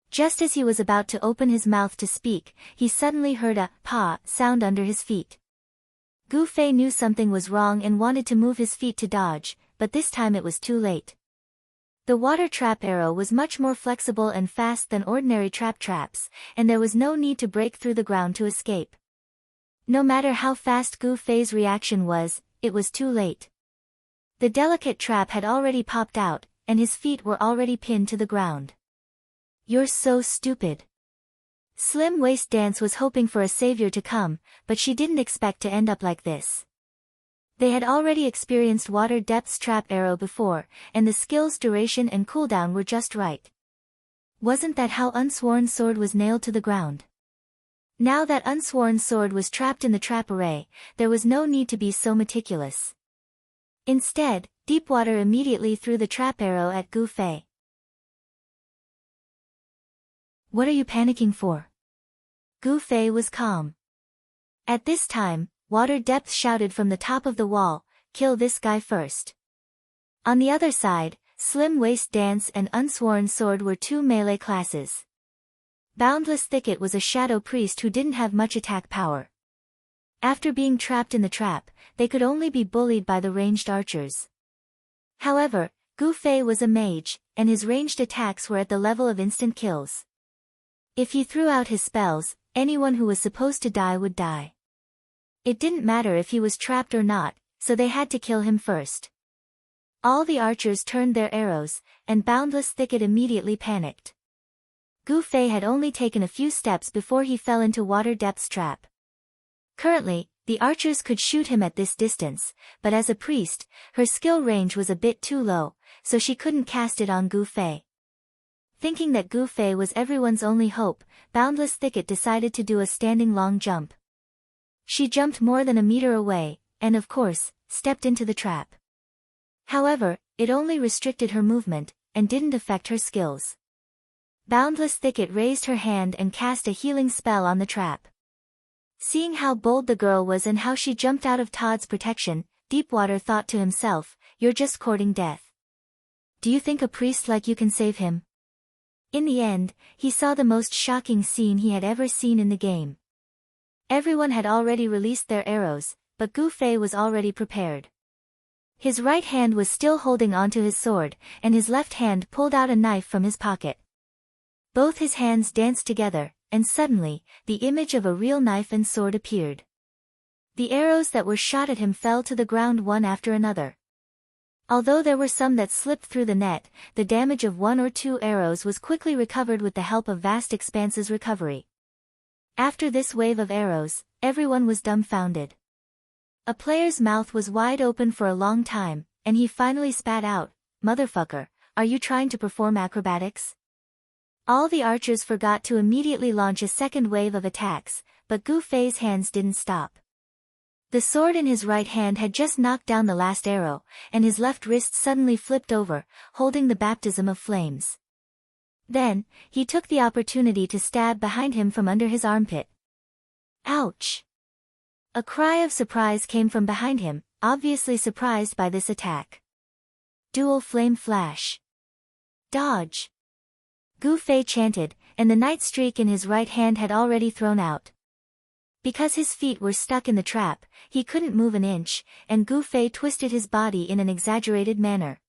Just as he was about to open his mouth to speak, he suddenly heard a "pa" sound under his feet. Gu Fei knew something was wrong and wanted to move his feet to dodge, but this time it was too late. The water trap arrow was much more flexible and fast than ordinary traps, and there was no need to break through the ground to escape. No matter how fast Gu Fei's reaction was, it was too late. The delicate trap had already popped out, and his feet were already pinned to the ground. "You're so stupid." Slim Waist Dance was hoping for a savior to come, but she didn't expect to end up like this. They had already experienced Water Depth's trap arrow before, and the skill's duration and cooldown were just right. Wasn't that how Unsworn Sword was nailed to the ground? Now that Unsworn Sword was trapped in the trap array, there was no need to be so meticulous. Instead, Deepwater immediately threw the trap arrow at Gu Fei. "What are you panicking for?" Gu Fei was calm. At this time, Water Depth shouted from the top of the wall, "Kill this guy first." On the other side, Slim Waist Dance and Unsworn Sword were two melee classes. Boundless Thicket was a shadow priest who didn't have much attack power. After being trapped in the trap, they could only be bullied by the ranged archers. However, Gu Fei was a mage, and his ranged attacks were at the level of instant kills. If he threw out his spells, anyone who was supposed to die would die. It didn't matter if he was trapped or not, so they had to kill him first. All the archers turned their arrows, and Boundless Thicket immediately panicked. Gu Fei had only taken a few steps before he fell into Water Depth's trap. Currently, the archers could shoot him at this distance, but as a priest, her skill range was a bit too low, so she couldn't cast it on Gu Fei. Thinking that Gu Fei was everyone's only hope, Boundless Thicket decided to do a standing long jump. She jumped more than a meter away, and of course, stepped into the trap. However, it only restricted her movement, and didn't affect her skills. Boundless Thicket raised her hand and cast a healing spell on the trap. Seeing how bold the girl was and how she jumped out of Todd's protection, Deepwater thought to himself, "You're just courting death. Do you think a priest like you can save him?" In the end, he saw the most shocking scene he had ever seen in the game. Everyone had already released their arrows, but Gu Fei was already prepared. His right hand was still holding onto his sword, and his left hand pulled out a knife from his pocket. Both his hands danced together, and suddenly, the image of a real knife and sword appeared. The arrows that were shot at him fell to the ground one after another. Although there were some that slipped through the net, the damage of 1 or 2 arrows was quickly recovered with the help of Vast Expanse's recovery. After this wave of arrows, everyone was dumbfounded. A player's mouth was wide open for a long time, and he finally spat out, "Motherfucker, are you trying to perform acrobatics?" All the archers forgot to immediately launch a second wave of attacks, but Gu Fei's hands didn't stop. The sword in his right hand had just knocked down the last arrow, and his left wrist suddenly flipped over, holding the baptism of flames. Then, he took the opportunity to stab behind him from under his armpit. Ouch! A cry of surprise came from behind him, obviously surprised by this attack. Dual Flame Flash. Dodge! Gu Fei chanted, and the night streak in his right hand had already thrown out. Because his feet were stuck in the trap, he couldn't move an inch, and Gu Fei twisted his body in an exaggerated manner.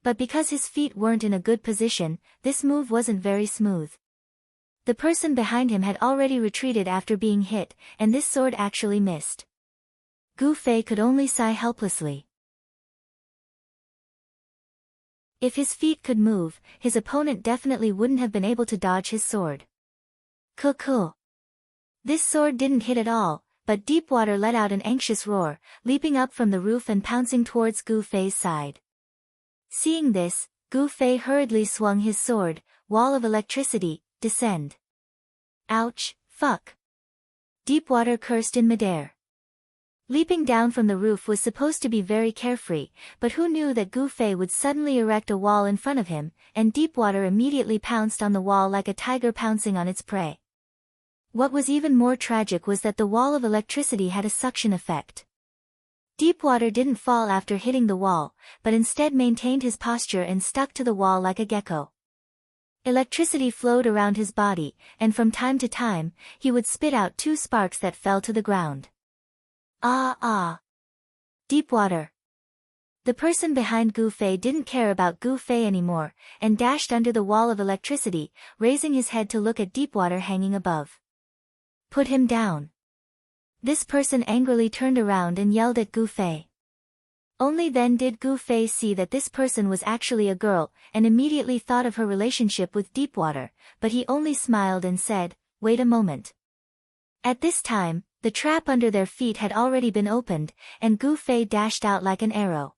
But because his feet weren't in a good position, this move wasn't very smooth. The person behind him had already retreated after being hit, and this sword actually missed. Gu Fei could only sigh helplessly. If his feet could move, his opponent definitely wouldn't have been able to dodge his sword. Cuckoo! This sword didn't hit at all, but Deepwater let out an anxious roar, leaping up from the roof and pouncing towards Gu Fei's side. Seeing this, Gu Fei hurriedly swung his sword, Wall of Electricity, descend. Ouch, fuck! Deepwater cursed in midair. Leaping down from the roof was supposed to be very carefree, but who knew that Gu Fei would suddenly erect a wall in front of him, and Deepwater immediately pounced on the wall like a tiger pouncing on its prey. What was even more tragic was that the wall of electricity had a suction effect. Deepwater didn't fall after hitting the wall, but instead maintained his posture and stuck to the wall like a gecko. Electricity flowed around his body, and from time to time, he would spit out 2 sparks that fell to the ground. Ah! Deepwater! The person behind Gu Fei didn't care about Gu Fei anymore, and dashed under the wall of electricity, raising his head to look at Deepwater hanging above. Put him down. This person angrily turned around and yelled at Gu Fei. Only then did Gu Fei see that this person was actually a girl, and immediately thought of her relationship with Deepwater, but he only smiled and said, "Wait a moment." At this time, the trap under their feet had already been opened, and Gu Fei dashed out like an arrow.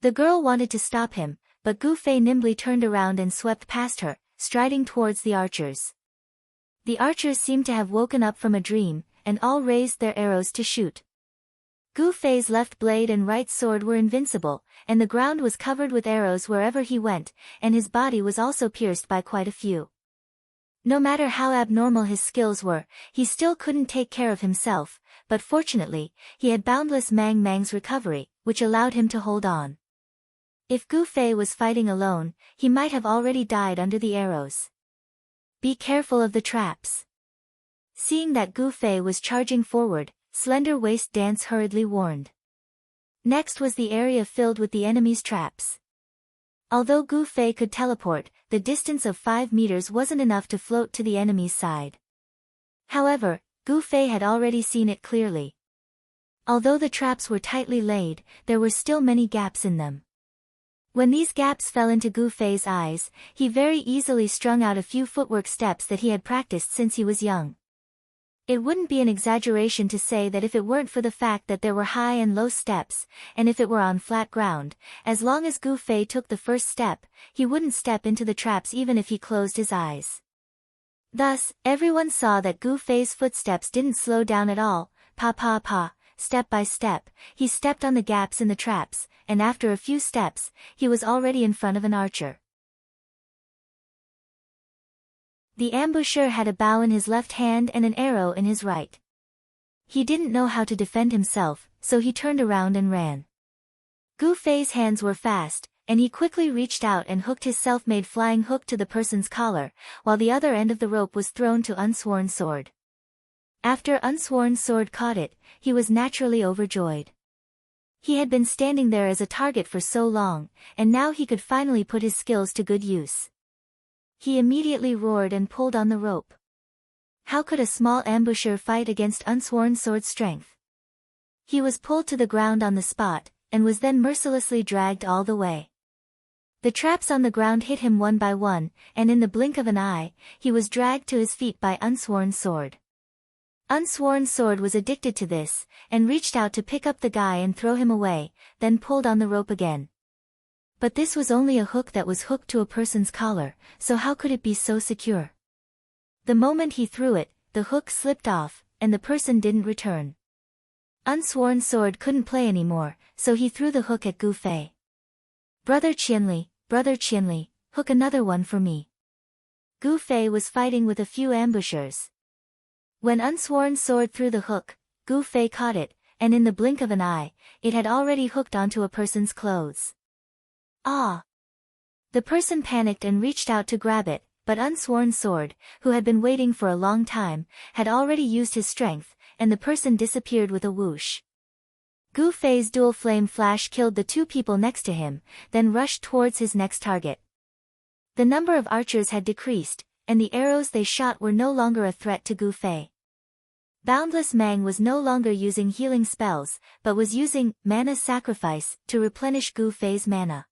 The girl wanted to stop him, but Gu Fei nimbly turned around and swept past her, striding towards the archers. The archers seemed to have woken up from a dream, and all raised their arrows to shoot. Gu Fei's left blade and right sword were invincible, and the ground was covered with arrows wherever he went, and his body was also pierced by quite a few. No matter how abnormal his skills were, he still couldn't take care of himself, but fortunately, he had Boundless Mang Mang's recovery, which allowed him to hold on. If Gu Fei was fighting alone, he might have already died under the arrows. Be careful of the traps. Seeing that Gu Fei was charging forward, Slender Waist Dance hurriedly warned. Next was the area filled with the enemy's traps. Although Gu Fei could teleport, the distance of 5 meters wasn't enough to float to the enemy's side. However, Gu Fei had already seen it clearly. Although the traps were tightly laid, there were still many gaps in them. When these gaps fell into Gu Fei's eyes, he very easily strung out a few footwork steps that he had practiced since he was young. It wouldn't be an exaggeration to say that if it weren't for the fact that there were high and low steps, and if it were on flat ground, as long as Gu Fei took the first step, he wouldn't step into the traps even if he closed his eyes. Thus, everyone saw that Gu Fei's footsteps didn't slow down at all. Pa, step by step, he stepped on the gaps in the traps, and after a few steps, he was already in front of an archer. The ambusher had a bow in his left hand and an arrow in his right. He didn't know how to defend himself, so he turned around and ran. Gu Fei's hands were fast, and he quickly reached out and hooked his self-made flying hook to the person's collar, while the other end of the rope was thrown to Unsworn Sword. After Unsworn Sword caught it, he was naturally overjoyed. He had been standing there as a target for so long, and now he could finally put his skills to good use. He immediately roared and pulled on the rope. How could a small ambusher fight against Unsworn Sword's strength? He was pulled to the ground on the spot, and was then mercilessly dragged all the way. The traps on the ground hit him one by one, and in the blink of an eye, he was dragged to his feet by Unsworn Sword. Unsworn Sword was addicted to this, and reached out to pick up the guy and throw him away, then pulled on the rope again. But this was only a hook that was hooked to a person's collar, so how could it be so secure? The moment he threw it, the hook slipped off, and the person didn't return. Unsworn Sword couldn't play anymore, so he threw the hook at Gu Fei. Brother Qianli, hook another one for me. Gu Fei was fighting with a few ambushers. When Unsworn Sword threw the hook, Gu Fei caught it, and in the blink of an eye, it had already hooked onto a person's clothes. Ah! The person panicked and reached out to grab it, but Unsworn Sword, who had been waiting for a long time, had already used his strength, and the person disappeared with a whoosh. Gu Fei's dual flame flash killed the two people next to him, then rushed towards his next target. The number of archers had decreased, and the arrows they shot were no longer a threat to Gu Fei. Boundless Mang was no longer using healing spells, but was using mana sacrifice to replenish Gu Fei's mana.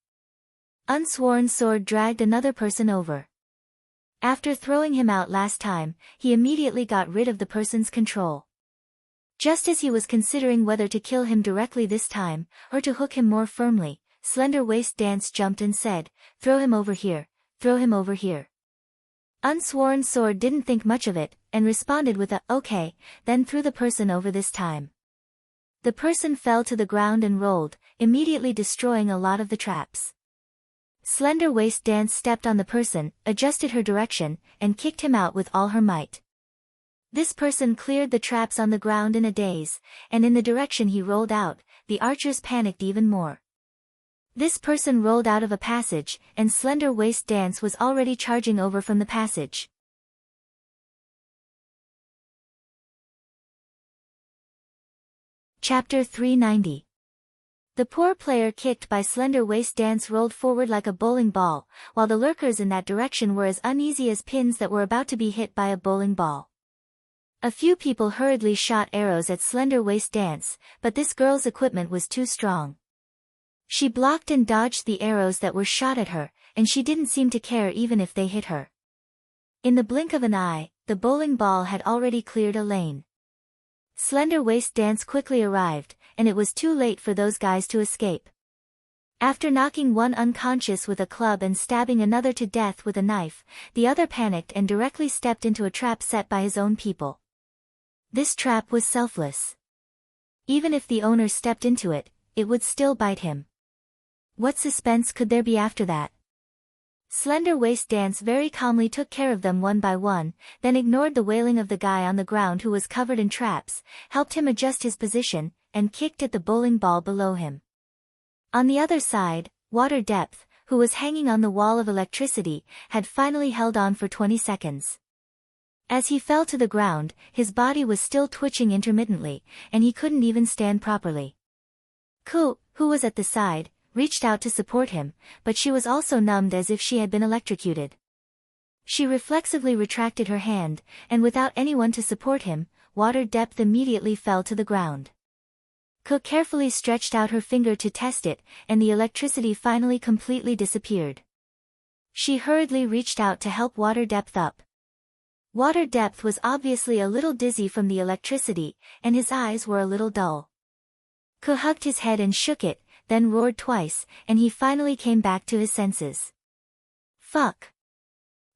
Unsworn Sword dragged another person over. After throwing him out last time, he immediately got rid of the person's control. Just as he was considering whether to kill him directly this time, or to hook him more firmly, Slender Waist Dance jumped and said, "Throw him over here, throw him over here." Unsworn Sword didn't think much of it, and responded with a, "Okay," then threw the person over this time. The person fell to the ground and rolled, immediately destroying a lot of the traps. Slender Waist Dance stepped on the person, adjusted her direction, and kicked him out with all her might. This person cleared the traps on the ground in a daze, and in the direction he rolled out, the archers panicked even more. This person rolled out of a passage, and Slender Waist Dance was already charging over from the passage. Chapter 390. The poor player kicked by Slender Waist Dance rolled forward like a bowling ball, while the lurkers in that direction were as uneasy as pins that were about to be hit by a bowling ball. A few people hurriedly shot arrows at Slender Waist Dance, but this girl's equipment was too strong. She blocked and dodged the arrows that were shot at her, and she didn't seem to care even if they hit her. In the blink of an eye, the bowling ball had already cleared a lane. Slender Waist Dance quickly arrived, and it was too late for those guys to escape. After knocking one unconscious with a club and stabbing another to death with a knife, the other panicked and directly stepped into a trap set by his own people. This trap was selfless. Even if the owner stepped into it, it would still bite him. What suspense could there be after that? Slender Waist Dance very calmly took care of them one by one, then ignored the wailing of the guy on the ground who was covered in traps, helped him adjust his position, and kicked at the bowling ball below him. On the other side, Water Depth, who was hanging on the wall of electricity, had finally held on for 20 seconds. As he fell to the ground, his body was still twitching intermittently, and he couldn't even stand properly. Ku, who was at the side, reached out to support him, but she was also numbed as if she had been electrocuted. She reflexively retracted her hand, and without anyone to support him, Water Depth immediately fell to the ground. Cook carefully stretched out her finger to test it, and the electricity finally completely disappeared. She hurriedly reached out to help Water Depth up. Water Depth was obviously a little dizzy from the electricity, and his eyes were a little dull. Cook hugged his head and shook it, then roared twice, and he finally came back to his senses. Fuck!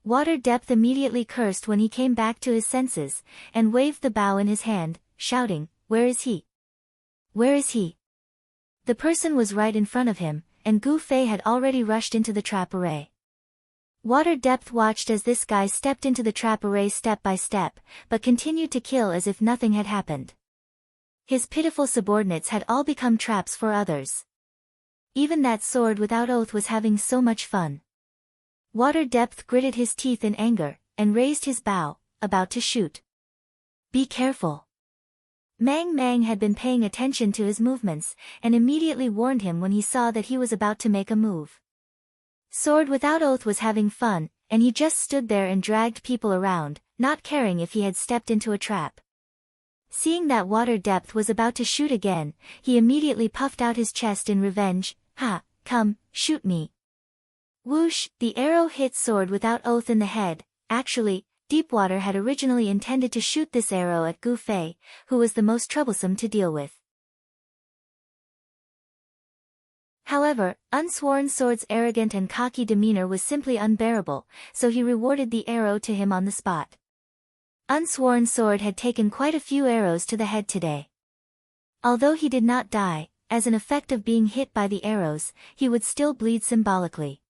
Water Depth immediately cursed when he came back to his senses, and waved the bow in his hand, shouting, "Where is he? Where is he?" The person was right in front of him, and Gu Fei had already rushed into the trap array. Water Depth watched as this guy stepped into the trap array step by step, but continued to kill as if nothing had happened. His pitiful subordinates had all become traps for others. Even that sword without oath was having so much fun. Water Depth gritted his teeth in anger, and raised his bow, about to shoot. "Be careful." Mang Mang had been paying attention to his movements, and immediately warned him when he saw that he was about to make a move. Sword without oath was having fun, and he just stood there and dragged people around, not caring if he had stepped into a trap. Seeing that Water Depth was about to shoot again, he immediately puffed out his chest in revenge. "Ha, come, shoot me." Whoosh, the arrow hit Sword without oath in the head. Actually, Deepwater had originally intended to shoot this arrow at Gu Fei, who was the most troublesome to deal with. However, Unsworn Sword's arrogant and cocky demeanor was simply unbearable, so he rewarded the arrow to him on the spot. Unsworn Sword had taken quite a few arrows to the head today. Although he did not die, as an effect of being hit by the arrows, he would still bleed symbolically.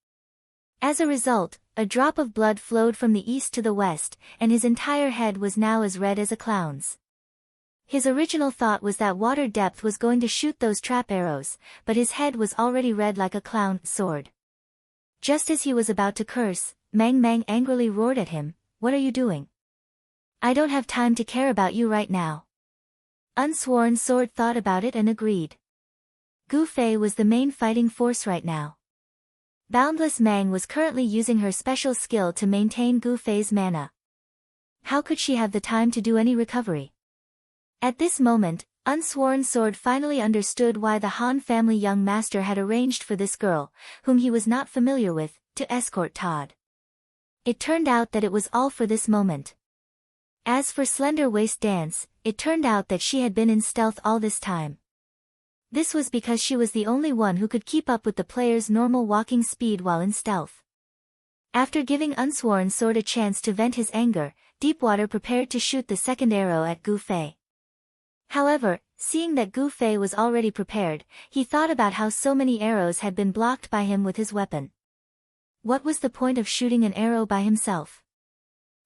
As a result, a drop of blood flowed from the east to the west, and his entire head was now as red as a clown's. His original thought was that Water Depth was going to shoot those trap arrows, but his head was already red like a clown's sword. Just as he was about to curse, Mang Mang angrily roared at him, "What are you doing? I don't have time to care about you right now." Unsworn Sword thought about it and agreed. Gu Fei was the main fighting force right now. Boundless Mang was currently using her special skill to maintain Gu Fei's mana. How could she have the time to do any recovery? At this moment, Unsworn Sword finally understood why the Han family young master had arranged for this girl, whom he was not familiar with, to escort Todd. It turned out that it was all for this moment. As for Slender Waist Dance, it turned out that she had been in stealth all this time. This was because she was the only one who could keep up with the player's normal walking speed while in stealth. After giving Unsworn Sword a chance to vent his anger, Deepwater prepared to shoot the second arrow at Gu Fei. However, seeing that Gu Fei was already prepared, he thought about how so many arrows had been blocked by him with his weapon. What was the point of shooting an arrow by himself?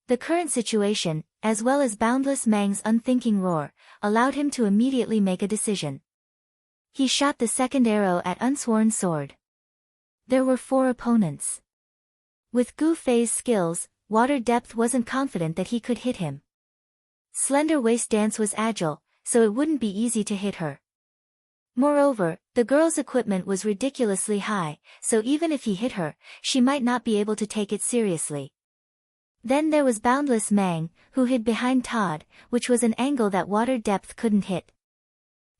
The current situation, as well as Boundless Mang's unthinking roar, allowed him to immediately make a decision. He shot the second arrow at Unsworn Sword. There were 4 opponents. With Gu Fei's skills, Water Depth wasn't confident that he could hit him. Slender Waist Dance was agile, so it wouldn't be easy to hit her. Moreover, the girl's equipment was ridiculously high, so even if he hit her, she might not be able to take it seriously. Then there was Boundless Mang, who hid behind Todd, which was an angle that Water Depth couldn't hit.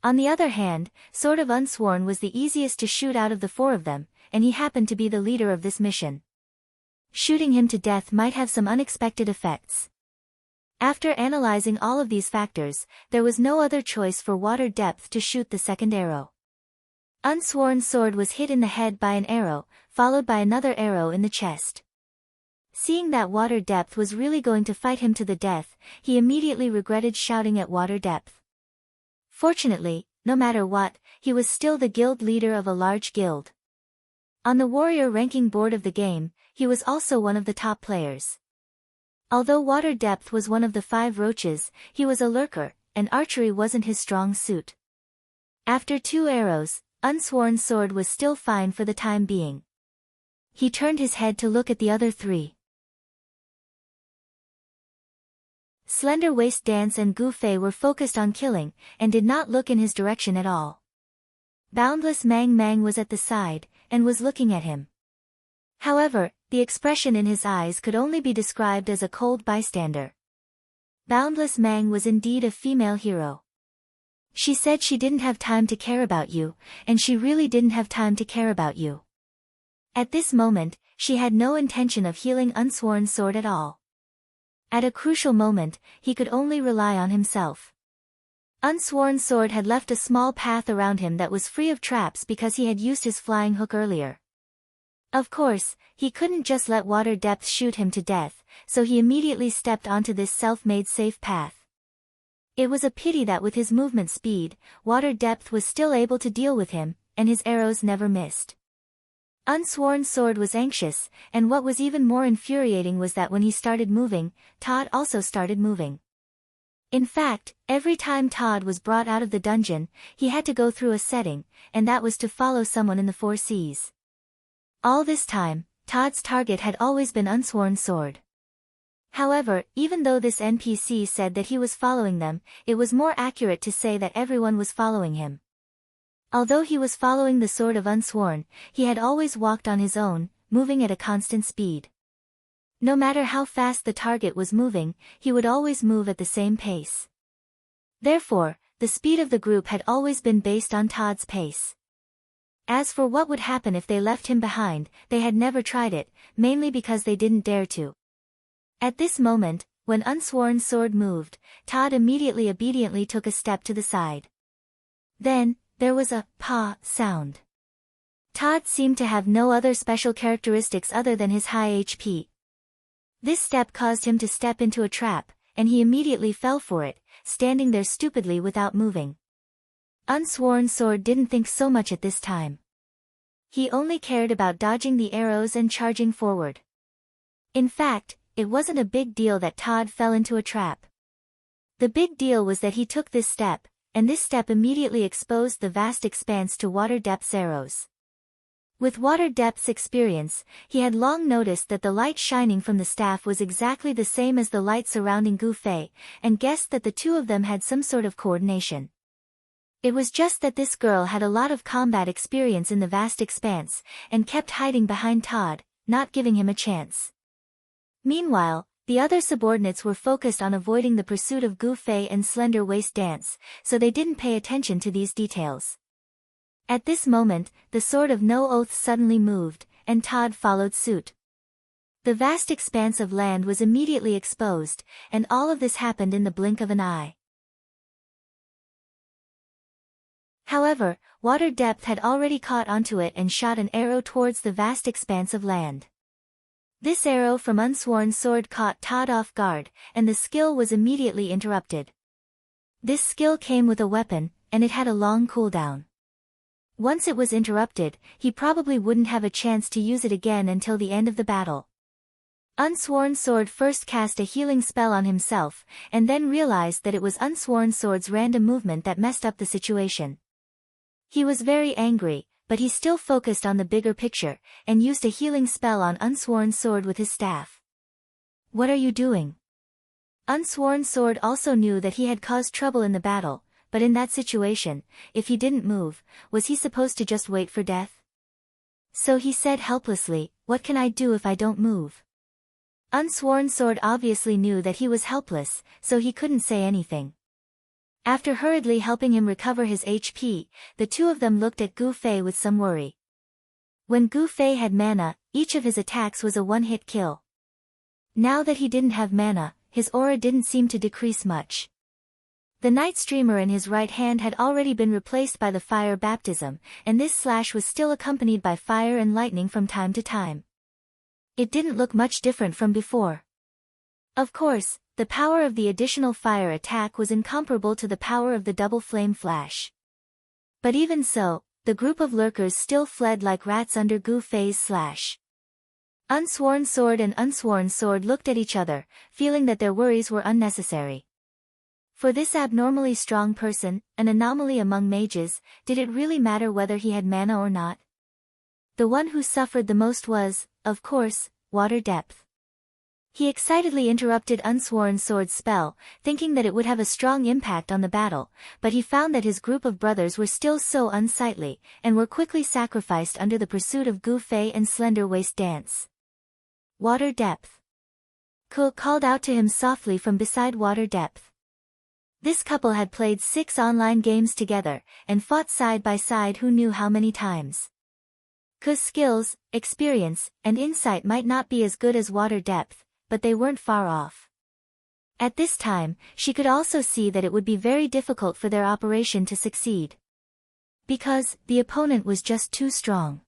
On the other hand, Sword of Unsworn was the easiest to shoot out of the 4 of them, and he happened to be the leader of this mission. Shooting him to death might have some unexpected effects. After analyzing all of these factors, there was no other choice for Water Depth to shoot the second arrow. Unsworn Sword was hit in the head by an arrow, followed by another arrow in the chest. Seeing that Water Depth was really going to fight him to the death, he immediately regretted shouting at Water Depth. Fortunately, no matter what, he was still the guild leader of a large guild. On the warrior ranking board of the game, he was also one of the top players. Although Water Depth was one of the 5 roaches, he was a lurker, and archery wasn't his strong suit. After 2 arrows, Unsworn Sword was still fine for the time being. He turned his head to look at the other 3. Slender Waist Dance and Gu Fei were focused on killing, and did not look in his direction at all. Boundless Mang Mang was at the side, and was looking at him. However, the expression in his eyes could only be described as a cold bystander. Boundless Mang was indeed a female hero. She said she didn't have time to care about you, and she really didn't have time to care about you. At this moment, she had no intention of healing Unsworn Sword at all. At a crucial moment, he could only rely on himself. Unsworn Sword had left a small path around him that was free of traps because he had used his flying hook earlier. Of course, he couldn't just let Water Depth shoot him to death, so he immediately stepped onto this self-made safe path. It was a pity that with his movement speed, Water Depth was still able to deal with him, and his arrows never missed. Unsworn Sword was anxious, and what was even more infuriating was that when he started moving, Todd also started moving. In fact, every time Todd was brought out of the dungeon, he had to go through a setting, and that was to follow someone in the 4 seas. All this time, Todd's target had always been Unsworn Sword. However, even though this NPC said that he was following them, it was more accurate to say that everyone was following him. Although he was following the Sword of Unsworn, he had always walked on his own, moving at a constant speed. No matter how fast the target was moving, he would always move at the same pace. Therefore, the speed of the group had always been based on Todd's pace. As for what would happen if they left him behind, they had never tried it, mainly because they didn't dare to. At this moment, when Unsworn Sword moved, Todd immediately obediently took a step to the side. Then, there was a "pa" sound. Todd seemed to have no other special characteristics other than his high HP. This step caused him to step into a trap, and he immediately fell for it, standing there stupidly without moving. Unsworn Sword didn't think so much at this time. He only cared about dodging the arrows and charging forward. In fact, it wasn't a big deal that Todd fell into a trap. The big deal was that he took this step, and this step immediately exposed the vast expanse to Water Depth's arrows. With Water Depth's experience, he had long noticed that the light shining from the staff was exactly the same as the light surrounding Gu Fei, and guessed that the two of them had some sort of coordination. It was just that this girl had a lot of combat experience in the vast expanse, and kept hiding behind Todd, not giving him a chance. Meanwhile, the other subordinates were focused on avoiding the pursuit of Gu Fei and Slender Waist Dance, so they didn't pay attention to these details. At this moment, the Sword of No Oath suddenly moved, and Todd followed suit. The vast expanse of land was immediately exposed, and all of this happened in the blink of an eye. However, Water Depth had already caught onto it and shot an arrow towards the vast expanse of land. This arrow from Unsworn Sword caught Todd off guard, and the skill was immediately interrupted. This skill came with a weapon, and it had a long cooldown. Once it was interrupted, he probably wouldn't have a chance to use it again until the end of the battle. Unsworn Sword first cast a healing spell on himself, and then realized that it was Unsworn Sword's random movement that messed up the situation. He was very angry, but he still focused on the bigger picture, and used a healing spell on Unsworn Sword with his staff. "What are you doing?" Unsworn Sword also knew that he had caused trouble in the battle, but in that situation, if he didn't move, was he supposed to just wait for death? So he said helplessly, "What can I do if I don't move?" Unsworn Sword obviously knew that he was helpless, so he couldn't say anything. After hurriedly helping him recover his HP, the two of them looked at Gu Fei with some worry. When Gu Fei had mana, each of his attacks was a one-hit kill. Now that he didn't have mana, his aura didn't seem to decrease much. The Night Streamer in his right hand had already been replaced by the Fire Baptism, and this slash was still accompanied by fire and lightning from time to time. It didn't look much different from before. Of course, the power of the additional fire attack was incomparable to the power of the double flame flash. But even so, the group of lurkers still fled like rats under Gu Fei's slash. Unsworn Sword and Unsworn Sword looked at each other, feeling that their worries were unnecessary. For this abnormally strong person, an anomaly among mages, did it really matter whether he had mana or not? The one who suffered the most was, of course, Water Depth. He excitedly interrupted Unsworn Sword's spell, thinking that it would have a strong impact on the battle, but he found that his group of brothers were still so unsightly, and were quickly sacrificed under the pursuit of Gu Fei and Slender Waist Dance. Water Depth. Ku called out to him softly from beside Water Depth. This couple had played 6 online games together, and fought side by side who knew how many times. Ku's skills, experience, and insight might not be as good as Water Depth, but they weren't far off. At this time, she could also see that it would be very difficult for their operation to succeed. Because, the opponent was just too strong.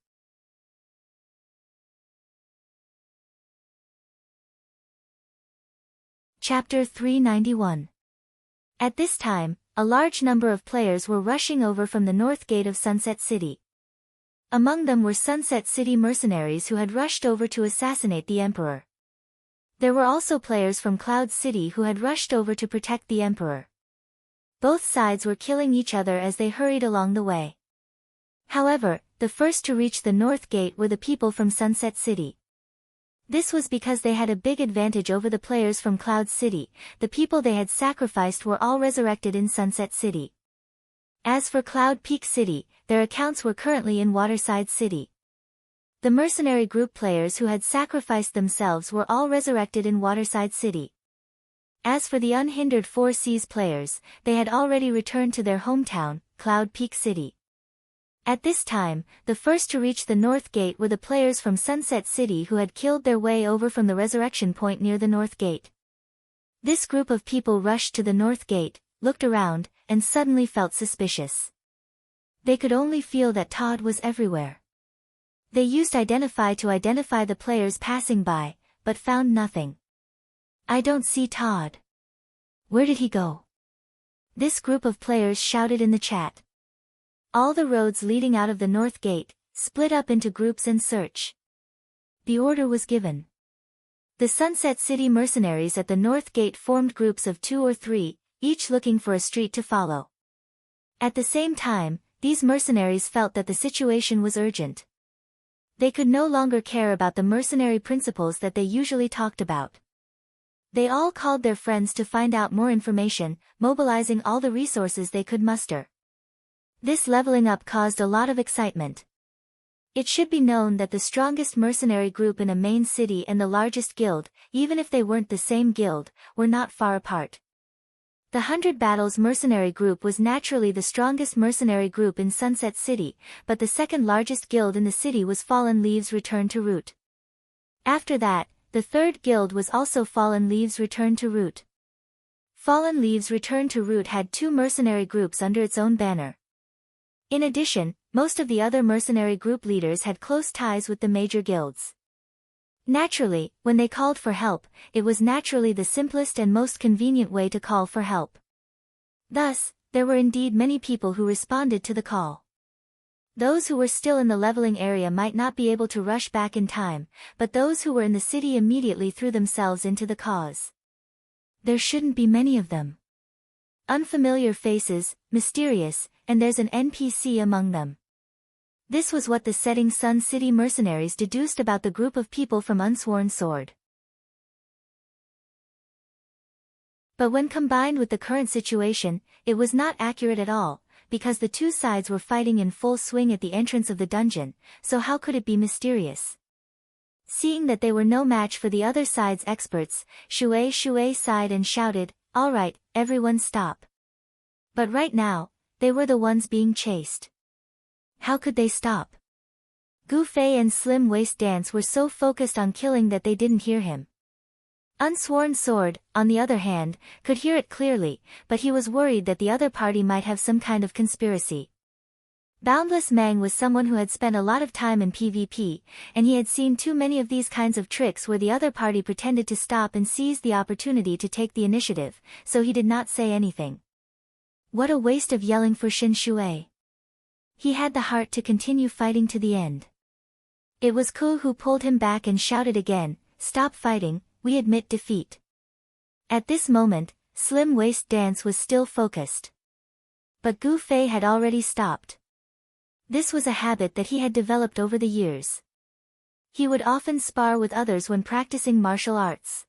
Chapter 391. At this time, a large number of players were rushing over from the north gate of Sunset City. Among them were Sunset City mercenaries who had rushed over to assassinate the Emperor. There were also players from Cloud City who had rushed over to protect the Emperor. Both sides were killing each other as they hurried along the way. However, the first to reach the North Gate were the people from Sunset City. This was because they had a big advantage over the players from Cloud City. The people they had sacrificed were all resurrected in Sunset City. As for Cloud Peak City, their accounts were currently in Waterside City. The mercenary group players who had sacrificed themselves were all resurrected in Waterside City. As for the unhindered Four Seas players, they had already returned to their hometown, Cloud Peak City. At this time, the first to reach the North Gate were the players from Sunset City who had killed their way over from the resurrection point near the North Gate. This group of people rushed to the North Gate, looked around, and suddenly felt suspicious. They could only feel that Todd was everywhere. They used Identify to identify the players passing by, but found nothing. I don't see Todd. Where did he go? This group of players shouted in the chat. All the roads leading out of the North Gate split up into groups and search. The order was given. The Sunset City mercenaries at the North Gate formed groups of 2 or 3, each looking for a street to follow. At the same time, these mercenaries felt that the situation was urgent. They could no longer care about the mercenary principles that they usually talked about. They all called their friends to find out more information, mobilizing all the resources they could muster. This leveling up caused a lot of excitement. It should be known that the strongest mercenary group in a main city and the largest guild, even if they weren't the same guild, were not far apart. The 100 Battles mercenary group was naturally the strongest mercenary group in Sunset City, but the second largest guild in the city was Fallen Leaves Return to Root. After that, the third guild was also Fallen Leaves Return to Root. Fallen Leaves Return to Root had 2 mercenary groups under its own banner. In addition, most of the other mercenary group leaders had close ties with the major guilds. Naturally, when they called for help, it was naturally the simplest and most convenient way to call for help. Thus, there were indeed many people who responded to the call. Those who were still in the leveling area might not be able to rush back in time, but those who were in the city immediately threw themselves into the cause. There shouldn't be many of them. Unfamiliar faces, mysterious, and there's an NPC among them. This was what the Setting Sun City mercenaries deduced about the group of people from Unsworn Sword. But when combined with the current situation, it was not accurate at all, because the two sides were fighting in full swing at the entrance of the dungeon, so how could it be mysterious? Seeing that they were no match for the other side's experts, Shui sighed and shouted, "All right, everyone stop." But right now, they were the ones being chased. How could they stop? Gu Fei and Slim Waist Dance were so focused on killing that they didn't hear him. Unsworn Sword, on the other hand, could hear it clearly, but he was worried that the other party might have some kind of conspiracy. Boundless Mang was someone who had spent a lot of time in PvP, and he had seen too many of these kinds of tricks where the other party pretended to stop and seize the opportunity to take the initiative, so he did not say anything. What a waste of yelling for Shin Shui. He had the heart to continue fighting to the end. It was Ku who pulled him back and shouted again, "Stop fighting, we admit defeat." At this moment, Slim Waist Dance was still focused. But Gu Fei had already stopped. This was a habit that he had developed over the years. He would often spar with others when practicing martial arts.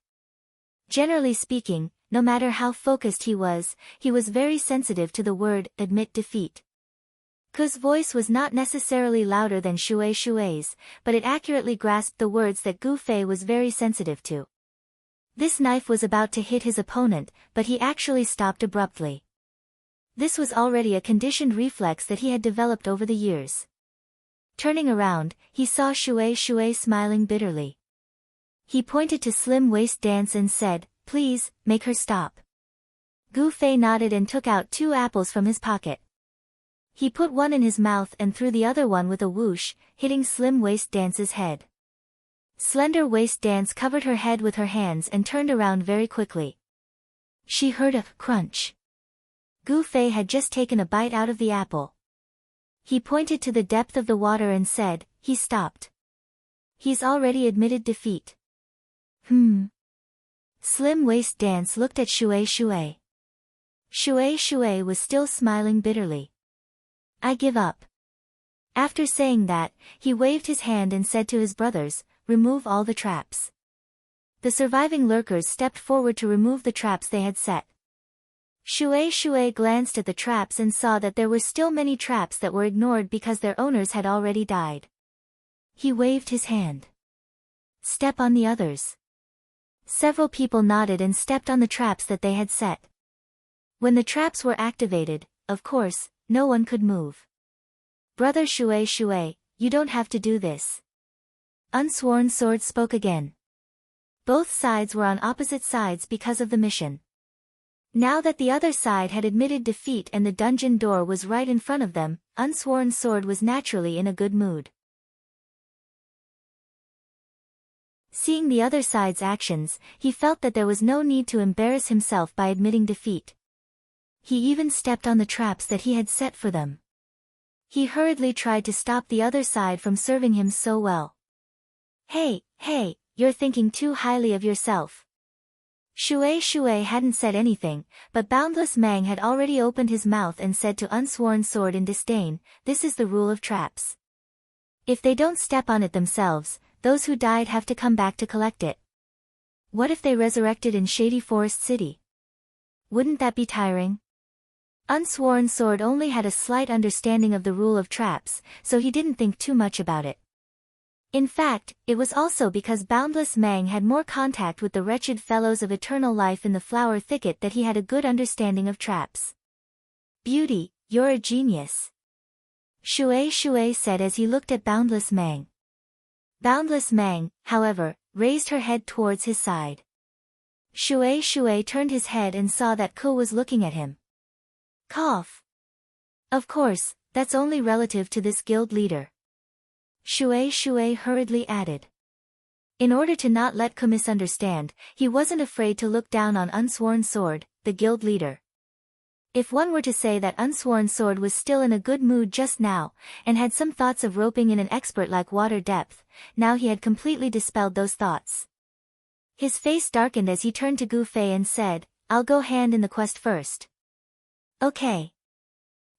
Generally speaking, no matter how focused he was very sensitive to the word, admit defeat. Ku's voice was not necessarily louder than Shuei's, but it accurately grasped the words that Gu Fei was very sensitive to. This knife was about to hit his opponent, but he actually stopped abruptly. This was already a conditioned reflex that he had developed over the years. Turning around, he saw Shui smiling bitterly. He pointed to Slim Waist Dance and said, "Please, make her stop." Gu Fei nodded and took out 2 apples from his pocket. He put one in his mouth and threw the other one with a whoosh, hitting Slim Waist Dance's head. Slender Waist Dance covered her head with her hands and turned around very quickly. She heard a crunch. Gu Fei had just taken a bite out of the apple. He pointed to the depth of the water and said, "He stopped. He's already admitted defeat." Slim Waist Dance looked at Shui. Shui was still smiling bitterly. "I give up." After saying that, he waved his hand and said to his brothers, "Remove all the traps." The surviving lurkers stepped forward to remove the traps they had set. Shui glanced at the traps and saw that there were still many traps that were ignored because their owners had already died. He waved his hand. "Step on the others." Several people nodded and stepped on the traps that they had set. When the traps were activated, of course, no one could move. "Brother Shui, you don't have to do this." Unsworn Sword spoke again. Both sides were on opposite sides because of the mission. Now that the other side had admitted defeat and the dungeon door was right in front of them, Unsworn Sword was naturally in a good mood. Seeing the other side's actions, he felt that there was no need to embarrass himself by admitting defeat. He even stepped on the traps that he had set for them. He hurriedly tried to stop the other side from serving him so well. Hey, you're thinking too highly of yourself." Shui hadn't said anything, but Boundless Mang had already opened his mouth and said to Unsworn Sword in disdain, "This is the rule of traps. If they don't step on it themselves, those who died have to come back to collect it. What if they resurrected in Shady Forest City? Wouldn't that be tiring?" Unsworn Sword only had a slight understanding of the rule of traps, so he didn't think too much about it. In fact, it was also because Boundless Mang had more contact with the wretched fellows of eternal life in the flower thicket that he had a good understanding of traps. "Beauty, you're a genius," Shui said as he looked at Boundless Mang. Boundless Mang, however, raised her head towards his side. Shui turned his head and saw that Ku was looking at him. Cough. "Of course, that's only relative to this guild leader," Shui hurriedly added. In order to not let Ku misunderstand, he wasn't afraid to look down on Unsworn Sword, the guild leader. If one were to say that Unsworn Sword was still in a good mood just now, and had some thoughts of roping in an expert like Water Depth, now he had completely dispelled those thoughts. His face darkened as he turned to Gu Fei and said, "I'll go hand in the quest first." "Okay."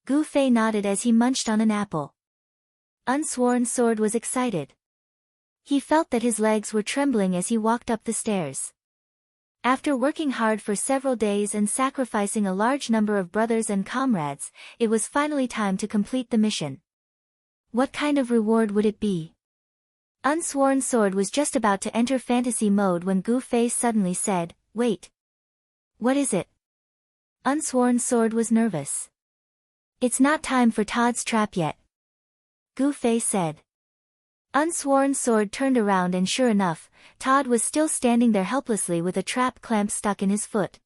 Gu Fei nodded as he munched on an apple. Unsworn Sword was excited. He felt that his legs were trembling as he walked up the stairs. After working hard for several days and sacrificing a large number of brothers and comrades, it was finally time to complete the mission. What kind of reward would it be? Unsworn Sword was just about to enter fantasy mode when Gu Fei suddenly said, "Wait. What is it?" Unsworn Sword was nervous. "It's not time for Todd's trap yet," Gu Fei said. Unsworn Sword turned around and sure enough, Todd was still standing there helplessly with a trap clamp stuck in his foot.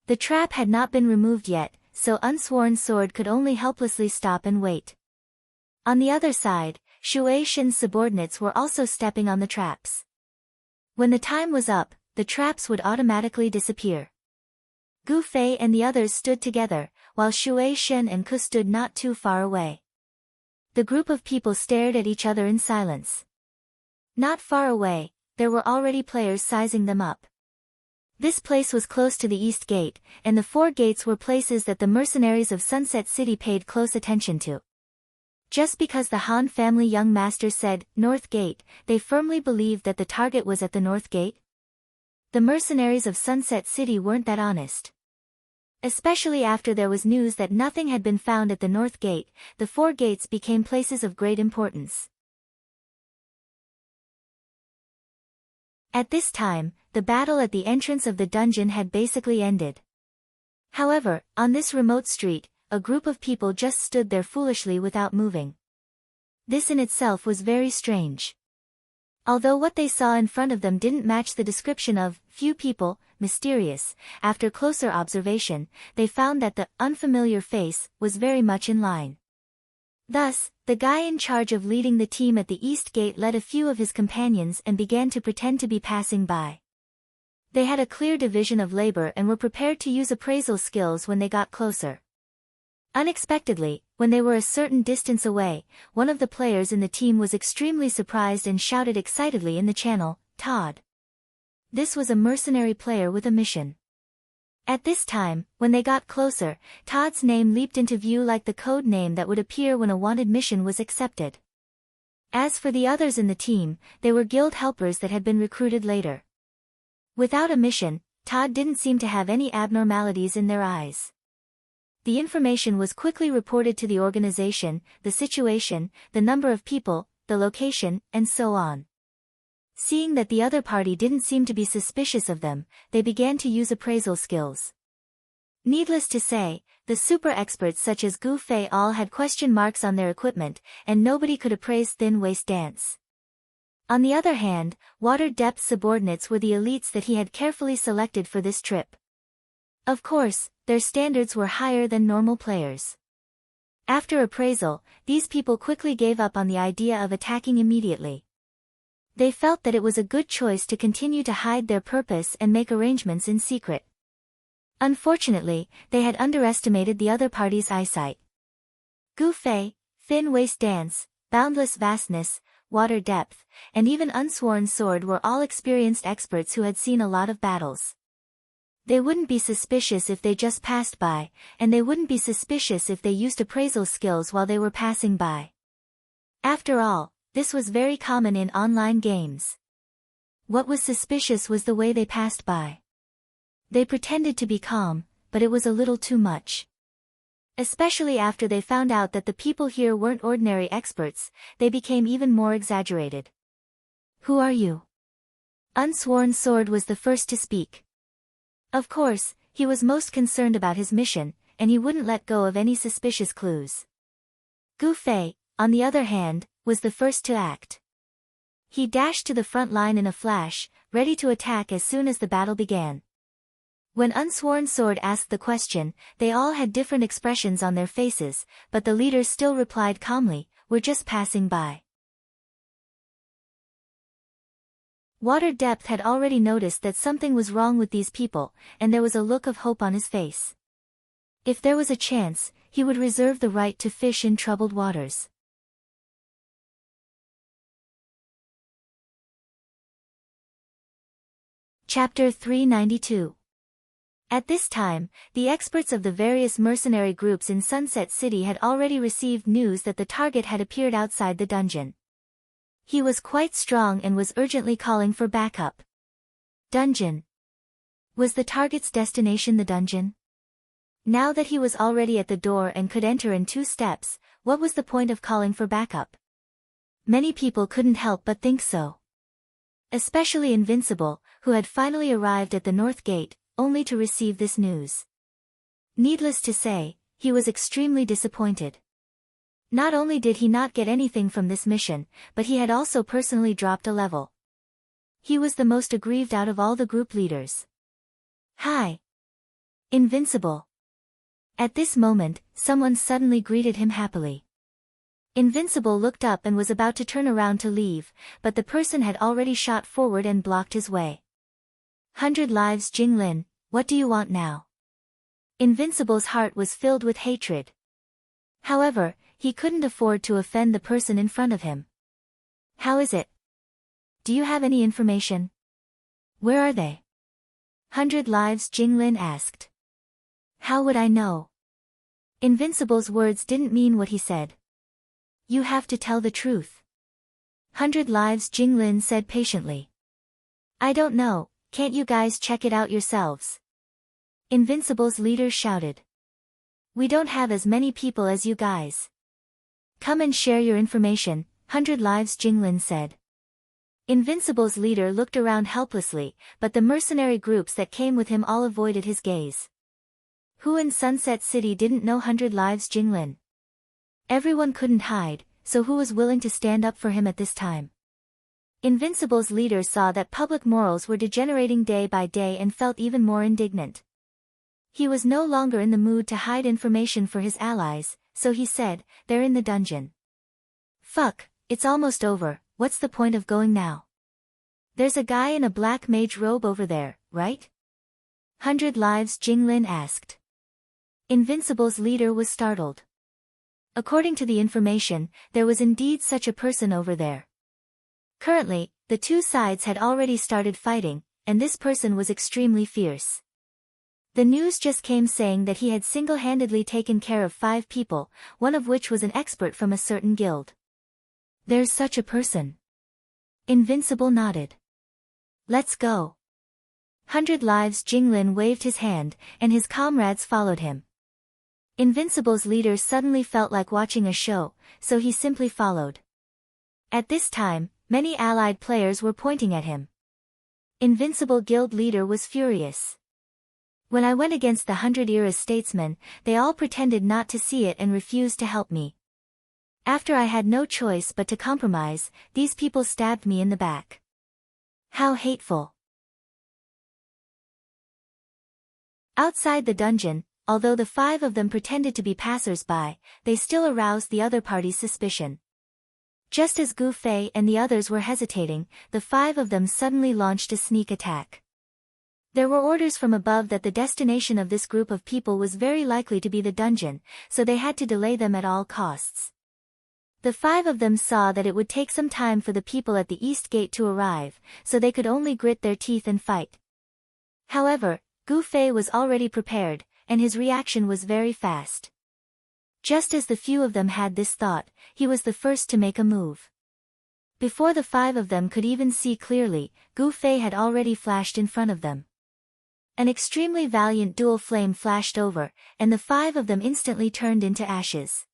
The trap had not been removed yet, so Unsworn Sword could only helplessly stop and wait. On the other side, Shui Shin's subordinates were also stepping on the traps. When the time was up, the traps would automatically disappear. Gu Fei and the others stood together, while Shui Shin and Ku stood not too far away. The group of people stared at each other in silence. Not far away, there were already players sizing them up. This place was close to the East Gate, and the 4 gates were places that the mercenaries of Sunset City paid close attention to. Just because the Han family young master said, "North Gate," they firmly believed that the target was at the North Gate. the mercenaries of Sunset City weren't that honest. Especially after there was news that nothing had been found at the North Gate, the 4 gates became places of great importance. At this time, the battle at the entrance of the dungeon had basically ended. However, on this remote street, a group of people just stood there foolishly without moving. This in itself was very strange. Although what they saw in front of them didn't match the description of few people, mysterious, after closer observation, they found that the unfamiliar face was very much in line. Thus, the guy in charge of leading the team at the East Gate led a few of his companions and began to pretend to be passing by. They had a clear division of labor and were prepared to use appraisal skills when they got closer. Unexpectedly, when they were a certain distance away, one of the players in the team was extremely surprised and shouted excitedly in the channel, "Todd!" This was a mercenary player with a mission. At this time, when they got closer, Todd's name leaped into view like the code name that would appear when a wanted mission was accepted. As for the others in the team, they were guild helpers that had been recruited later. Without a mission, Todd didn't seem to have any abnormalities in their eyes. The information was quickly reported to the organization, the situation, the number of people, the location, and so on. Seeing that the other party didn't seem to be suspicious of them, they began to use appraisal skills. Needless to say, the super experts such as Gu Fei all had question marks on their equipment, and nobody could appraise Thin Waist Dance. On the other hand, Water Depth subordinates were the elites that he had carefully selected for this trip. Of course, their standards were higher than normal players. After appraisal, these people quickly gave up on the idea of attacking immediately. They felt that it was a good choice to continue to hide their purpose and make arrangements in secret. Unfortunately, they had underestimated the other party's eyesight. Gu Fei, Thin Waist Dance, Boundless Vastness, Water Depth, and even Unsworn Sword were all experienced experts who had seen a lot of battles. They wouldn't be suspicious if they just passed by, and they wouldn't be suspicious if they used appraisal skills while they were passing by. After all, this was very common in online games. What was suspicious was the way they passed by. They pretended to be calm, but it was a little too much. Especially after they found out that the people here weren't ordinary experts, they became even more exaggerated. "Who are you?" Unsworn Sword was the first to speak. Of course, he was most concerned about his mission, and he wouldn't let go of any suspicious clues. Gu Fei, on the other hand, was the first to act. He dashed to the front line in a flash, ready to attack as soon as the battle began. When Unsworn Sword asked the question, they all had different expressions on their faces, but the leader still replied calmly, "We're just passing by." Water Depth had already noticed that something was wrong with these people, and there was a look of hope on his face. If there was a chance, he would reserve the right to fish in troubled waters. Chapter 392. At this time, the experts of the various mercenary groups in Sunset City had already received news that the target had appeared outside the dungeon. He was quite strong and was urgently calling for backup. Dungeon. Was the target's destination the dungeon? Now that he was already at the door and could enter in 2 steps, what was the point of calling for backup? Many people couldn't help but think so. Especially Invincible, who had finally arrived at the North Gate, only to receive this news. Needless to say, he was extremely disappointed. Not only did he not get anything from this mission, but he had also personally dropped a level. He was the most aggrieved out of all the group leaders. "Hi! Invincible!" At this moment, someone suddenly greeted him happily. Invincible looked up and was about to turn around to leave, but the person had already shot forward and blocked his way. "100 lives Jinglin, what do you want now?" Invincible's heart was filled with hatred. However, he couldn't afford to offend the person in front of him. "How is it? Do you have any information? Where are they?" 100 lives Jinglin asked. "How would I know?" Invincible's words didn't mean what he said. "You have to tell the truth." 100 lives Jinglin said patiently. "I don't know, Can't you guys check it out yourselves? Invincible's leader shouted. We don't have as many people as you guys. Come and share your information, 100 lives, Jinglin said. Invincible's leader looked around helplessly, but the mercenary groups that came with him all avoided his gaze. Who in Sunset City didn't know 100 lives, Jinglin? Everyone couldn't hide, so who was willing to stand up for him at this time? Invincible's leader saw that public morals were degenerating day by day and felt even more indignant. He was no longer in the mood to hide information for his allies, so he said, they're in the dungeon. Fuck, it's almost over, what's the point of going now? There's a guy in a black mage robe over there, right? 100 lives, Jinglin asked. Invincible's leader was startled. According to the information, there was indeed such a person over there. Currently, the two sides had already started fighting, and this person was extremely fierce. The news just came saying that he had single-handedly taken care of 5 people, one of which was an expert from a certain guild. There's such a person. Invincible nodded. Let's go. 100 lives, Jinglin waved his hand, and his comrades followed him. Invincible's leader suddenly felt like watching a show, so he simply followed. At this time, many allied players were pointing at him. Invincible guild leader was furious. When I went against the 100-era statesmen, they all pretended not to see it and refused to help me. After I had no choice but to compromise, these people stabbed me in the back. How hateful. Outside the dungeon, although the 5 of them pretended to be passers-by, they still aroused the other party's suspicion. Just as Gu Fei and the others were hesitating, the 5 of them suddenly launched a sneak attack. There were orders from above that the destination of this group of people was very likely to be the dungeon, so they had to delay them at all costs. The 5 of them saw that it would take some time for the people at the east gate to arrive, so they could only grit their teeth and fight. However, Gu Fei was already prepared, and his reaction was very fast. Just as the few of them had this thought, he was the first to make a move. Before the 5 of them could even see clearly, Gu Fei had already flashed in front of them. An extremely valiant dual flame flashed over, and the 5 of them instantly turned into ashes.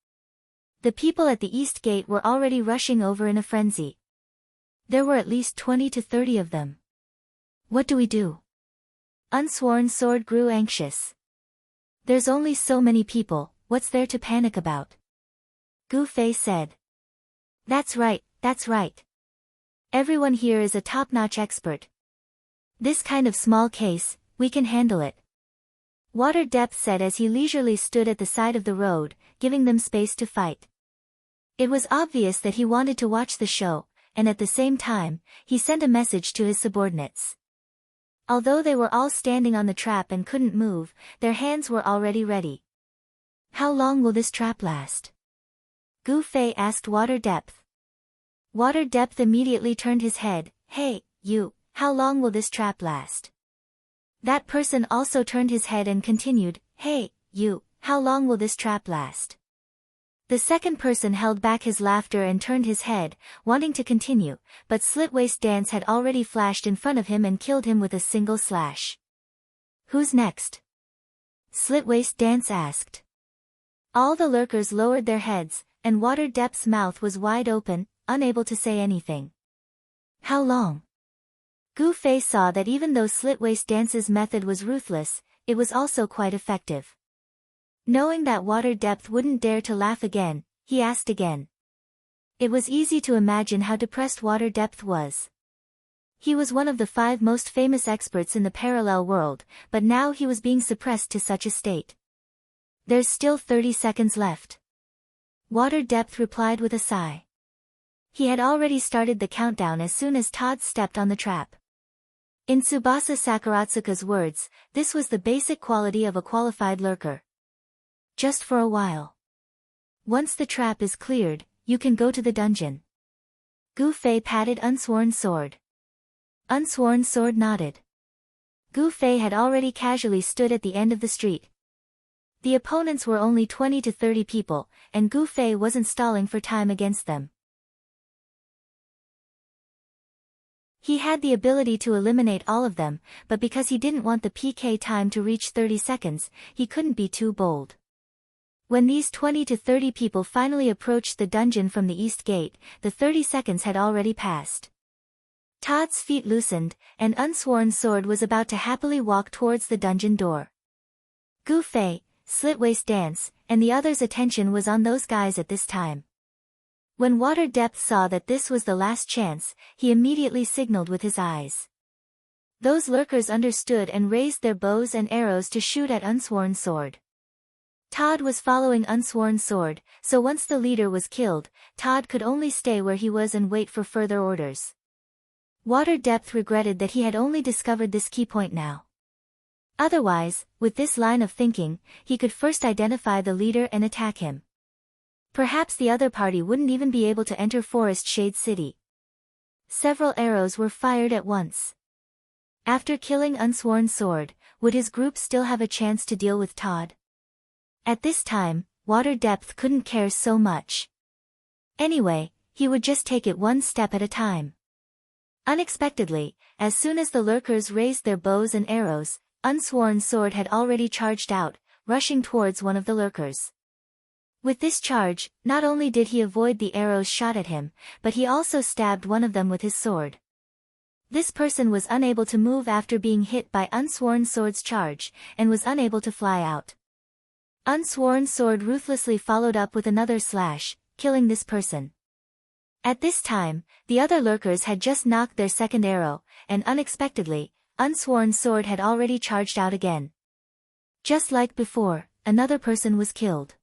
The people at the east gate were already rushing over in a frenzy. There were at least 20 to 30 of them. What do we do? Unsworn Sword grew anxious. There's only so many people, what's there to panic about? Gu Fei said. That's right, that's right. Everyone here is a top-notch expert. This kind of small case, we can handle it. Water Depth said as he leisurely stood at the side of the road, giving them space to fight. It was obvious that he wanted to watch the show, and at the same time, he sent a message to his subordinates. Although they were all standing on the trap and couldn't move, their hands were already ready. How long will this trap last? Gu Fei asked Water Depth. Water Depth immediately turned his head. Hey, you, how long will this trap last? That person also turned his head and continued, Hey, you, how long will this trap last? The second person held back his laughter and turned his head, wanting to continue, but Slitwaist Dance had already flashed in front of him and killed him with a single slash. Who's next? Slitwaist Dance asked. All the lurkers lowered their heads, and Water Depth's mouth was wide open, unable to say anything. How long? Gu Fei saw that even though Slitwaist Dance's method was ruthless, it was also quite effective. Knowing that Water Depth wouldn't dare to laugh again, he asked again. It was easy to imagine how depressed Water Depth was. He was one of the 5 most famous experts in the parallel world, but now he was being suppressed to such a state. There's still 30 seconds left. Water Depth replied with a sigh. He had already started the countdown as soon as Todd stepped on the trap. In Tsubasa Sakuratsuka's words, this was the basic quality of a qualified lurker. Just for a while. Once the trap is cleared, you can go to the dungeon. Gu Fei patted Unsworn Sword. Unsworn Sword nodded. Gu Fei had already casually stood at the end of the street. The opponents were only 20 to 30 people, and Gu Fei wasn't stalling for time against them. He had the ability to eliminate all of them, but because he didn't want the PK time to reach 30 seconds, he couldn't be too bold. When these 20 to 30 people finally approached the dungeon from the east gate, the 30 seconds had already passed. Todd's feet loosened, and Unsworn Sword was about to happily walk towards the dungeon door. Gu Fei, Slitwaist Dance, and the others' attention was on those guys at this time. When Water Depth saw that this was the last chance, he immediately signaled with his eyes. Those lurkers understood and raised their bows and arrows to shoot at Unsworn Sword. Todd was following Unsworn Sword, so once the leader was killed, Todd could only stay where he was and wait for further orders. Water Depth regretted that he had only discovered this key point now. Otherwise, with this line of thinking, he could first identify the leader and attack him. Perhaps the other party wouldn't even be able to enter Forest Shade City. Several arrows were fired at once. After killing Unsworn Sword, would his group still have a chance to deal with Todd? At this time, Water Depth couldn't care so much. Anyway, he would just take it one step at a time. Unexpectedly, as soon as the lurkers raised their bows and arrows, Unsworn Sword had already charged out, rushing towards one of the lurkers. With this charge, not only did he avoid the arrows shot at him, but he also stabbed one of them with his sword. This person was unable to move after being hit by Unsworn Sword's charge, and was unable to fly out. Unsworn Sword ruthlessly followed up with another slash, killing this person. At this time, the other lurkers had just knocked their second arrow, and unexpectedly, Unsworn Sword had already charged out again. Just like before, another person was killed.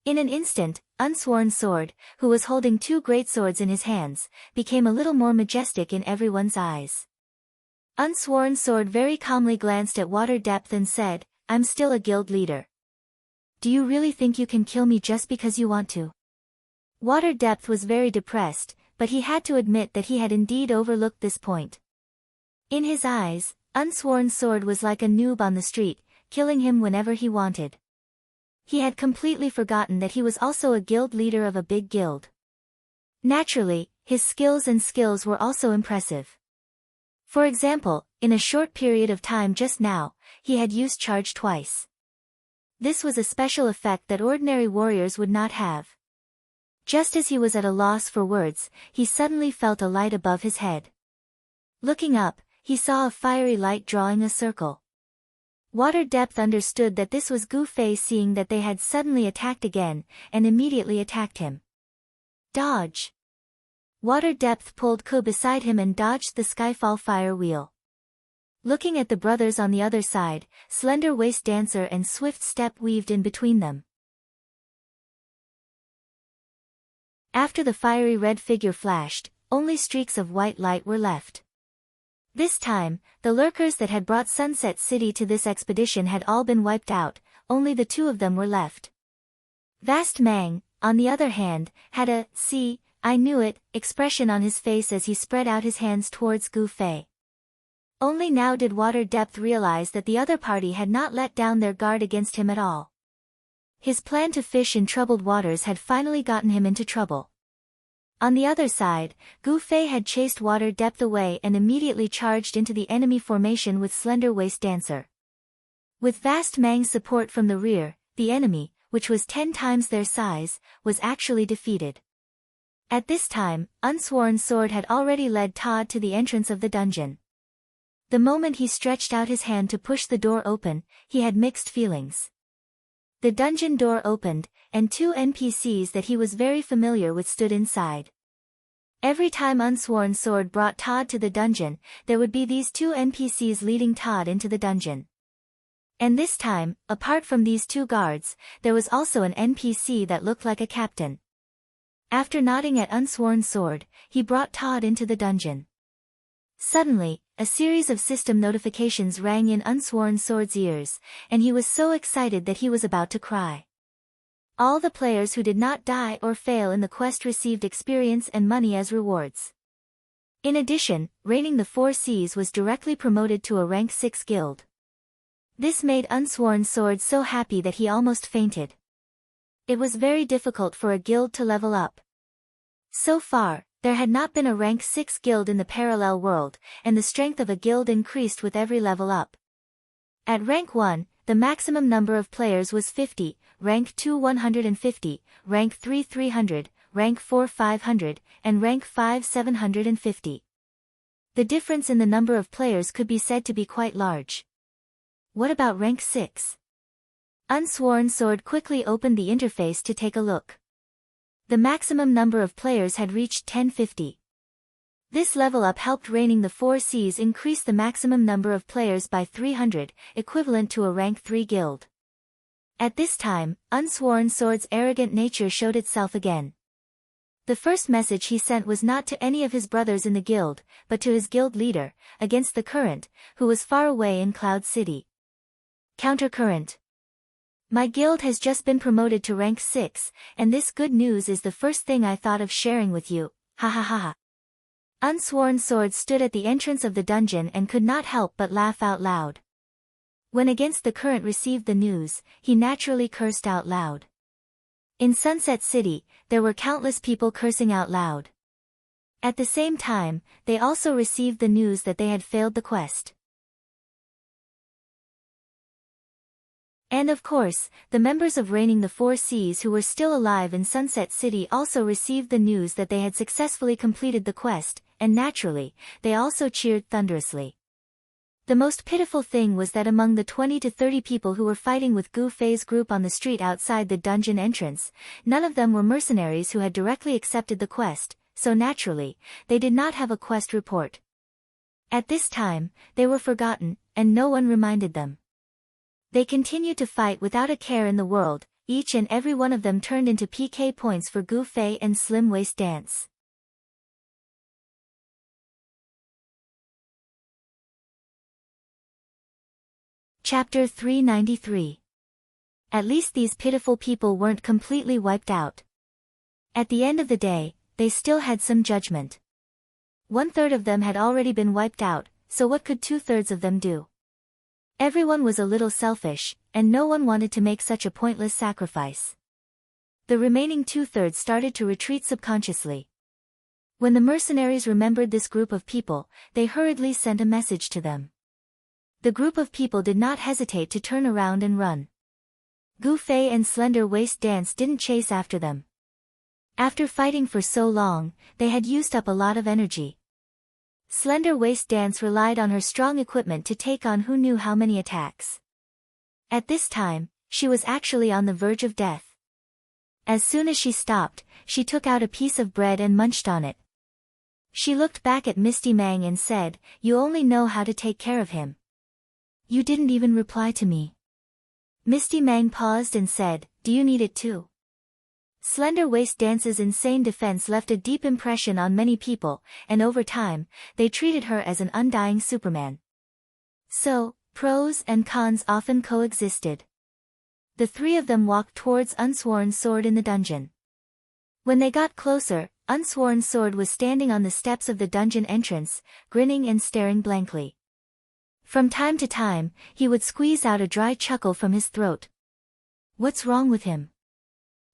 In an instant, Unsworn Sword, who was holding two great swords in his hands, became a little more majestic in everyone's eyes. Unsworn Sword very calmly glanced at Water Depth and said, "I'm still a guild leader. Do you really think you can kill me just because you want to?" Water Depth was very depressed, but he had to admit that he had indeed overlooked this point. In his eyes, Unsworn Sword was like a noob on the street, killing him whenever he wanted. He had completely forgotten that he was also a guild leader of a big guild. Naturally, his skills were also impressive. For example, in a short period of time just now, he had used charge twice. This was a special effect that ordinary warriors would not have. Just as he was at a loss for words, he suddenly felt a light above his head. Looking up, he saw a fiery light drawing a circle. Water Depth understood that this was Gu Fei seeing that they had suddenly attacked again, and immediately attacked him. Dodge! Water Depth pulled Ku beside him and dodged the Skyfall fire wheel. Looking at the brothers on the other side, Slender Waist Dancer and Swift Step weaved in between them. After the fiery red figure flashed, only streaks of white light were left. This time, the lurkers that had brought Sunset City to this expedition had all been wiped out, only the two of them were left. Vast Mang, on the other hand, had a "see, I knew it" expression on his face as he spread out his hands towards Gu Fei. Only now did Water Depth realize that the other party had not let down their guard against him at all. His plan to fish in troubled waters had finally gotten him into trouble. On the other side, Gu Fei had chased Water Depth away and immediately charged into the enemy formation with Slender Waist Dancer. With Vast Mang's support from the rear, the enemy, which was 10 times their size, was actually defeated. At this time, Unsworn Sword had already led Todd to the entrance of the dungeon. The moment he stretched out his hand to push the door open, he had mixed feelings. The dungeon door opened, and 2 NPCs that he was very familiar with stood inside. Every time Unsworn Sword brought Todd to the dungeon, there would be these 2 NPCs leading Todd into the dungeon. And this time, apart from these 2 guards, there was also an NPC that looked like a captain. After nodding at Unsworn Sword, he brought Todd into the dungeon. Suddenly, a series of system notifications rang in Unsworn Sword's ears, and he was so excited that he was about to cry. All the players who did not die or fail in the quest received experience and money as rewards. In addition, Reigning the 4 Seas was directly promoted to a rank 6 guild. This made Unsworn Sword so happy that he almost fainted. It was very difficult for a guild to level up. So far, There had not been a rank 6 guild in the parallel world, and the strength of a guild increased with every level up. At rank 1, the maximum number of players was 50, rank 2 150, rank 3 300, rank 4 500, and rank 5 750. The difference in the number of players could be said to be quite large. What about rank 6? Unsworn Sword quickly opened the interface to take a look. The maximum number of players had reached 1050. This level up helped Reigning the Four Seas increase the maximum number of players by 300, equivalent to a rank 3 guild. At this time, Unsworn Sword's arrogant nature showed itself again. The first message he sent was not to any of his brothers in the guild, but to his guild leader, Against the Current, who was far away in Cloud City. Countercurrent. My guild has just been promoted to rank 6, and this good news is the first thing I thought of sharing with you, ha ha ha ha. Unsworn Sword stood at the entrance of the dungeon and could not help but laugh out loud. When Against the Current received the news, he naturally cursed out loud. In Sunset City, there were countless people cursing out loud. At the same time, they also received the news that they had failed the quest. And of course, the members of Reigning the Four Seas who were still alive in Sunset City also received the news that they had successfully completed the quest, and naturally, they also cheered thunderously. The most pitiful thing was that among the 20 to 30 people who were fighting with Gu Fei's group on the street outside the dungeon entrance, none of them were mercenaries who had directly accepted the quest, so naturally, they did not have a quest report. At this time, they were forgotten, and no one reminded them. They continued to fight without a care in the world, each and every one of them turned into PK points for Gu Fei and Slim Waist Dance. Chapter 393. At least these pitiful people weren't completely wiped out. At the end of the day, they still had some judgment. 1/3 of them had already been wiped out, so what could 2/3 of them do? Everyone was a little selfish, and no one wanted to make such a pointless sacrifice. The remaining 2/3 started to retreat subconsciously. When the mercenaries remembered this group of people, they hurriedly sent a message to them. The group of people did not hesitate to turn around and run. Gu Fei and Slender Waist Dance didn't chase after them. After fighting for so long, they had used up a lot of energy. Slender Waist Dance relied on her strong equipment to take on who knew how many attacks. At this time, she was actually on the verge of death. As soon as she stopped, she took out a piece of bread and munched on it. She looked back at Misty Mang and said, "You only know how to take care of him. You didn't even reply to me." Misty Mang paused and said, "Do you need it too?" Slender Waist Dance's insane defense left a deep impression on many people, and over time, they treated her as an undying Superman. So, pros and cons often coexisted. The three of them walked towards Unsworn Sword in the dungeon. When they got closer, Unsworn Sword was standing on the steps of the dungeon entrance, grinning and staring blankly. From time to time, he would squeeze out a dry chuckle from his throat. What's wrong with him?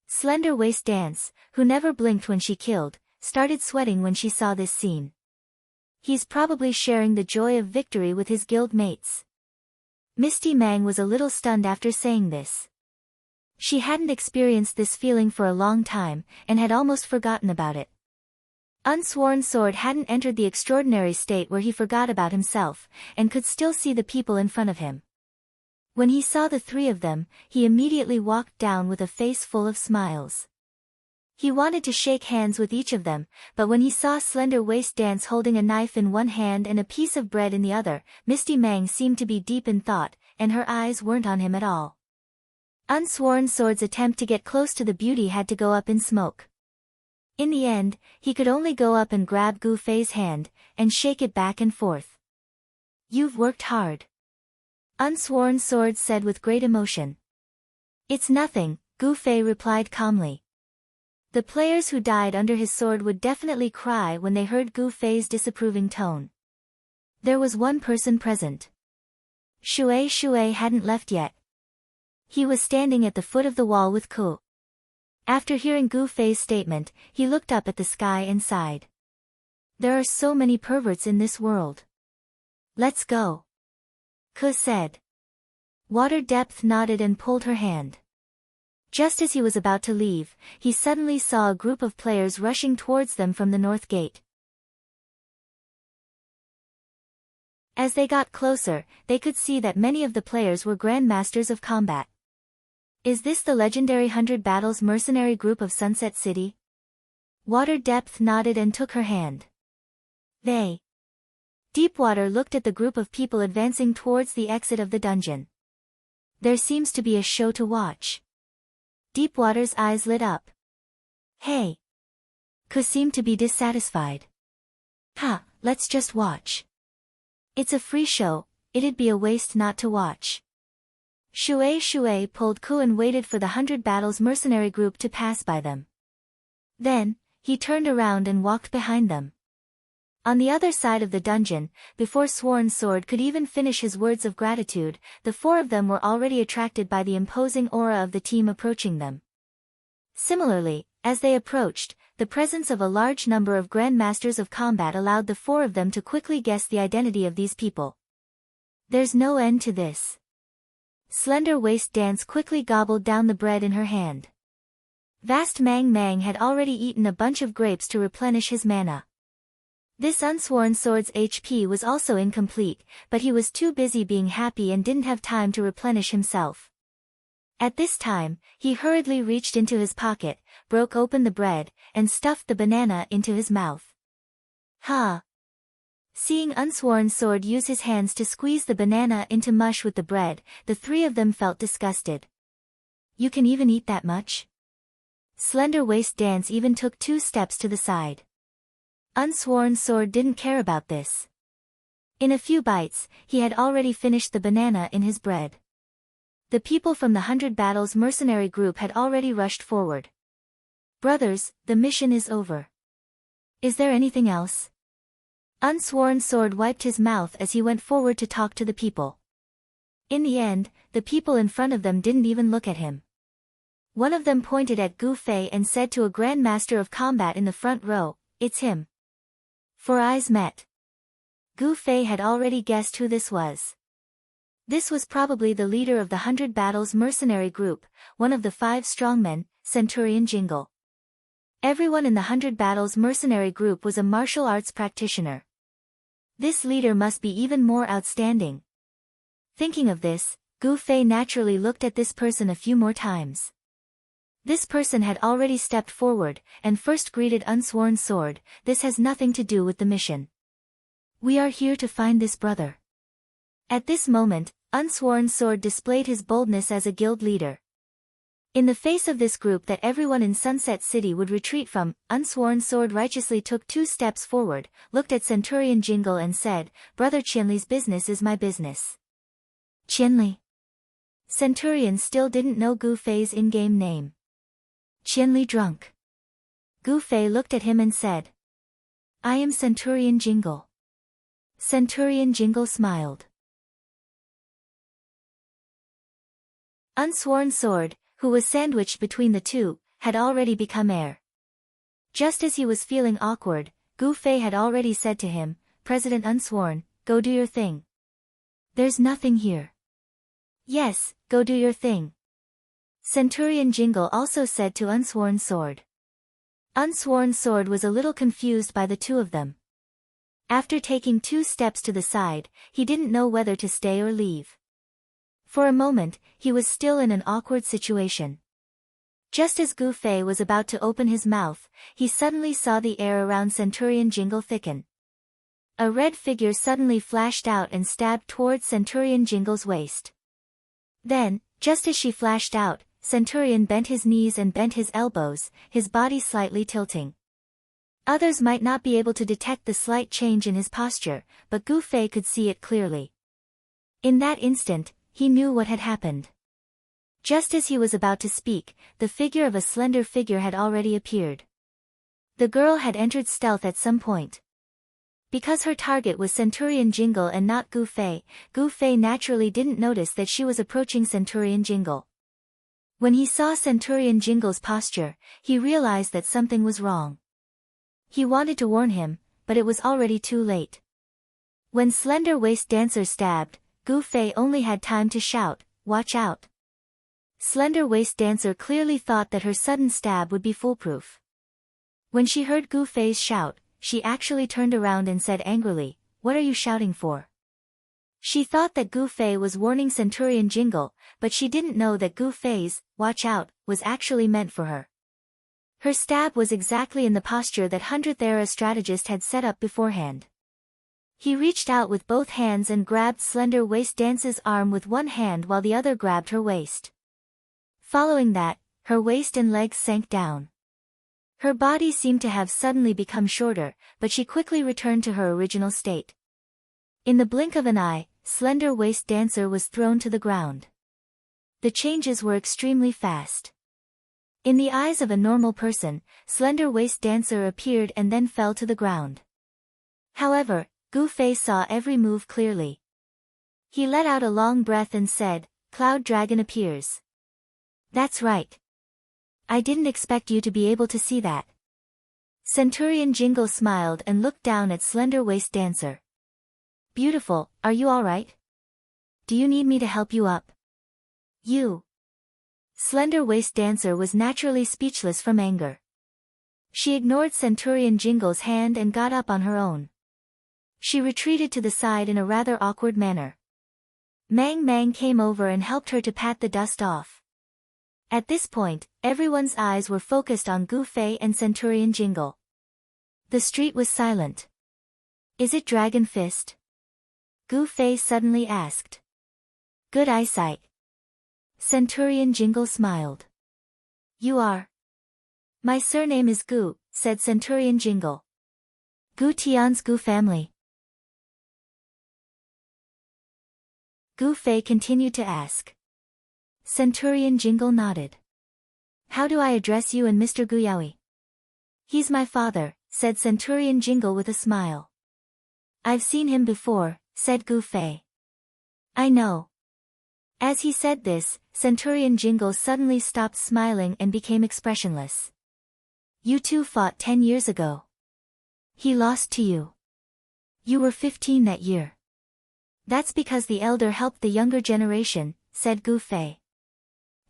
Slender Waist Dance, who never blinked when she killed, started sweating when she saw this scene. He's probably sharing the joy of victory with his guild mates. Misty Mang was a little stunned after saying this. She hadn't experienced this feeling for a long time, and had almost forgotten about it. Unsworn Sword hadn't entered the extraordinary state where he forgot about himself, and could still see the people in front of him. When he saw the three of them, he immediately walked down with a face full of smiles. He wanted to shake hands with each of them, but when he saw Slender Waist Dance holding a knife in one hand and a piece of bread in the other, Misty Mang seemed to be deep in thought, and her eyes weren't on him at all. Unsworn Sword's attempt to get close to the beauty had to go up in smoke. In the end, he could only go up and grab Gu Fei's hand, and shake it back and forth. "You've worked hard," Unsworn Sword said with great emotion. "It's nothing," Gu Fei replied calmly. The players who died under his sword would definitely cry when they heard Gu Fei's disapproving tone. There was one person present. Shui hadn't left yet. He was standing at the foot of the wall with Ku. After hearing Gu Fei's statement, he looked up at the sky and sighed. There are so many perverts in this world. Let's go. Ke said. Water Depth nodded and pulled her hand. Just as he was about to leave, he suddenly saw a group of players rushing towards them from the north gate. As they got closer, they could see that many of the players were grandmasters of combat. Is this the legendary 100 Battles mercenary group of Sunset City? Water Depth nodded and took her hand. They. Deepwater looked at the group of people advancing towards the exit of the dungeon. There seems to be a show to watch. Deepwater's eyes lit up. Hey. Ke seemed to be dissatisfied. Let's just watch. It's a free show, it'd be a waste not to watch. Shui pulled Ku and waited for the 100 Battles mercenary group to pass by them. Then, he turned around and walked behind them. On the other side of the dungeon, before Sworn Sword could even finish his words of gratitude, the four of them were already attracted by the imposing aura of the team approaching them. Similarly, as they approached, the presence of a large number of grandmasters of combat allowed the four of them to quickly guess the identity of these people. There's no end to this. Slender Waist Dance quickly gobbled down the bread in her hand. Vast Mang Mang had already eaten a bunch of grapes to replenish his mana. This Unsworn Sword's HP was also incomplete, but he was too busy being happy and didn't have time to replenish himself. At this time, he hurriedly reached into his pocket, broke open the bread, and stuffed the banana into his mouth. Seeing Unsworn Sword use his hands to squeeze the banana into mush with the bread, the three of them felt disgusted. You can even eat that much? Slender Waist Dance even took 2 steps to the side. Unsworn Sword didn't care about this. In a few bites, he had already finished the banana in his bread. The people from the 100 Battles mercenary group had already rushed forward. Brothers, the mission is over. Is there anything else? Unsworn Sword wiped his mouth as he went forward to talk to the people. In the end, the people in front of them didn't even look at him. One of them pointed at Gu Fei and said to a grandmaster of combat in the front row, "It's him." 4 eyes met. Gu Fei had already guessed who this was. This was probably the leader of the 100 Battles mercenary group, one of the 5 strongmen, Centurion Jingle. Everyone in the 100 Battles mercenary group was a martial arts practitioner. This leader must be even more outstanding. Thinking of this, Gu Fei naturally looked at this person a few more times. This person had already stepped forward, and first greeted Unsworn Sword. This has nothing to do with the mission. We are here to find this brother. At this moment, Unsworn Sword displayed his boldness as a guild leader. In the face of this group that everyone in Sunset City would retreat from, Unsworn Sword righteously took 2 steps forward, looked at Centurion Jingle and said, "Brother Qianli's business is my business." Qianli. Centurion still didn't know Gu Fei's in-game name. Qianli drunk. Gu Fei looked at him and said, "I am Centurion Jingle." Centurion Jingle smiled. Unsworn Sword, who was sandwiched between the two, had already become heir. Just as he was feeling awkward, Gu Fei had already said to him, "President Unsworn, go do your thing." "There's nothing here." "Yes, go do your thing." Centurion Jingle also said to Unsworn Sword. Unsworn Sword was a little confused by the two of them. After taking 2 steps to the side, he didn't know whether to stay or leave. For a moment, he was still in an awkward situation. Just as Gu Fei was about to open his mouth, he suddenly saw the air around Centurion Jingle thicken. A red figure suddenly flashed out and stabbed towards Centurion Jingle's waist. Then, just as she flashed out, Centurion bent his knees and bent his elbows, his body slightly tilting. Others might not be able to detect the slight change in his posture, but Gu Fei could see it clearly. In that instant, he knew what had happened. Just as he was about to speak, the figure of a slender figure had already appeared. The girl had entered stealth at some point. Because her target was Centurion Jingle and not Gu Fei naturally didn't notice that she was approaching Centurion Jingle. When he saw Centurion Jingle's posture, he realized that something was wrong. He wanted to warn him, but it was already too late. When Slender Waist Dancer stabbed, Gu Fei only had time to shout, "Watch out!" Slender Waist Dancer clearly thought that her sudden stab would be foolproof. When she heard Gu Fei's shout, she actually turned around and said angrily, "What are you shouting for?" She thought that Gu Fei was warning Centurion Jingle, but she didn't know that Gu Fei's "watch out" was actually meant for her. Her stab was exactly in the posture that 100th Era strategist had set up beforehand. He reached out with both hands and grabbed Slender Waist Dance's arm with one hand while the other grabbed her waist. Following that, her waist and legs sank down. Her body seemed to have suddenly become shorter, but she quickly returned to her original state. In the blink of an eye, Slender Waist Dancer was thrown to the ground. The changes were extremely fast. In the eyes of a normal person, Slender Waist Dancer appeared and then fell to the ground. However, Gu Fei saw every move clearly. He let out a long breath and said, "Cloud Dragon appears." "That's right. I didn't expect you to be able to see that." Centurion Jingle smiled and looked down at Slender Waist Dancer. "Beautiful, are you alright? Do you need me to help you up?" "You." Slender Waist Dancer was naturally speechless from anger. She ignored Centurion Jingle's hand and got up on her own. She retreated to the side in a rather awkward manner. Mang Mang came over and helped her to pat the dust off. At this point, everyone's eyes were focused on Gu Fei and Centurion Jingle. The street was silent. "Is it Dragon Fist?" Gu Fei suddenly asked. "Good eyesight." Centurion Jingle smiled. "You are?" "My surname is Gu," said Centurion Jingle. "Gu Tian's Gu family?" Gu Fei continued to ask. Centurion Jingle nodded. "How do I address you and Mr. Guyaoi?" "He's my father," said Centurion Jingle with a smile. "I've seen him before," said Gu Fei. "I know." As he said this, Centurion Jingle suddenly stopped smiling and became expressionless. "You two fought 10 years ago. He lost to you. You were 15 that year." "That's because the elder helped the younger generation," said Gu Fei.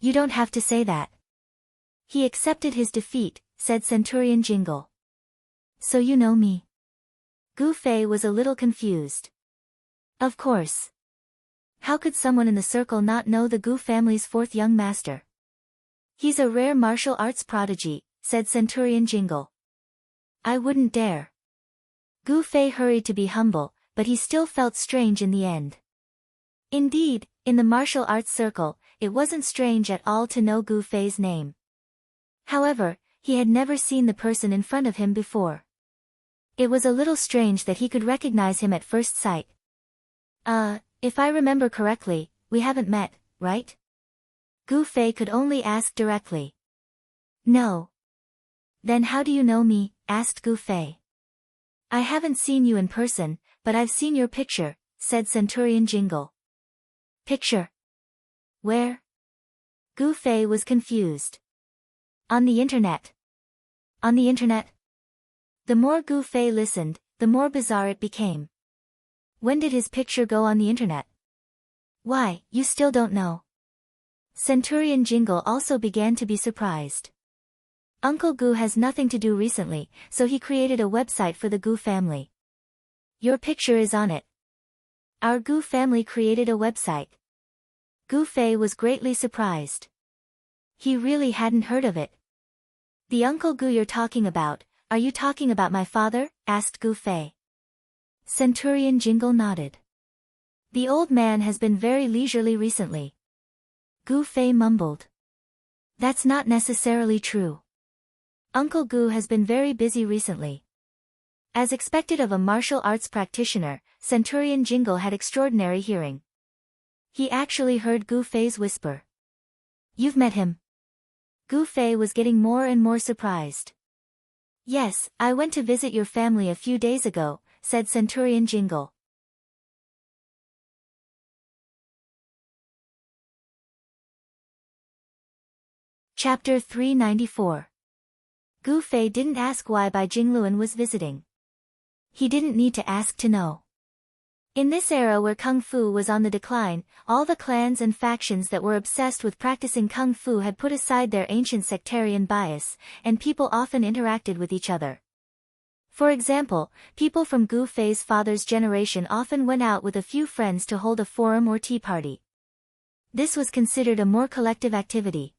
"You don't have to say that." "He accepted his defeat," said Centurion Jingle. "So you know me?" Gu Fei was a little confused. Of course. How could someone in the circle not know the Gu family's fourth young master? "He's a rare martial arts prodigy," said Centurion Jingle. "I wouldn't dare." Gu Fei hurried to be humble, but he still felt strange in the end. Indeed, in the martial arts circle, it wasn't strange at all to know Gu Fei's name. However, he had never seen the person in front of him before. It was a little strange that he could recognize him at first sight. If I remember correctly, we haven't met, right?" Gu Fei could only ask directly. "No." "Then how do you know me?" asked Gu Fei. "I haven't seen you in person, but I've seen your picture," said Centurion Jingle. "Picture? Where?" Gu Fei was confused. "On the internet." "On the internet?" The more Gu Fei listened, the more bizarre it became. When did his picture go on the internet? Why, you still don't know? Centurion Jingle also began to be surprised. Uncle Gu has nothing to do recently, so he created a website for the Gu family. Your picture is on it. Our Gu family created a website. Gu Fei was greatly surprised. He really hadn't heard of it. The Uncle Gu you're talking about, are you talking about my father? Asked Gu Fei. Centurion Jingle nodded. The old man has been very leisurely recently. Gu Fei mumbled. That's not necessarily true. Uncle Gu has been very busy recently. As expected of a martial arts practitioner, Centurion Jingle had extraordinary hearing. He actually heard Gu Fei's whisper. You've met him? Gu Fei was getting more and more surprised. Yes, I went to visit your family a few days ago, said Centurion Jingle. Chapter 394. Gu Fei didn't ask why Bai Jingluan was visiting. He didn't need to ask to know. In this era where Kung Fu was on the decline, all the clans and factions that were obsessed with practicing Kung Fu had put aside their ancient sectarian bias, and people often interacted with each other. For example, people from Gu Fei's father's generation often went out with a few friends to hold a forum or tea party. This was considered a more collective activity.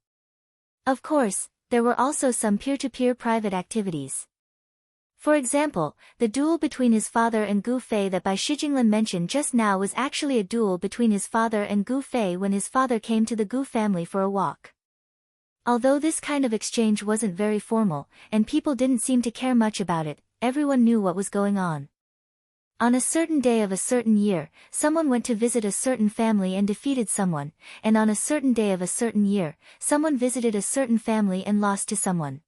Of course, there were also some peer-to-peer private activities. For example, the duel between his father and Gu Fei that Bai Shijinglan mentioned just now was actually a duel between his father and Gu Fei when his father came to the Gu family for a walk. Although this kind of exchange wasn't very formal, and people didn't seem to care much about it, everyone knew what was going on. On a certain day of a certain year, someone went to visit a certain family and defeated someone, and on a certain day of a certain year, someone visited a certain family and lost to someone.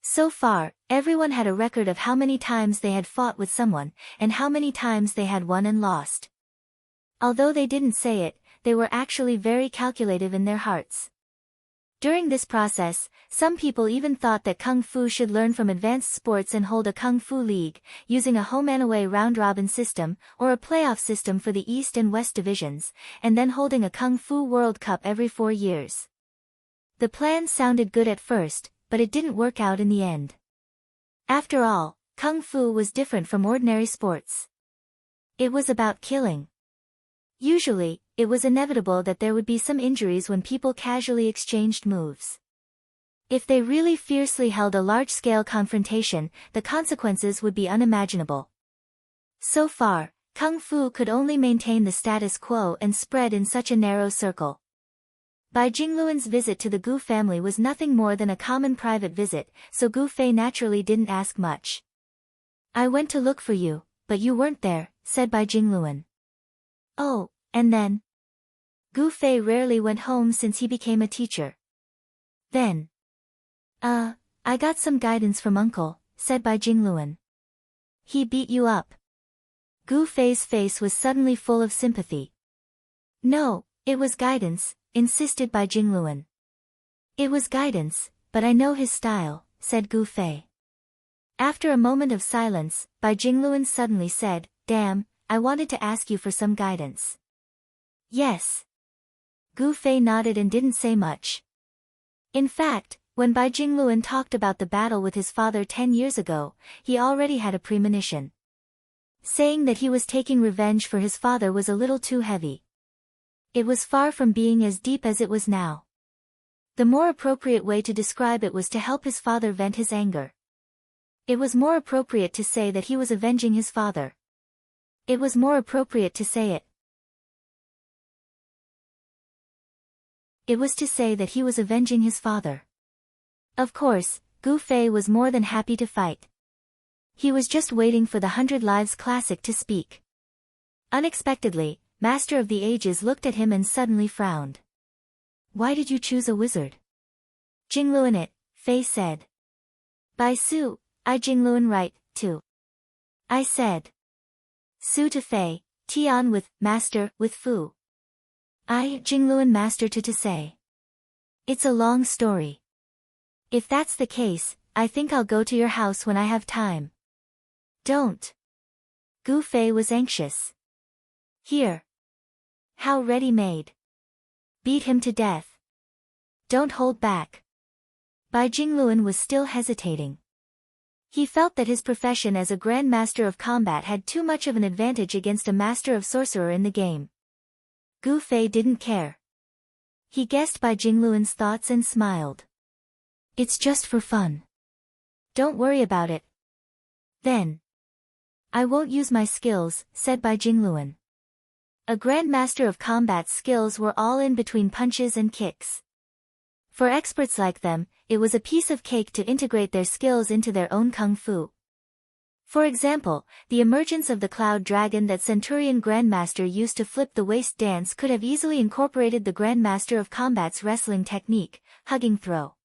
So far, everyone had a record of how many times they had fought with someone, and how many times they had won and lost. Although they didn't say it, they were actually very calculative in their hearts. During this process, some people even thought that Kung Fu should learn from advanced sports and hold a Kung Fu league, using a home-and-away round-robin system, or a playoff system for the East and West divisions, and then holding a Kung Fu World Cup every 4 years. The plan sounded good at first, but it didn't work out in the end. After all, Kung Fu was different from ordinary sports. It was about killing. Usually, it was inevitable that there would be some injuries when people casually exchanged moves. If they really fiercely held a large-scale confrontation, the consequences would be unimaginable. So far, Kung Fu could only maintain the status quo and spread in such a narrow circle. Bai Jingluan's visit to the Gu family was nothing more than a common private visit, so Gu Fei naturally didn't ask much. "I went to look for you, but you weren't there," said Bai Jingluan. "Oh, and then?" Gu Fei rarely went home since he became a teacher. "Then? I got some guidance from uncle," said Bai Jingluan. "He beat you up?" Gu Fei's face was suddenly full of sympathy. "No, it was guidance," insisted Bai Jingluan. "It was guidance, but I know his style," said Gu Fei. After a moment of silence, Bai Jingluan suddenly said, "Damn, I wanted to ask you for some guidance." "Yes." Gu Fei nodded and didn't say much. In fact, when Bai Jingluan talked about the battle with his father 10 years ago, he already had a premonition. Saying that he was taking revenge for his father was a little too heavy. It was far from being as deep as it was now. The more appropriate way to describe it was to help his father vent his anger. It was more appropriate to say that he was avenging his father. It was more appropriate to say it. It was to say that he was avenging his father. Of course, Gu Fei was more than happy to fight. He was just waiting for the 100 Lives Classic to speak. Unexpectedly, Master of the Ages looked at him and suddenly frowned. "Why did you choose a wizard?" "Jingluan it," Fei said. "Bai Su, I Jingluan right, too." I said. Su to Fei, Tian with Master with Fu. I Jingluan Master to say. It's a long story. If that's the case, I think I'll go to your house when I have time. Don't. Gu Fei was anxious. Here. How ready-made. Beat him to death. Don't hold back. Bai Jingluan was still hesitating. He felt that his profession as a Grand Master of Combat had too much of an advantage against a Master of Sorcerer in the game. Gu Fei didn't care. He guessed Bai Jingluan's thoughts and smiled. It's just for fun. Don't worry about it. Then. I won't use my skills, said Bai Jingluan. A Grand Master of Combat's skills were all in between punches and kicks. For experts like them, it was a piece of cake to integrate their skills into their own kung fu. For example, the emergence of the Cloud Dragon that Centurion Grandmaster used to flip the waist dance could have easily incorporated the Grandmaster of Combat's wrestling technique, hugging throw.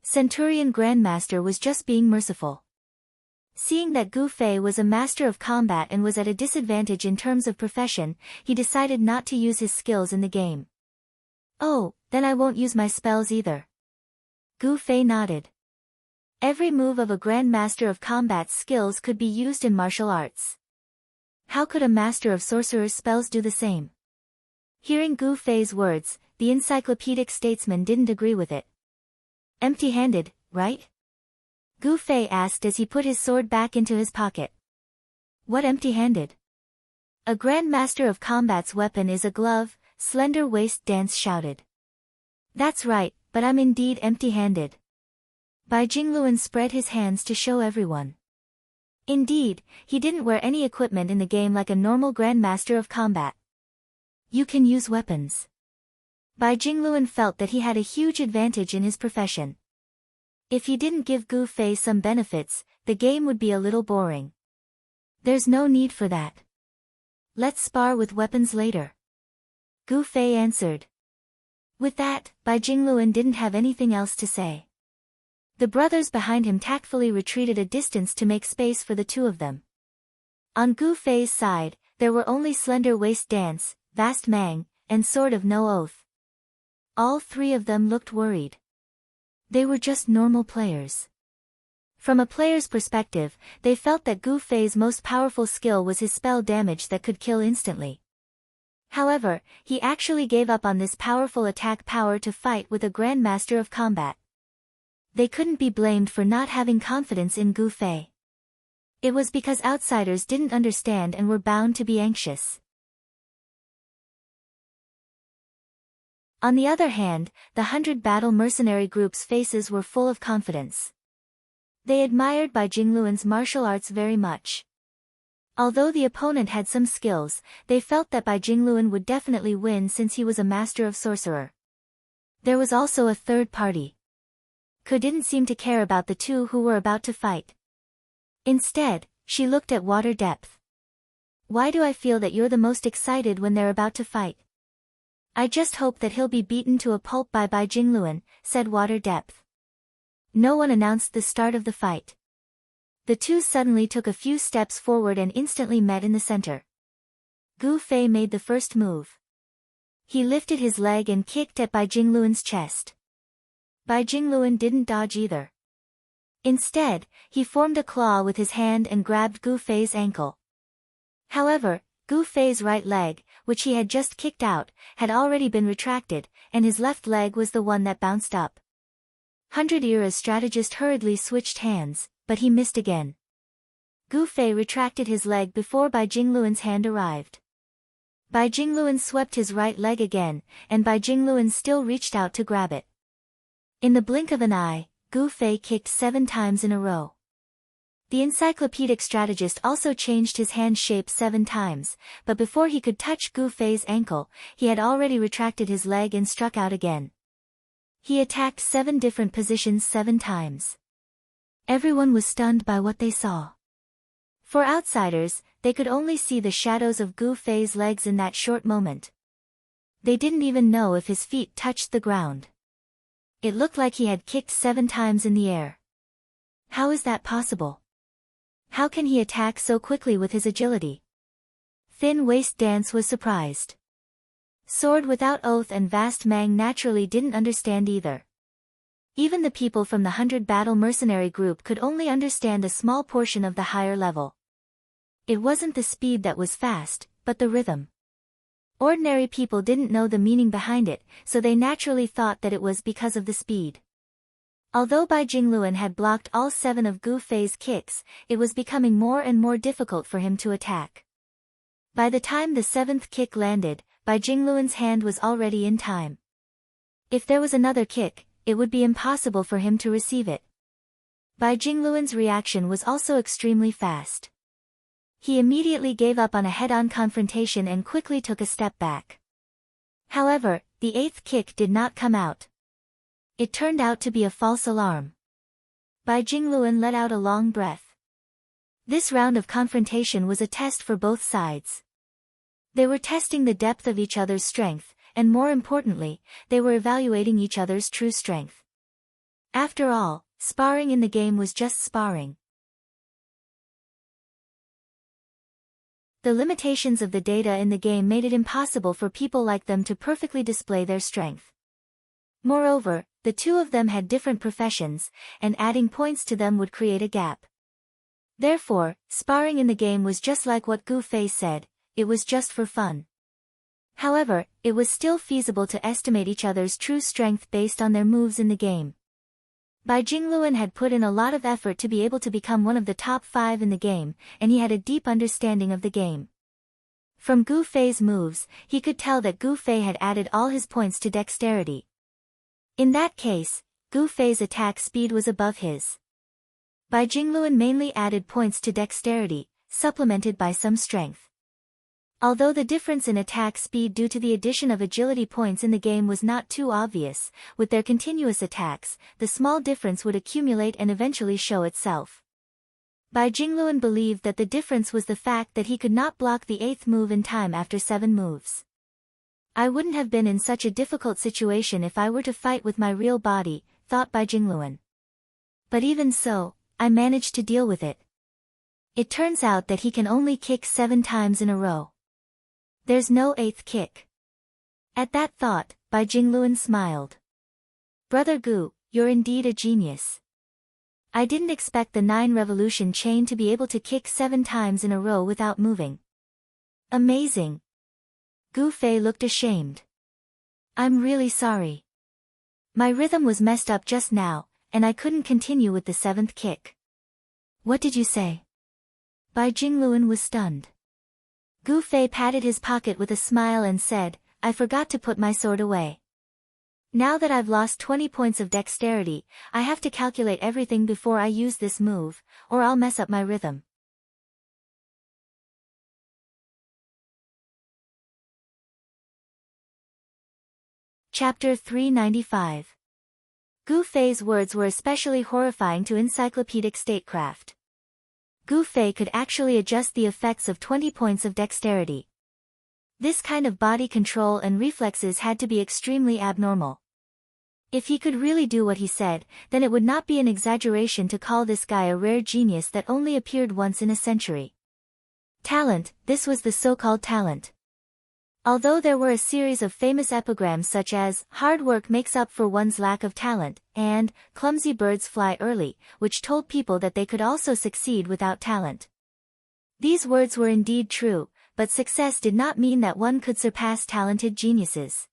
Centurion Grandmaster was just being merciful. Seeing that Gu Fei was a master of combat and was at a disadvantage in terms of profession, he decided not to use his skills in the game. Oh, then I won't use my spells either. Gu Fei nodded. Every move of a Grandmaster of Combat's skills could be used in martial arts. How could a Master of Sorcerer's spells do the same? Hearing Gu Fei's words, the encyclopedic statesman didn't agree with it. Empty-handed, right? Gu Fei asked as he put his sword back into his pocket. What empty-handed? A Grandmaster of Combat's weapon is a glove, slender waist dance shouted. That's right, but I'm indeed empty-handed. Bai Jingluan spread his hands to show everyone. Indeed, he didn't wear any equipment in the game like a normal Grandmaster of Combat. You can use weapons. Bai Jingluan felt that he had a huge advantage in his profession. If he didn't give Gu Fei some benefits, the game would be a little boring. There's no need for that. Let's spar with weapons later. Gu Fei answered. With that, Bai Jingluan didn't have anything else to say. The brothers behind him tactfully retreated a distance to make space for the two of them. On Gu Fei's side, there were only Slender Waist Dance, Vast Mang, and Sword of No Oath. All three of them looked worried. They were just normal players. From a player's perspective, they felt that Gu Fei's most powerful skill was his spell damage that could kill instantly. However, he actually gave up on this powerful attack power to fight with a Grandmaster of Combat. They couldn't be blamed for not having confidence in Gu Fei. It was because outsiders didn't understand and were bound to be anxious. On the other hand, the 100 battle mercenary group's faces were full of confidence. They admired Bai Jingluan's martial arts very much. Although the opponent had some skills, they felt that Bai Jingluan would definitely win since he was a master of sorcerer. There was also a third party. Ko didn't seem to care about the two who were about to fight. Instead, she looked at Water Depth. Why do I feel that you're the most excited when they're about to fight? I just hope that he'll be beaten to a pulp by Bai Jingluan, said Water Depth. No one announced the start of the fight. The two suddenly took a few steps forward and instantly met in the center. Gu Fei made the first move. He lifted his leg and kicked at Bai Jingluan's chest. Bai Jingluan didn't dodge either. Instead, he formed a claw with his hand and grabbed Gu Fei's ankle. However, Gu Fei's right leg, which he had just kicked out, had already been retracted, and his left leg was the one that bounced up. 100 Era's strategist hurriedly switched hands, but he missed again. Gu Fei retracted his leg before Bai Jingluan's hand arrived. Bai Jingluan swept his right leg again, and Bai Jingluan still reached out to grab it. In the blink of an eye, Gu Fei kicked 7 times in a row. The encyclopedic strategist also changed his hand shape 7 times, but before he could touch Gu Fei's ankle, he had already retracted his leg and struck out again. He attacked 7 different positions 7 times. Everyone was stunned by what they saw. For outsiders, they could only see the shadows of Gu Fei's legs in that short moment. They didn't even know if his feet touched the ground. It looked like he had kicked 7 times in the air. How is that possible? How can he attack so quickly with his agility? Thin Waist Dance was surprised. Sword Without Oath and Vast Mang naturally didn't understand either. Even the people from the 100 battle mercenary group could only understand a small portion of the higher level. It wasn't the speed that was fast, but the rhythm. Ordinary people didn't know the meaning behind it, so they naturally thought that it was because of the speed. Although Bai Jingluan had blocked all 7 of Gu Fei's kicks, it was becoming more and more difficult for him to attack. By the time the 7th kick landed, Bai Jingluan's hand was already in time. If there was another kick, it would be impossible for him to receive it. Bai Jingluan's reaction was also extremely fast. He immediately gave up on a head-on confrontation and quickly took a step back. However, the 8th kick did not come out. It turned out to be a false alarm. Bai Jingluan let out a long breath. This round of confrontation was a test for both sides. They were testing the depth of each other's strength, and more importantly, they were evaluating each other's true strength. After all, sparring in the game was just sparring. The limitations of the data in the game made it impossible for people like them to perfectly display their strength. Moreover, the two of them had different professions, and adding points to them would create a gap. Therefore, sparring in the game was just like what Gu Fei said, it was just for fun. However, it was still feasible to estimate each other's true strength based on their moves in the game. Bai Jingluan had put in a lot of effort to be able to become one of the top 5 in the game, and he had a deep understanding of the game. From Gu Fei's moves, he could tell that Gu Fei had added all his points to dexterity. In that case, Gu Fei's attack speed was above his. Bai Jingluan mainly added points to dexterity, supplemented by some strength. Although the difference in attack speed due to the addition of agility points in the game was not too obvious, with their continuous attacks, the small difference would accumulate and eventually show itself. Bai Jingluan believed that the difference was the fact that he could not block the 8th move in time after 7 moves. I wouldn't have been in such a difficult situation if I were to fight with my real body, thought Bai Jingluan. But even so, I managed to deal with it. It turns out that he can only kick 7 times in a row. There's no 8th kick. At that thought, Bai Jingluan smiled. Brother Gu, you're indeed a genius. I didn't expect the 9 revolution chain to be able to kick 7 times in a row without moving. Amazing. Gu Fei looked ashamed. I'm really sorry. My rhythm was messed up just now, and I couldn't continue with the 7th kick. What did you say? Bai Jingluan was stunned. Gu Fei patted his pocket with a smile and said, I forgot to put my sword away. Now that I've lost 20 points of dexterity, I have to calculate everything before I use this move, or I'll mess up my rhythm. Chapter 395. Gu Fei's words were especially horrifying to encyclopedic statecraft. Gu Fei could actually adjust the effects of 20 points of dexterity. This kind of body control and reflexes had to be extremely abnormal. If he could really do what he said, then it would not be an exaggeration to call this guy a rare genius that only appeared once in a century. Talent, this was the so-called talent. Although there were a series of famous epigrams such as, hard work makes up for one's lack of talent, and, clumsy birds fly early, which told people that they could also succeed without talent. These words were indeed true, but success did not mean that one could surpass talented geniuses.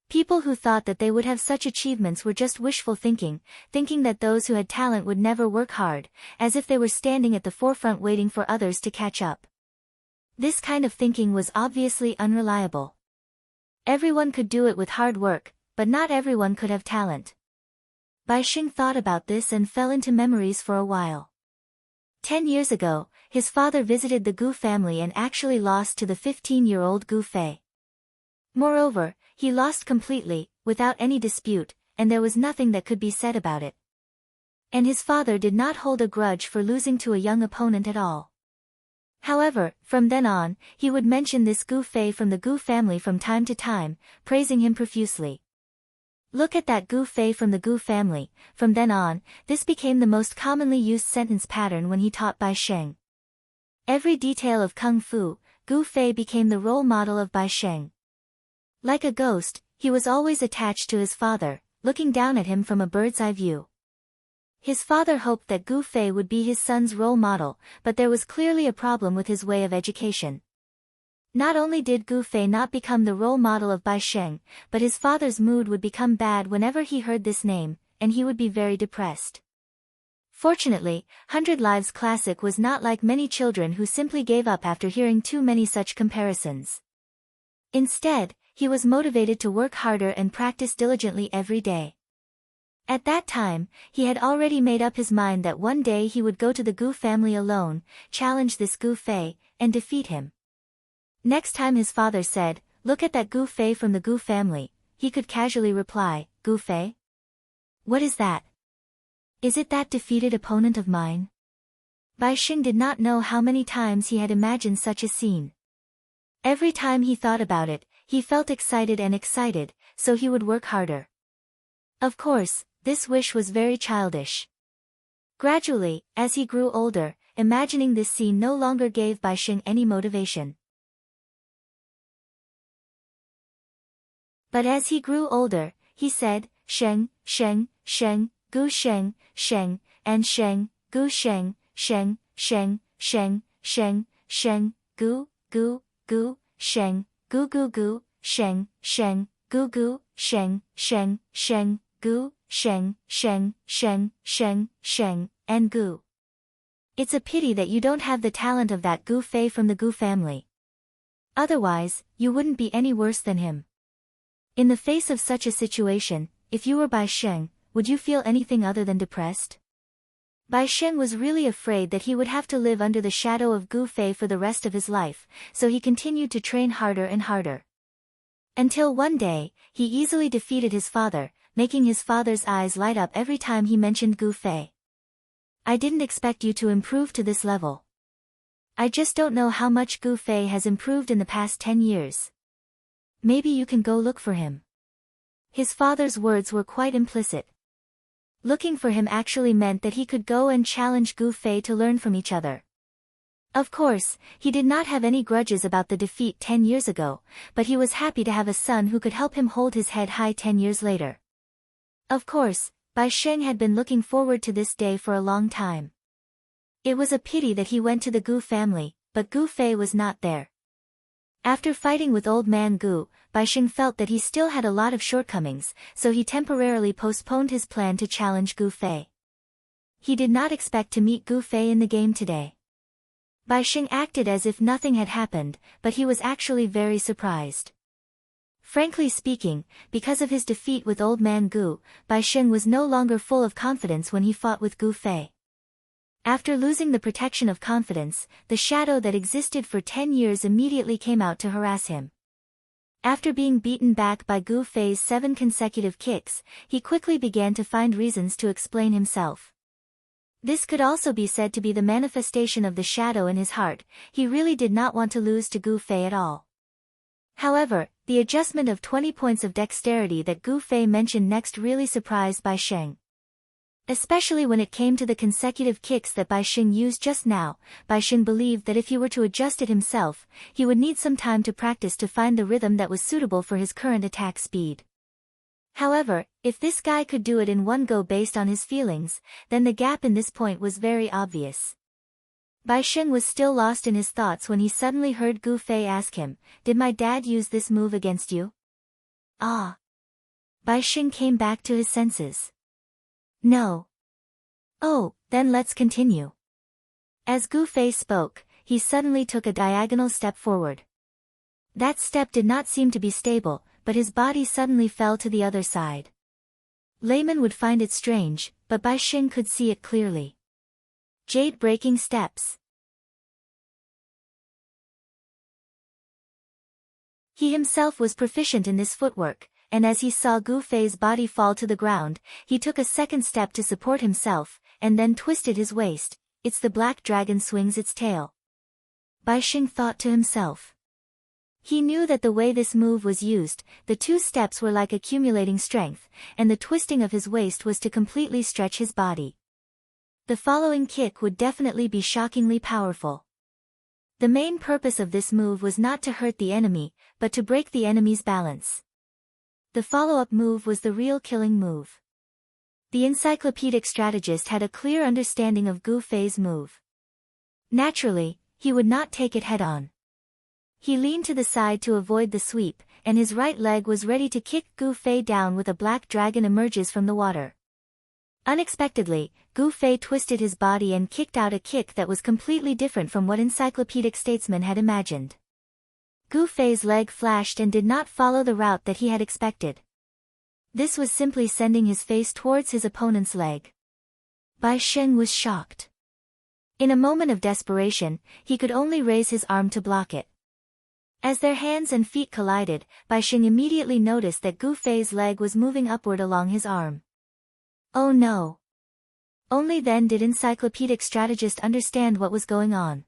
People who thought that they would have such achievements were just wishful thinking that those who had talent would never work hard, as if they were standing at the forefront waiting for others to catch up. This kind of thinking was obviously unreliable. Everyone could do it with hard work, but not everyone could have talent. Bai Xing thought about this and fell into memories for a while. 10 years ago, his father visited the Gu family and actually lost to the 15-year-old Gu Fei. Moreover, he lost completely, without any dispute, and there was nothing that could be said about it. And his father did not hold a grudge for losing to a young opponent at all. However, from then on, he would mention this Gu Fei from the Gu family from time to time, praising him profusely. Look at that Gu Fei from the Gu family. From then on, this became the most commonly used sentence pattern when he taught Bai Sheng. Every detail of Kung Fu, Gu Fei became the role model of Bai Sheng. Like a ghost, he was always attached to his father, looking down at him from a bird's-eye view. His father hoped that Gu Fei would be his son's role model, but there was clearly a problem with his way of education. Not only did Gu Fei not become the role model of Bai Sheng, but his father's mood would become bad whenever he heard this name, and he would be very depressed. Fortunately, 100 Lives Classic was not like many children who simply gave up after hearing too many such comparisons. Instead, he was motivated to work harder and practice diligently every day. At that time, he had already made up his mind that one day he would go to the Gu family alone, challenge this Gu Fei, and defeat him. Next time his father said, "Look at that Gu Fei from the Gu family," he could casually reply, "Gu Fei? What is that? Is it that defeated opponent of mine?" Bai Xing did not know how many times he had imagined such a scene. Every time he thought about it, he felt excited, so he would work harder. Of course, this wish was very childish. Gradually, as he grew older, imagining this scene no longer gave Bai Xing any motivation. But as he grew older, he said, Sheng, sheng, sheng, gu sheng, sheng, and sheng, gu sheng, sheng, sheng, sheng, sheng, sheng, gu, gu, gu, sheng, gu gu gu, sheng, sheng, gu gu, sheng, sheng, sheng, gu, sheng, sheng, sheng, sheng, sheng, and gu. It's a pity that you don't have the talent of that Gu Fei from the Gu family. Otherwise, you wouldn't be any worse than him. In the face of such a situation, if you were Bai Sheng, would you feel anything other than depressed? Bai Sheng was really afraid that he would have to live under the shadow of Gu Fei for the rest of his life, so he continued to train harder and harder. Until one day, he easily defeated his father, making his father's eyes light up every time he mentioned Gu Fei. I didn't expect you to improve to this level. I just don't know how much Gu Fei has improved in the past 10 years. Maybe you can go look for him. His father's words were quite implicit. Looking for him actually meant that he could go and challenge Gu Fei to learn from each other. Of course, he did not have any grudges about the defeat 10 years ago, but he was happy to have a son who could help him hold his head high 10 years later. Of course, Bai Sheng had been looking forward to this day for a long time. It was a pity that he went to the Gu family, but Gu Fei was not there. After fighting with old man Gu, Bai Sheng felt that he still had a lot of shortcomings, so he temporarily postponed his plan to challenge Gu Fei. He did not expect to meet Gu Fei in the game today. Bai Sheng acted as if nothing had happened, but he was actually very surprised. Frankly speaking, because of his defeat with old man Gu, Bai Sheng was no longer full of confidence when he fought with Gu Fei. After losing the protection of confidence, the shadow that existed for 10 years immediately came out to harass him. After being beaten back by Gu Fei's 7 consecutive kicks, he quickly began to find reasons to explain himself. This could also be said to be the manifestation of the shadow in his heart. He really did not want to lose to Gu Fei at all. However, the adjustment of 20 points of dexterity that Gu Fei mentioned next really surprised Bai Sheng. Especially when it came to the consecutive kicks that Bai Sheng used just now, Bai Sheng believed that if he were to adjust it himself, he would need some time to practice to find the rhythm that was suitable for his current attack speed. However, if this guy could do it in one go based on his feelings, then the gap in this point was very obvious. Bai Sheng was still lost in his thoughts when he suddenly heard Gu Fei ask him, "Did my dad use this move against you?" Ah! Bai Sheng came back to his senses. No. Oh, then let's continue. As Gu Fei spoke, he suddenly took a diagonal step forward. That step did not seem to be stable, but his body suddenly fell to the other side. Laymen would find it strange, but Bai Sheng could see it clearly. Jade-breaking steps. He himself was proficient in this footwork, and as he saw Gu Fei's body fall to the ground, he took a second step to support himself, and then twisted his waist. It's the black dragon swings its tail. Bai Sheng thought to himself. He knew that the way this move was used, the 2 steps were like accumulating strength, and the twisting of his waist was to completely stretch his body. The following kick would definitely be shockingly powerful. The main purpose of this move was not to hurt the enemy, but to break the enemy's balance. The follow-up move was the real killing move. The encyclopedic strategist had a clear understanding of Gu Fei's move. Naturally, he would not take it head-on. He leaned to the side to avoid the sweep, and his right leg was ready to kick Gu Fei down when a black dragon emerges from the water. Unexpectedly, Gu Fei twisted his body and kicked out a kick that was completely different from what encyclopedic statesman had imagined. Gu Fei's leg flashed and did not follow the route that he had expected. This was simply sending his face towards his opponent's leg. Bai Sheng was shocked. In a moment of desperation, he could only raise his arm to block it. As their hands and feet collided, Bai Sheng immediately noticed that Gu Fei's leg was moving upward along his arm. Oh no! Only then did encyclopedic strategist understand what was going on.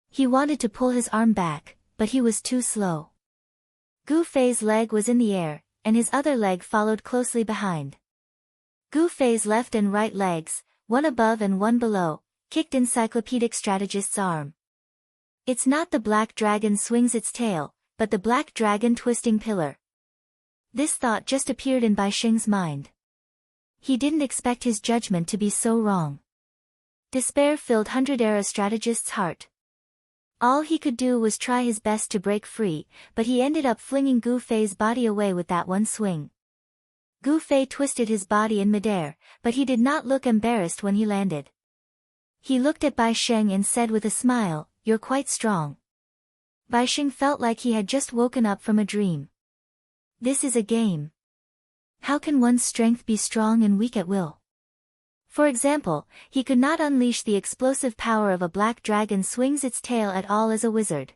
He wanted to pull his arm back, but he was too slow. Gu Fei's leg was in the air, and his other leg followed closely behind. Gu Fei's left and right legs, one above and one below, kicked encyclopedic strategist's arm. It's not the black dragon swings its tail, but the black dragon twisting pillar. This thought just appeared in Bai Sheng's mind. He didn't expect his judgment to be so wrong. Despair filled 100-era strategist's heart. All he could do was try his best to break free, but he ended up flinging Gu Fei's body away with that one swing. Gu Fei twisted his body in midair, but he did not look embarrassed when he landed. He looked at Bai Sheng and said with a smile, "You're quite strong." Bai Sheng felt like he had just woken up from a dream. This is a game. How can one's strength be strong and weak at will? For example, he could not unleash the explosive power of a black dragon swings its tail at all as a wizard.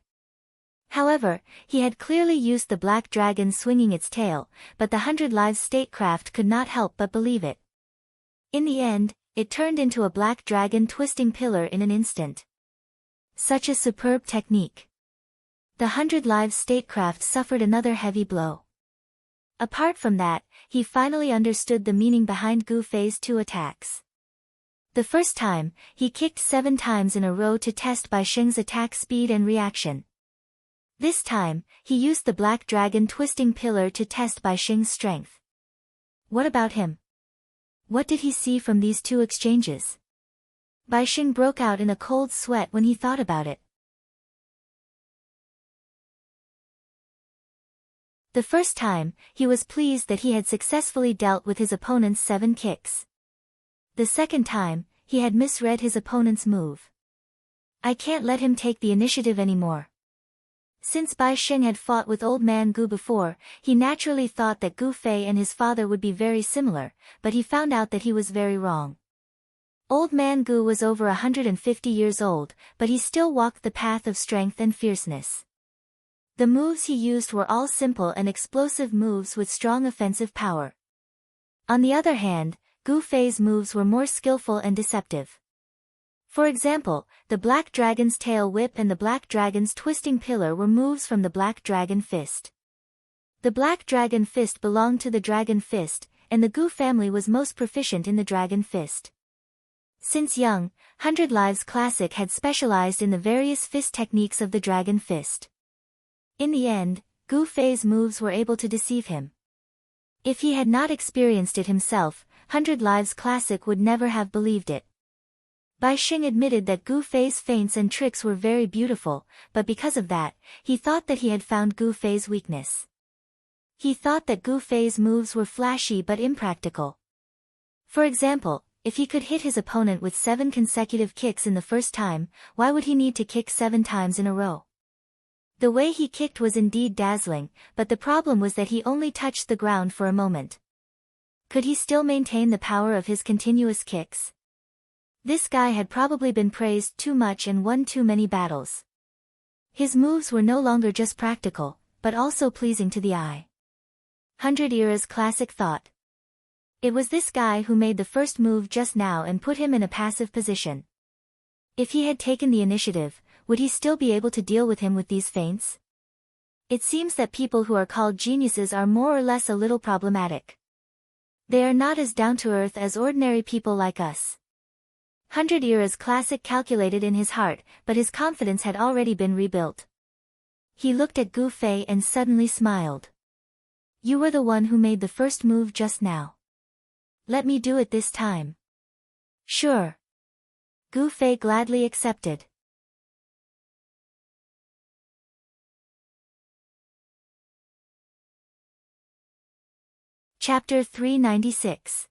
However, he had clearly used the black dragon swinging its tail, but the 100 Lives statecraft could not help but believe it. In the end, it turned into a black dragon twisting pillar in an instant. Such a superb technique. The 100 Lives statecraft suffered another heavy blow. Apart from that, he finally understood the meaning behind Gu Fei's 2 attacks. The first time, he kicked 7 times in a row to test Bai Sheng's attack speed and reaction. This time, he used the black dragon twisting pillar to test Bai Sheng's strength. What about him? What did he see from these 2 exchanges? Bai Sheng broke out in a cold sweat when he thought about it. The first time, he was pleased that he had successfully dealt with his opponent's 7 kicks. The second time, he had misread his opponent's move. I can't let him take the initiative anymore. Since Bai Sheng had fought with Old Man Gu before, he naturally thought that Gu Fei and his father would be very similar, but he found out that he was very wrong. Old Man Gu was over 150 years old, but he still walked the path of strength and fierceness. The moves he used were all simple and explosive moves with strong offensive power. On the other hand, Gu Fei's moves were more skillful and deceptive. For example, the Black Dragon's Tail Whip and the Black Dragon's Twisting Pillar were moves from the Black Dragon Fist. The Black Dragon Fist belonged to the Dragon Fist, and the Gu family was most proficient in the Dragon Fist. Since young, 100 Lives Classic had specialized in the various fist techniques of the Dragon Fist. In the end, Gu Fei's moves were able to deceive him. If he had not experienced it himself, 100 Lives Classic would never have believed it. Bai Sheng admitted that Gu Fei's feints and tricks were very beautiful, but because of that, he thought that he had found Gu Fei's weakness. He thought that Gu Fei's moves were flashy but impractical. For example, if he could hit his opponent with 7 consecutive kicks in the first time, why would he need to kick 7 times in a row? The way he kicked was indeed dazzling, but the problem was that he only touched the ground for a moment. Could he still maintain the power of his continuous kicks? This guy had probably been praised too much and won too many battles. His moves were no longer just practical, but also pleasing to the eye. 100 Era's Classic thought. It was this guy who made the first move just now and put him in a passive position. If he had taken the initiative, would he still be able to deal with him with these feints? It seems that people who are called geniuses are more or less a little problematic. They are not as down-to-earth as ordinary people like us. 100 Era's Classic calculated in his heart, but his confidence had already been rebuilt. He looked at Gu Fei and suddenly smiled. You were the one who made the first move just now. Let me do it this time. Sure. Gu Fei gladly accepted. Chapter 396.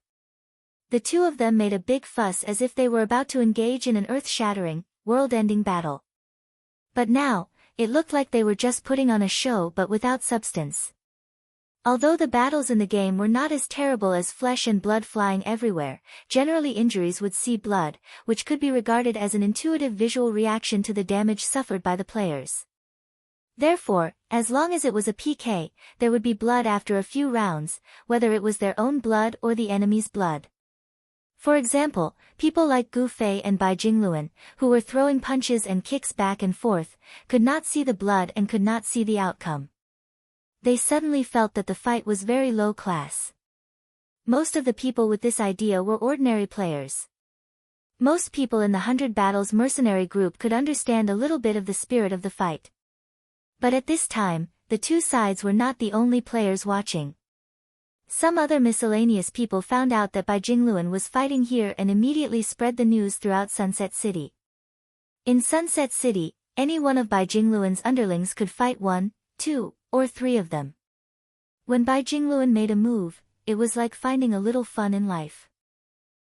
The 2 of them made a big fuss as if they were about to engage in an earth-shattering, world-ending battle. But now, it looked like they were just putting on a show but without substance. Although the battles in the game were not as terrible as flesh and blood flying everywhere, generally injuries would see blood, which could be regarded as an intuitive visual reaction to the damage suffered by the players. Therefore, as long as it was a PK, there would be blood after a few rounds, whether it was their own blood or the enemy's blood. For example, people like Gu Fei and Bai Jingluan, who were throwing punches and kicks back and forth, could not see the blood and could not see the outcome. They suddenly felt that the fight was very low class. Most of the people with this idea were ordinary players. Most people in the 100 Battles mercenary group could understand a little bit of the spirit of the fight. But at this time, the 2 sides were not the only players watching. Some other miscellaneous people found out that Bai Jingluan was fighting here and immediately spread the news throughout Sunset City. In Sunset City, any one of Bai Jingluan's underlings could fight 1, 2, or 3 of them. When Bai Jingluan made a move, it was like finding a little fun in life.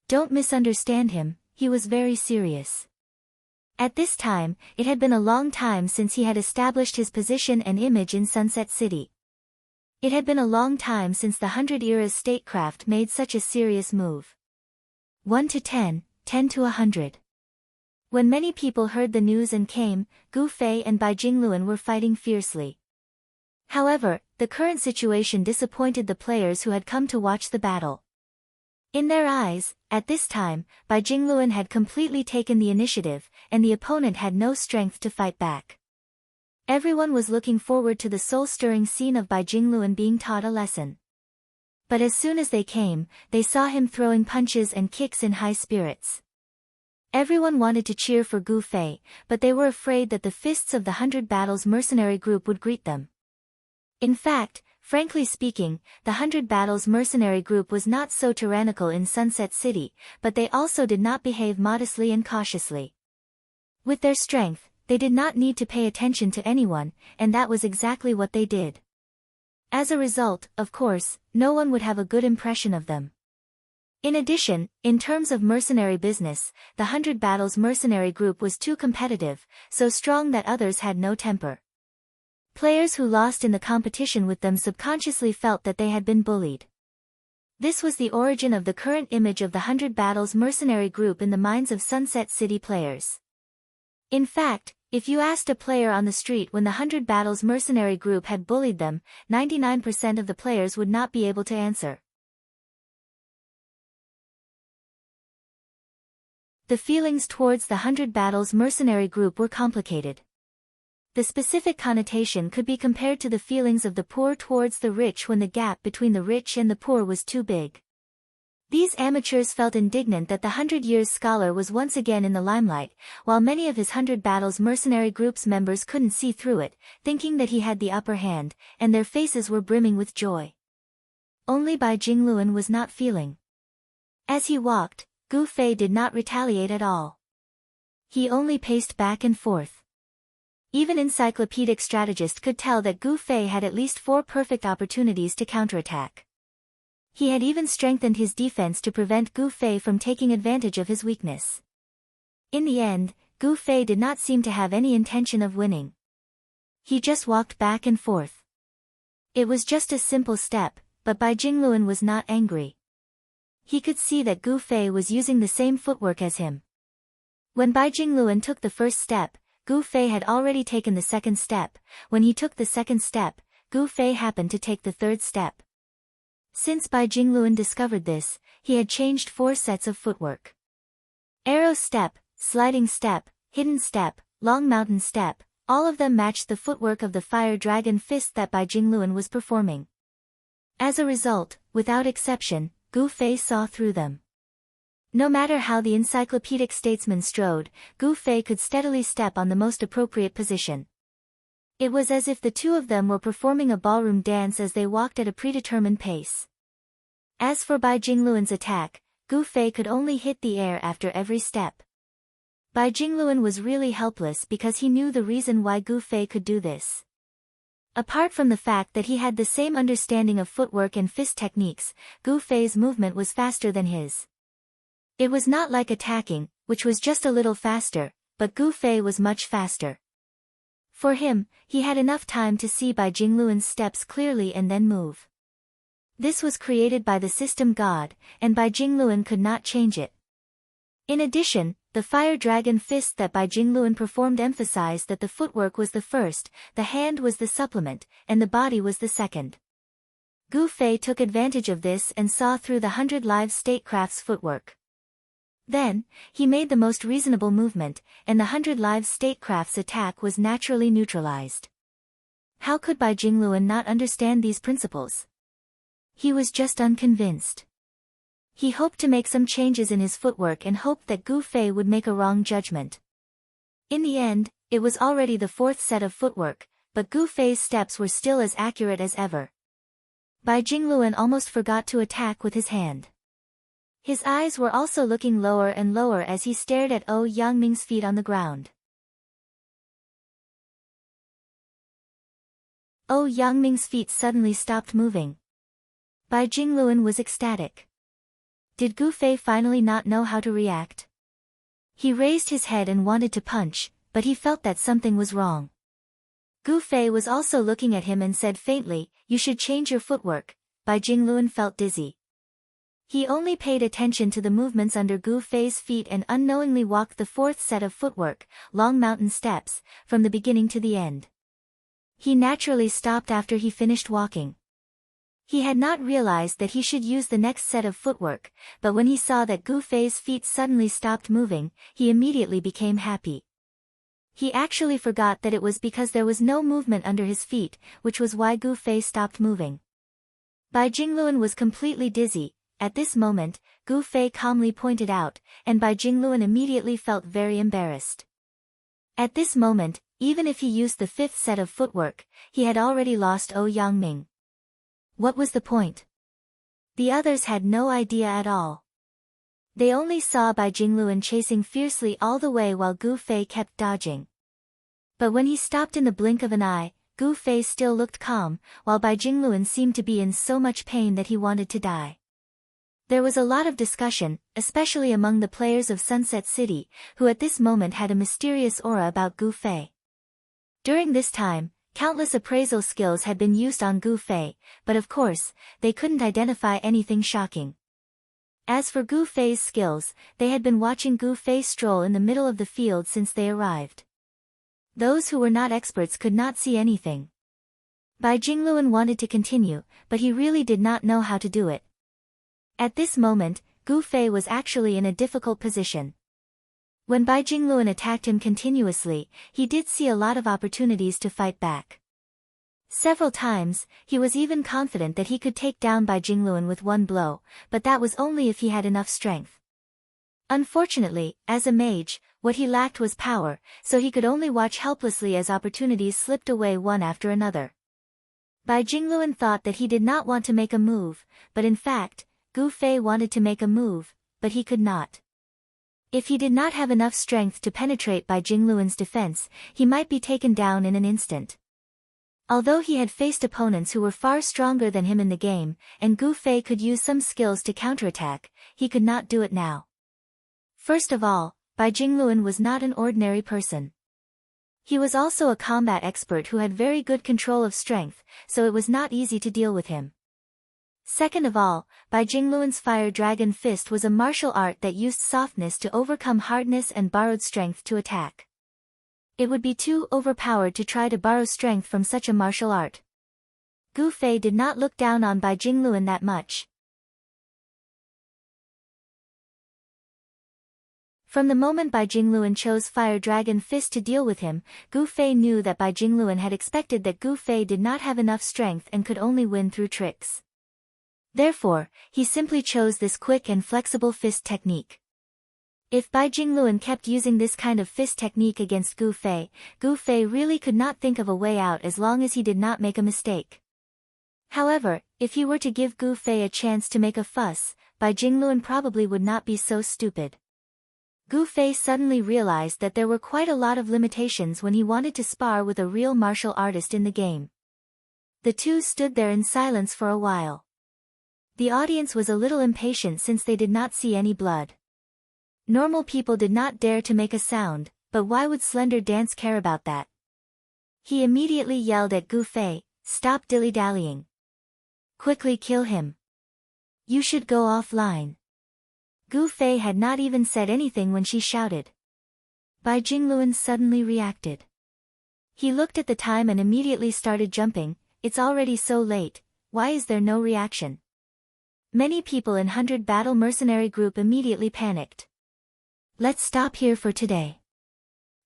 Don't misunderstand him, he was very serious. At this time, it had been a long time since he had established his position and image in Sunset City. It had been a long time since the 100 Era's statecraft made such a serious move. 1 to 10, 10 to 100. When many people heard the news and came, Gu Fei and Bai Jingluan were fighting fiercely. However, the current situation disappointed the players who had come to watch the battle. In their eyes, at this time, Bai Jingluan had completely taken the initiative, and the opponent had no strength to fight back. Everyone was looking forward to the soul-stirring scene of Bai Jingluan being taught a lesson. But as soon as they came, they saw him throwing punches and kicks in high spirits. Everyone wanted to cheer for Gu Fei, but they were afraid that the fists of the 100 Battles mercenary group would greet them. In fact, frankly speaking, the 100 Battles mercenary group was not so tyrannical in Sunset City, but they also did not behave modestly and cautiously. With their strength, they did not need to pay attention to anyone, and that was exactly what they did. As a result, of course, no one would have a good impression of them. In addition, in terms of mercenary business, the 100 Battles mercenary group was too competitive, so strong that others had no temper. Players who lost in the competition with them subconsciously felt that they had been bullied. This was the origin of the current image of the 100 Battles mercenary group in the minds of Sunset City players. In fact, if you asked a player on the street when the 100 Battles mercenary group had bullied them, 99% of the players would not be able to answer. The feelings towards the 100 Battles mercenary group were complicated. The specific connotation could be compared to the feelings of the poor towards the rich when the gap between the rich and the poor was too big. These amateurs felt indignant that the 100 Years Scholar was once again in the limelight, while many of his 100 Battles mercenary group's members couldn't see through it, thinking that he had the upper hand, and their faces were brimming with joy. Only Bai Jingluan was not feeling. As he walked, Gu Fei did not retaliate at all. He only paced back and forth. Even encyclopedic strategists could tell that Gu Fei had at least 4 perfect opportunities to counterattack. He had even strengthened his defense to prevent Gu Fei from taking advantage of his weakness. In the end, Gu Fei did not seem to have any intention of winning. He just walked back and forth. It was just a simple step, but Bai Jingluan was not angry. He could see that Gu Fei was using the same footwork as him. When Bai Jingluan took the first step, Gu Fei had already taken the second step. When he took the second step, Gu Fei happened to take the third step. Since Bai Jingluan discovered this, he had changed 4 sets of footwork. Arrow step, sliding step, hidden step, long mountain step, all of them matched the footwork of the fire dragon fist that Bai Jingluan was performing. As a result, without exception, Gu Fei saw through them. No matter how the encyclopedic statesman strode, Gu Fei could steadily step on the most appropriate position. It was as if the two of them were performing a ballroom dance as they walked at a predetermined pace. As for Bai Jingluan's attack, Gu Fei could only hit the air after every step. Bai Jingluan was really helpless because he knew the reason why Gu Fei could do this. Apart from the fact that he had the same understanding of footwork and fist techniques, Gu Fei's movement was faster than his. It was not like attacking, which was just a little faster, but Gu Fei was much faster. For him, he had enough time to see Bai Jingluan's steps clearly and then move. This was created by the system God, and Bai Jingluan could not change it. In addition, the fire dragon fist that Bai Jingluan performed emphasized that the footwork was the first, the hand was the supplement, and the body was the second. Gu Fei took advantage of this and saw through the 100 Live Statecraft's footwork. Then, he made the most reasonable movement, and the 100 Live Statecraft's attack was naturally neutralized. How could Bai Jingluan not understand these principles? He was just unconvinced. He hoped to make some changes in his footwork and hoped that Gu Fei would make a wrong judgment. In the end, it was already the 4th set of footwork, but Gu Fei's steps were still as accurate as ever. Bai Jingluan almost forgot to attack with his hand. His eyes were also looking lower and lower as he stared at Ouyang Yangming's feet on the ground. Ouyang Yangming's feet suddenly stopped moving. Bai Jingluan was ecstatic. Did Gu Fei finally not know how to react? He raised his head and wanted to punch, but he felt that something was wrong. Gu Fei was also looking at him and said faintly, "You should change your footwork." Bai Jingluan felt dizzy. He only paid attention to the movements under Gu Fei's feet and unknowingly walked the fourth set of footwork, long mountain steps, from the beginning to the end. He naturally stopped after he finished walking. He had not realized that he should use the next set of footwork, but when he saw that Gu Fei's feet suddenly stopped moving, he immediately became happy. He actually forgot that it was because there was no movement under his feet, which was why Gu Fei stopped moving. Bai Jingluan was completely dizzy. At this moment, Gu Fei calmly pointed out, and Bai Jingluan immediately felt very embarrassed. At this moment, even if he used the fifth set of footwork, he had already lost Ouyang Yangming. What was the point? The others had no idea at all. They only saw Bai Jingluan chasing fiercely all the way while Gu Fei kept dodging. But when he stopped in the blink of an eye, Gu Fei still looked calm, while Bai Jingluan seemed to be in so much pain that he wanted to die. There was a lot of discussion, especially among the players of Sunset City, who at this moment had a mysterious aura about Gu Fei. During this time, countless appraisal skills had been used on Gu Fei, but of course, they couldn't identify anything shocking. As for Gu Fei's skills, they had been watching Gu Fei stroll in the middle of the field since they arrived. Those who were not experts could not see anything. Bai Jingluan wanted to continue, but he really did not know how to do it. At this moment, Gu Fei was actually in a difficult position. When Bai Jingluan attacked him continuously, he did see a lot of opportunities to fight back. Several times, he was even confident that he could take down Bai Jingluan with one blow, but that was only if he had enough strength. Unfortunately, as a mage, what he lacked was power, so he could only watch helplessly as opportunities slipped away one after another. Bai Jingluan thought that he did not want to make a move, but in fact, Gu Fei wanted to make a move, but he could not. If he did not have enough strength to penetrate Bai Jingluan's defense, he might be taken down in an instant. Although he had faced opponents who were far stronger than him in the game, and Gu Fei could use some skills to counterattack, he could not do it now. First of all, Bai Jingluan was not an ordinary person. He was also a combat expert who had very good control of strength, so it was not easy to deal with him. Second of all, Bai Jingluan's Fire Dragon Fist was a martial art that used softness to overcome hardness and borrowed strength to attack. It would be too overpowered to try to borrow strength from such a martial art. Gu Fei did not look down on Bai Jingluan that much. From the moment Bai Jingluan chose Fire Dragon Fist to deal with him, Gu Fei knew that Bai Jingluan had expected that Gu Fei did not have enough strength and could only win through tricks. Therefore, he simply chose this quick and flexible fist technique. If Bai Jingluan kept using this kind of fist technique against Gu Fei really could not think of a way out as long as he did not make a mistake. However, if he were to give Gu Fei a chance to make a fuss, Bai Jingluan probably would not be so stupid. Gu Fei suddenly realized that there were quite a lot of limitations when he wanted to spar with a real martial artist in the game. The two stood there in silence for a while. The audience was a little impatient since they did not see any blood. Normal people did not dare to make a sound, but why would Slender Dance care about that? He immediately yelled at Gu Fei, "Stop dilly-dallying. Quickly kill him. You should go offline." Gu Fei had not even said anything when she shouted. Bai Jingluan suddenly reacted. He looked at the time and immediately started jumping. It's already so late, why is there no reaction? Many people in 100 Battle Mercenary Group immediately panicked. Let's stop here for today.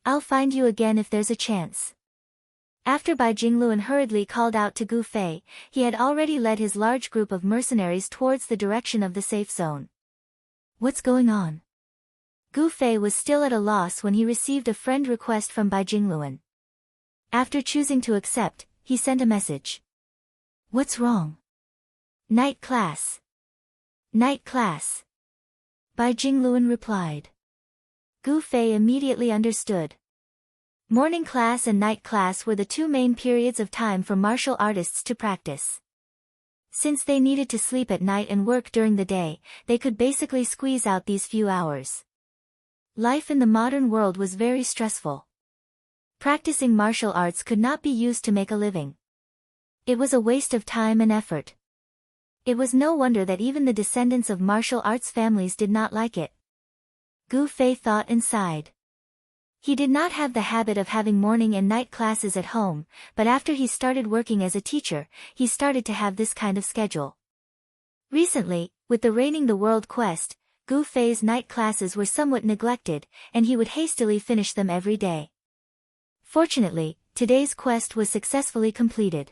I'll find you again if there's a chance. After Bai Jingluan hurriedly called out to Gu Fei, he had already led his large group of mercenaries towards the direction of the safe zone. What's going on? Gu Fei was still at a loss when he received a friend request from Bai Jingluan. After choosing to accept, he sent a message. What's wrong? Night class. Night class. Bai Jingluan replied. Gu Fei immediately understood. Morning class and night class were the two main periods of time for martial artists to practice. Since they needed to sleep at night and work during the day, they could basically squeeze out these few hours. Life in the modern world was very stressful. Practicing martial arts could not be used to make a living. It was a waste of time and effort. It was no wonder that even the descendants of martial arts families did not like it. Gu Fei thought and sighed. He did not have the habit of having morning and night classes at home, but after he started working as a teacher, he started to have this kind of schedule. Recently, with the Reigning the World quest, Gu Fei's night classes were somewhat neglected, and he would hastily finish them every day. Fortunately, today's quest was successfully completed.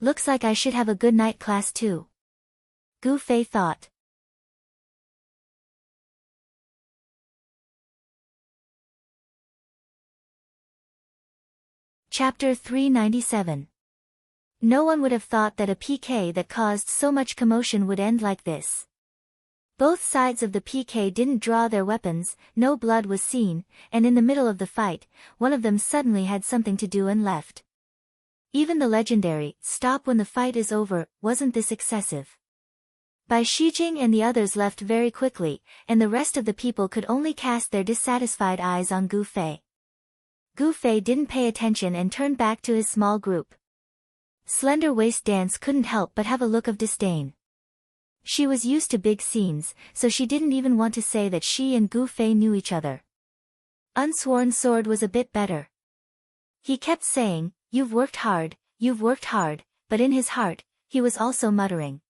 Looks like I should have a good night class too. Gu Fei thought. Chapter 397. No one would have thought that a PK that caused so much commotion would end like this. Both sides of the PK didn't draw their weapons, no blood was seen, and in the middle of the fight, one of them suddenly had something to do and left. Even the legendary, "Stop when the fight is over," wasn't this excessive. Bai Shijing and the others left very quickly, and the rest of the people could only cast their dissatisfied eyes on Gu Fei. Gu Fei didn't pay attention and turned back to his small group. Slender Waist Dance couldn't help but have a look of disdain. She was used to big scenes, so she didn't even want to say that she and Gu Fei knew each other. Unsworn Sword was a bit better. He kept saying, you've worked hard, but in his heart, he was also muttering.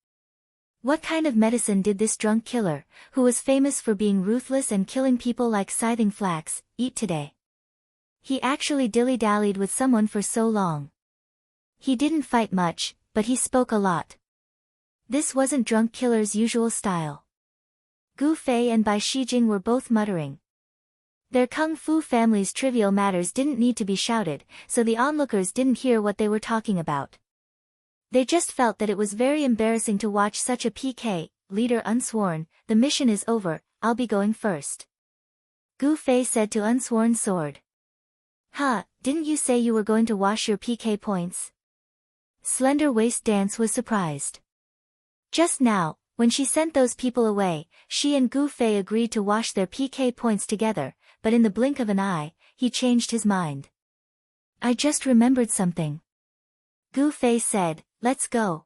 What kind of medicine did this drunk killer, who was famous for being ruthless and killing people like scything flax, eat today? He actually dilly-dallied with someone for so long. He didn't fight much, but he spoke a lot. This wasn't drunk killer's usual style. Gu Fei and Bai Shijing were both muttering. Their kung fu family's trivial matters didn't need to be shouted, so the onlookers didn't hear what they were talking about. They just felt that it was very embarrassing to watch such a PK. Leader Unsworn, the mission is over, I'll be going first. Gu Fei said to Unsworn Sword. Huh, didn't you say you were going to wash your PK points? Slender Waist Dance was surprised. Just now, when she sent those people away, she and Gu Fei agreed to wash their PK points together, but in the blink of an eye, he changed his mind. I just remembered something. Gu Fei said, let's go.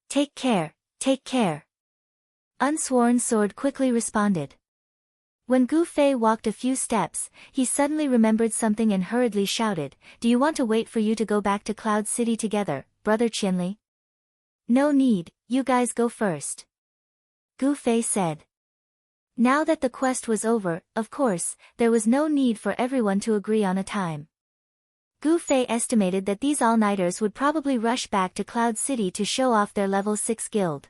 Take care, take care. Unsworn Sword quickly responded. When Gu Fei walked a few steps, he suddenly remembered something and hurriedly shouted, do you want to wait for you to go back to Cloud City together, Brother Qianli? No need, you guys go first. Gu Fei said. Now that the quest was over, of course, there was no need for everyone to agree on a time. Gu Fei estimated that these all-nighters would probably rush back to Cloud City to show off their level 6 guild.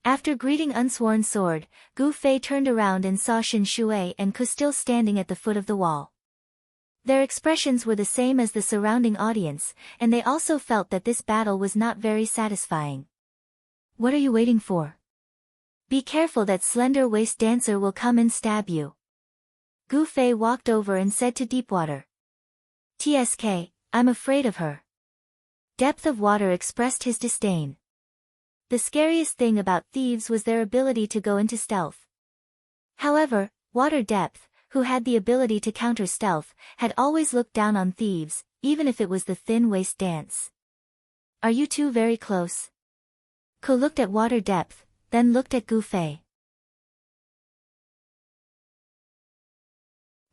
After greeting Unsworn Sword, Gu Fei turned around and saw Shin Shui and Ku still standing at the foot of the wall. Their expressions were the same as the surrounding audience, and they also felt that this battle was not very satisfying. What are you waiting for? Be careful, that Slender Waist Dancer will come and stab you. Gu Fei walked over and said to Deepwater. TSK, I'm afraid of her. Depth of Water expressed his disdain. The scariest thing about thieves was their ability to go into stealth. However, Water Depth, who had the ability to counter stealth, had always looked down on thieves, even if it was the Thin Waist Dance. Are you two very close? Ko looked at Water Depth, then looked at Gu Fei.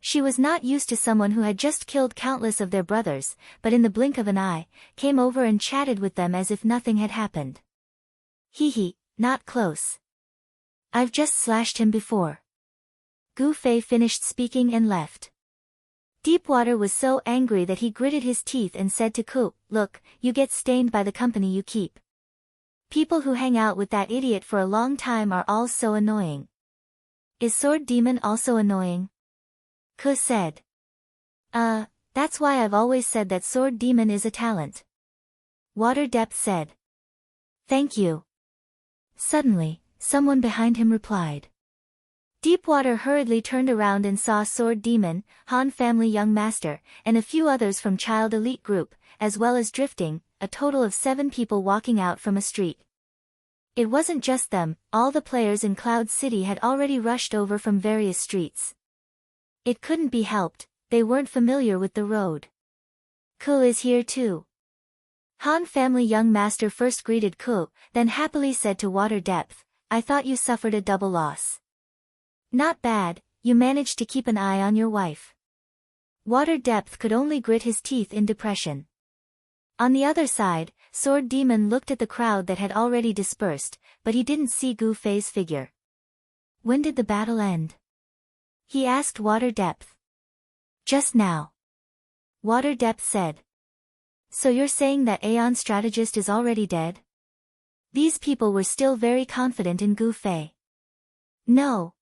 She was not used to someone who had just killed countless of their brothers, but in the blink of an eye, came over and chatted with them as if nothing had happened. Hee, not close. I've just slashed him before. Gu Fei finished speaking and left. Deepwater was so angry that he gritted his teeth and said to Ku, look, you get stained by the company you keep. People who hang out with that idiot for a long time are all so annoying. Is Sword Demon also annoying? Ku said. That's why I've always said that Sword Demon is a talent. Water Depth said. Thank you, Suddenly, someone behind him replied. Deepwater hurriedly turned around and saw Sword Demon, Han family young master, and a few others from Child Elite Group, as well as Drifting, a total of 7 people walking out from a street. It wasn't just them, all the players in Cloud City had already rushed over from various streets. It couldn't be helped, they weren't familiar with the road. Ku is here too. Han family young master first greeted Ku, then happily said to Water Depth, I thought you suffered a double loss. Not bad, you managed to keep an eye on your wife. Water Depth could only grit his teeth in depression. On the other side, Sword Demon looked at the crowd that had already dispersed, but he didn't see Gu Fei's figure. When did the battle end? He asked Water Depth. Just now. Water Depth said. So you're saying that Aeon Strategist is already dead? These people were still very confident in Gu Fei. No.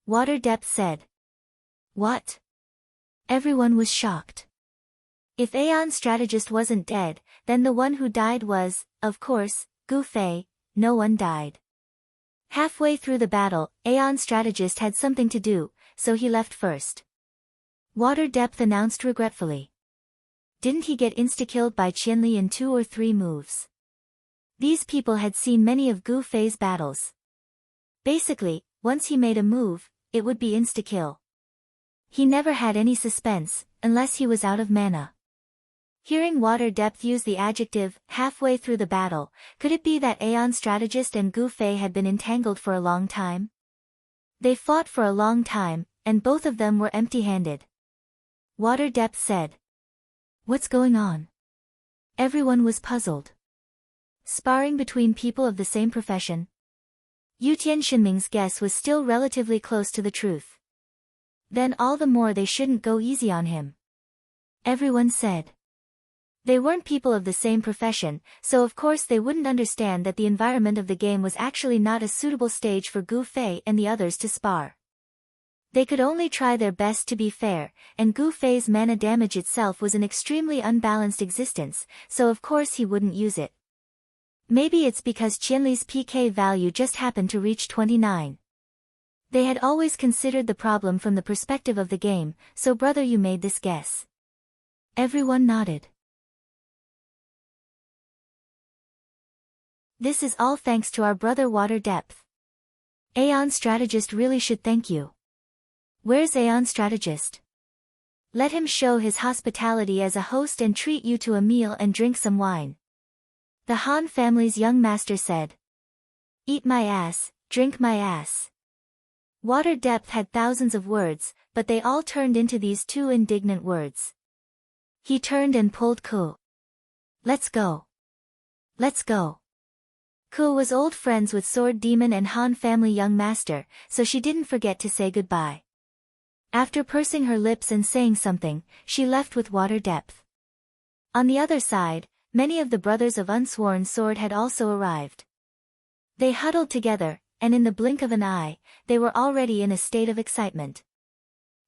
Water Depth said. What? Everyone was shocked. If Aeon Strategist wasn't dead, then the one who died was, of course, Gu Fei. No one died. Halfway through the battle, Aeon Strategist had something to do, so he left first. Water Depth announced regretfully. Didn't he get insta-killed by Qianli in 2 or 3 moves? These people had seen many of Gu Fei's battles. Basically, once he made a move, it would be insta-kill. He never had any suspense, unless he was out of mana. Hearing Water Depth use the adjective, halfway through the battle, could it be that Aeon Strategist and Gu Fei had been entangled for a long time? They fought for a long time, and both of them were empty-handed. Water Depth said. What's going on? Everyone was puzzled. Sparring between people of the same profession? Yutian Shinming's guess was still relatively close to the truth. Then all the more they shouldn't go easy on him. Everyone said. They weren't people of the same profession, so of course they wouldn't understand that the environment of the game was actually not a suitable stage for Gu Fei and the others to spar. They could only try their best to be fair, and Gu Fei's mana damage itself was an extremely unbalanced existence, so of course he wouldn't use it. Maybe it's because Qianli's PK value just happened to reach 29. They had always considered the problem from the perspective of the game, so brother, you made this guess. Everyone nodded. This is all thanks to our brother Water Depth. Aeon Strategist really should thank you. Where's Aeon Strategist? Let him show his hospitality as a host and treat you to a meal and drink some wine. The Han family's young master said. Eat my ass, drink my ass. Water Depth had thousands of words, but they all turned into these 2 indignant words. He turned and pulled Ku. Let's go. Let's go. Ku was old friends with Sword Demon and Han family young master, so she didn't forget to say goodbye. After pursing her lips and saying something, she left with Water Depth. On the other side, many of the brothers of Unsworn Sword had also arrived. They huddled together, and in the blink of an eye, they were already in a state of excitement.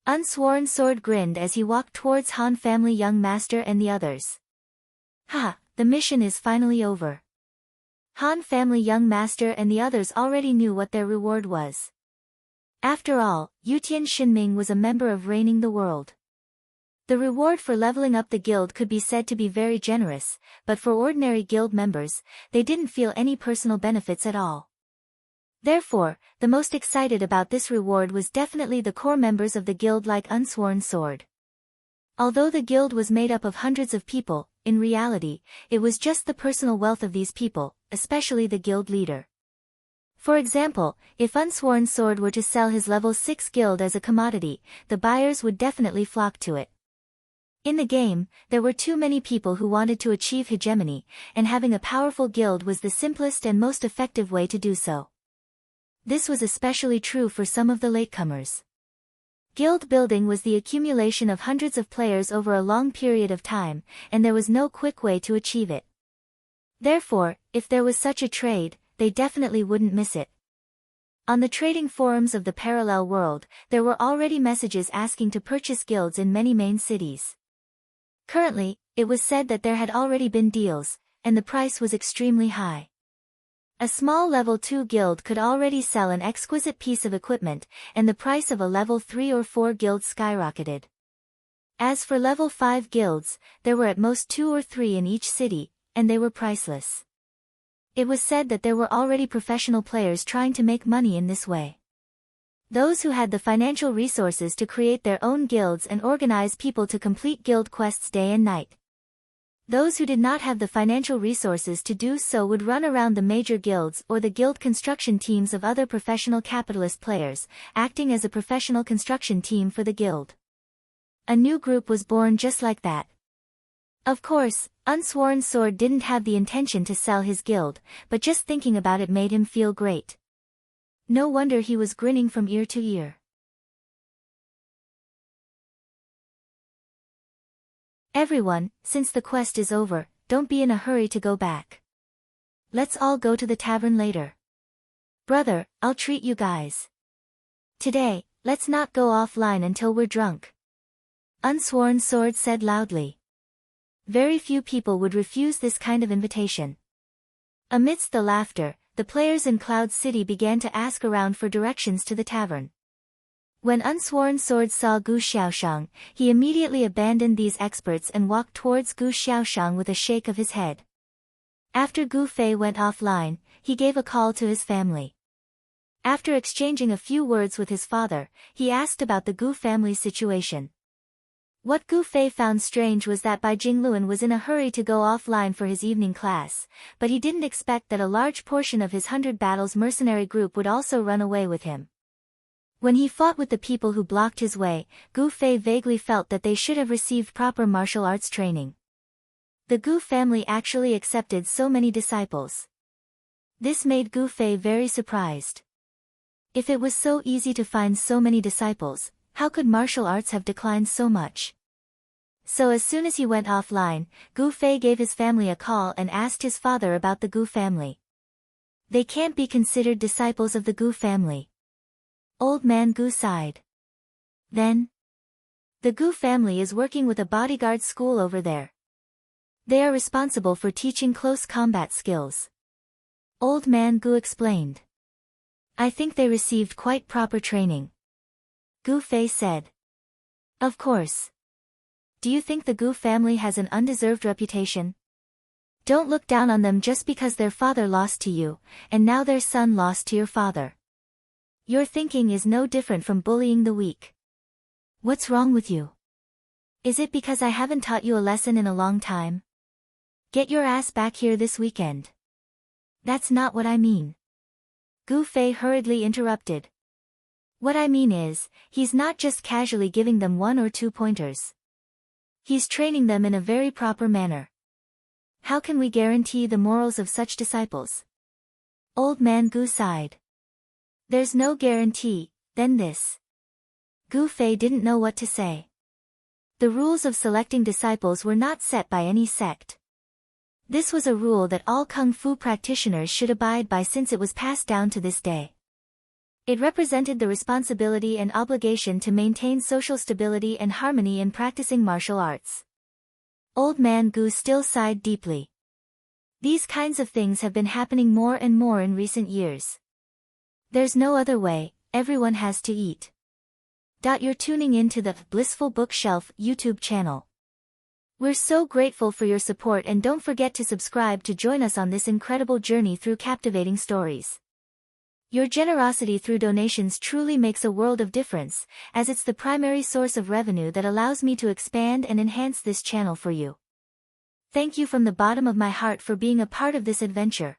Unsworn Sword grinned as he walked towards Han family young master and the others. Ha, the mission is finally over. Han family young master and the others already knew what their reward was. After all, Yutian Shinming was a member of Reigning the World. The reward for leveling up the guild could be said to be very generous, but for ordinary guild members, they didn't feel any personal benefits at all. Therefore, the most excited about this reward was definitely the core members of the guild like Unsworn Sword. Although the guild was made up of hundreds of people, in reality, it was just the personal wealth of these people, especially the guild leader. For example, if Unsworn Sword were to sell his level 6 guild as a commodity, the buyers would definitely flock to it. In the game, there were too many people who wanted to achieve hegemony, and having a powerful guild was the simplest and most effective way to do so. This was especially true for some of the latecomers. Guild building was the accumulation of hundreds of players over a long period of time, and there was no quick way to achieve it. Therefore, if there was such a trade, they definitely wouldn't miss it. On the trading forums of the parallel world, there were already messages asking to purchase guilds in many main cities. Currently, it was said that there had already been deals, and the price was extremely high. A small level 2 guild could already sell an exquisite piece of equipment, and the price of a level 3 or 4 guild skyrocketed. As for level 5 guilds, there were at most 2 or 3 in each city, and they were priceless. It was said that there were already professional players trying to make money in this way. Those who had the financial resources to create their own guilds and organize people to complete guild quests day and night. Those who did not have the financial resources to do so would run around the major guilds or the guild construction teams of other professional capitalist players, acting as a professional construction team for the guild. A new group was born just like that. Of course, Unsworn Sword didn't have the intention to sell his guild, but just thinking about it made him feel great. No wonder he was grinning from ear to ear. Everyone, since the quest is over, don't be in a hurry to go back. Let's all go to the tavern later. Brother, I'll treat you guys. Today, let's not go offline until we're drunk. Unsworn Sword said loudly. Very few people would refuse this kind of invitation. Amidst the laughter, the players in Cloud City began to ask around for directions to the tavern. When Unsworn Sword saw Gu Xiaoshang, he immediately abandoned these experts and walked towards Gu Xiaoshang with a shake of his head. After Gu Fei went offline, he gave a call to his family. After exchanging a few words with his father, he asked about the Gu family's situation. What Gu Fei found strange was that Bai Jingluan was in a hurry to go offline for his evening class, but he didn't expect that a large portion of his 100 Battles mercenary group would also run away with him. When he fought with the people who blocked his way, Gu Fei vaguely felt that they should have received proper martial arts training. The Gu family actually accepted so many disciples. This made Gu Fei very surprised. If it was so easy to find so many disciples, how could martial arts have declined so much? So as soon as he went offline, Gu Fei gave his family a call and asked his father about the Gu family. They can't be considered disciples of the Gu family. Old man Gu sighed. Then? The Gu family is working with a bodyguard school over there. They are responsible for teaching close combat skills. Old man Gu explained. I think they received quite proper training. Gu Fei said. Of course. Do you think the Gu family has an undeserved reputation? Don't look down on them just because their father lost to you, and now their son lost to your father. Your thinking is no different from bullying the weak. What's wrong with you? Is it because I haven't taught you a lesson in a long time? Get your ass back here this weekend. That's not what I mean. Gu Fei hurriedly interrupted. What I mean is, he's not just casually giving them 1 or 2 pointers. He's training them in a very proper manner. How can we guarantee the morals of such disciples? Old man Gu sighed. There's no guarantee, then this. Gu Fei didn't know what to say. The rules of selecting disciples were not set by any sect. This was a rule that all kung fu practitioners should abide by since it was passed down to this day. It represented the responsibility and obligation to maintain social stability and harmony in practicing martial arts. Old man Gu still sighed deeply. These kinds of things have been happening more and more in recent years. There's no other way, everyone has to eat. You're tuning in to the Blissful Bookshelf YouTube channel. We're so grateful for your support, and don't forget to subscribe to join us on this incredible journey through captivating stories. Your generosity through donations truly makes a world of difference, as it's the primary source of revenue that allows me to expand and enhance this channel for you. Thank you from the bottom of my heart for being a part of this adventure.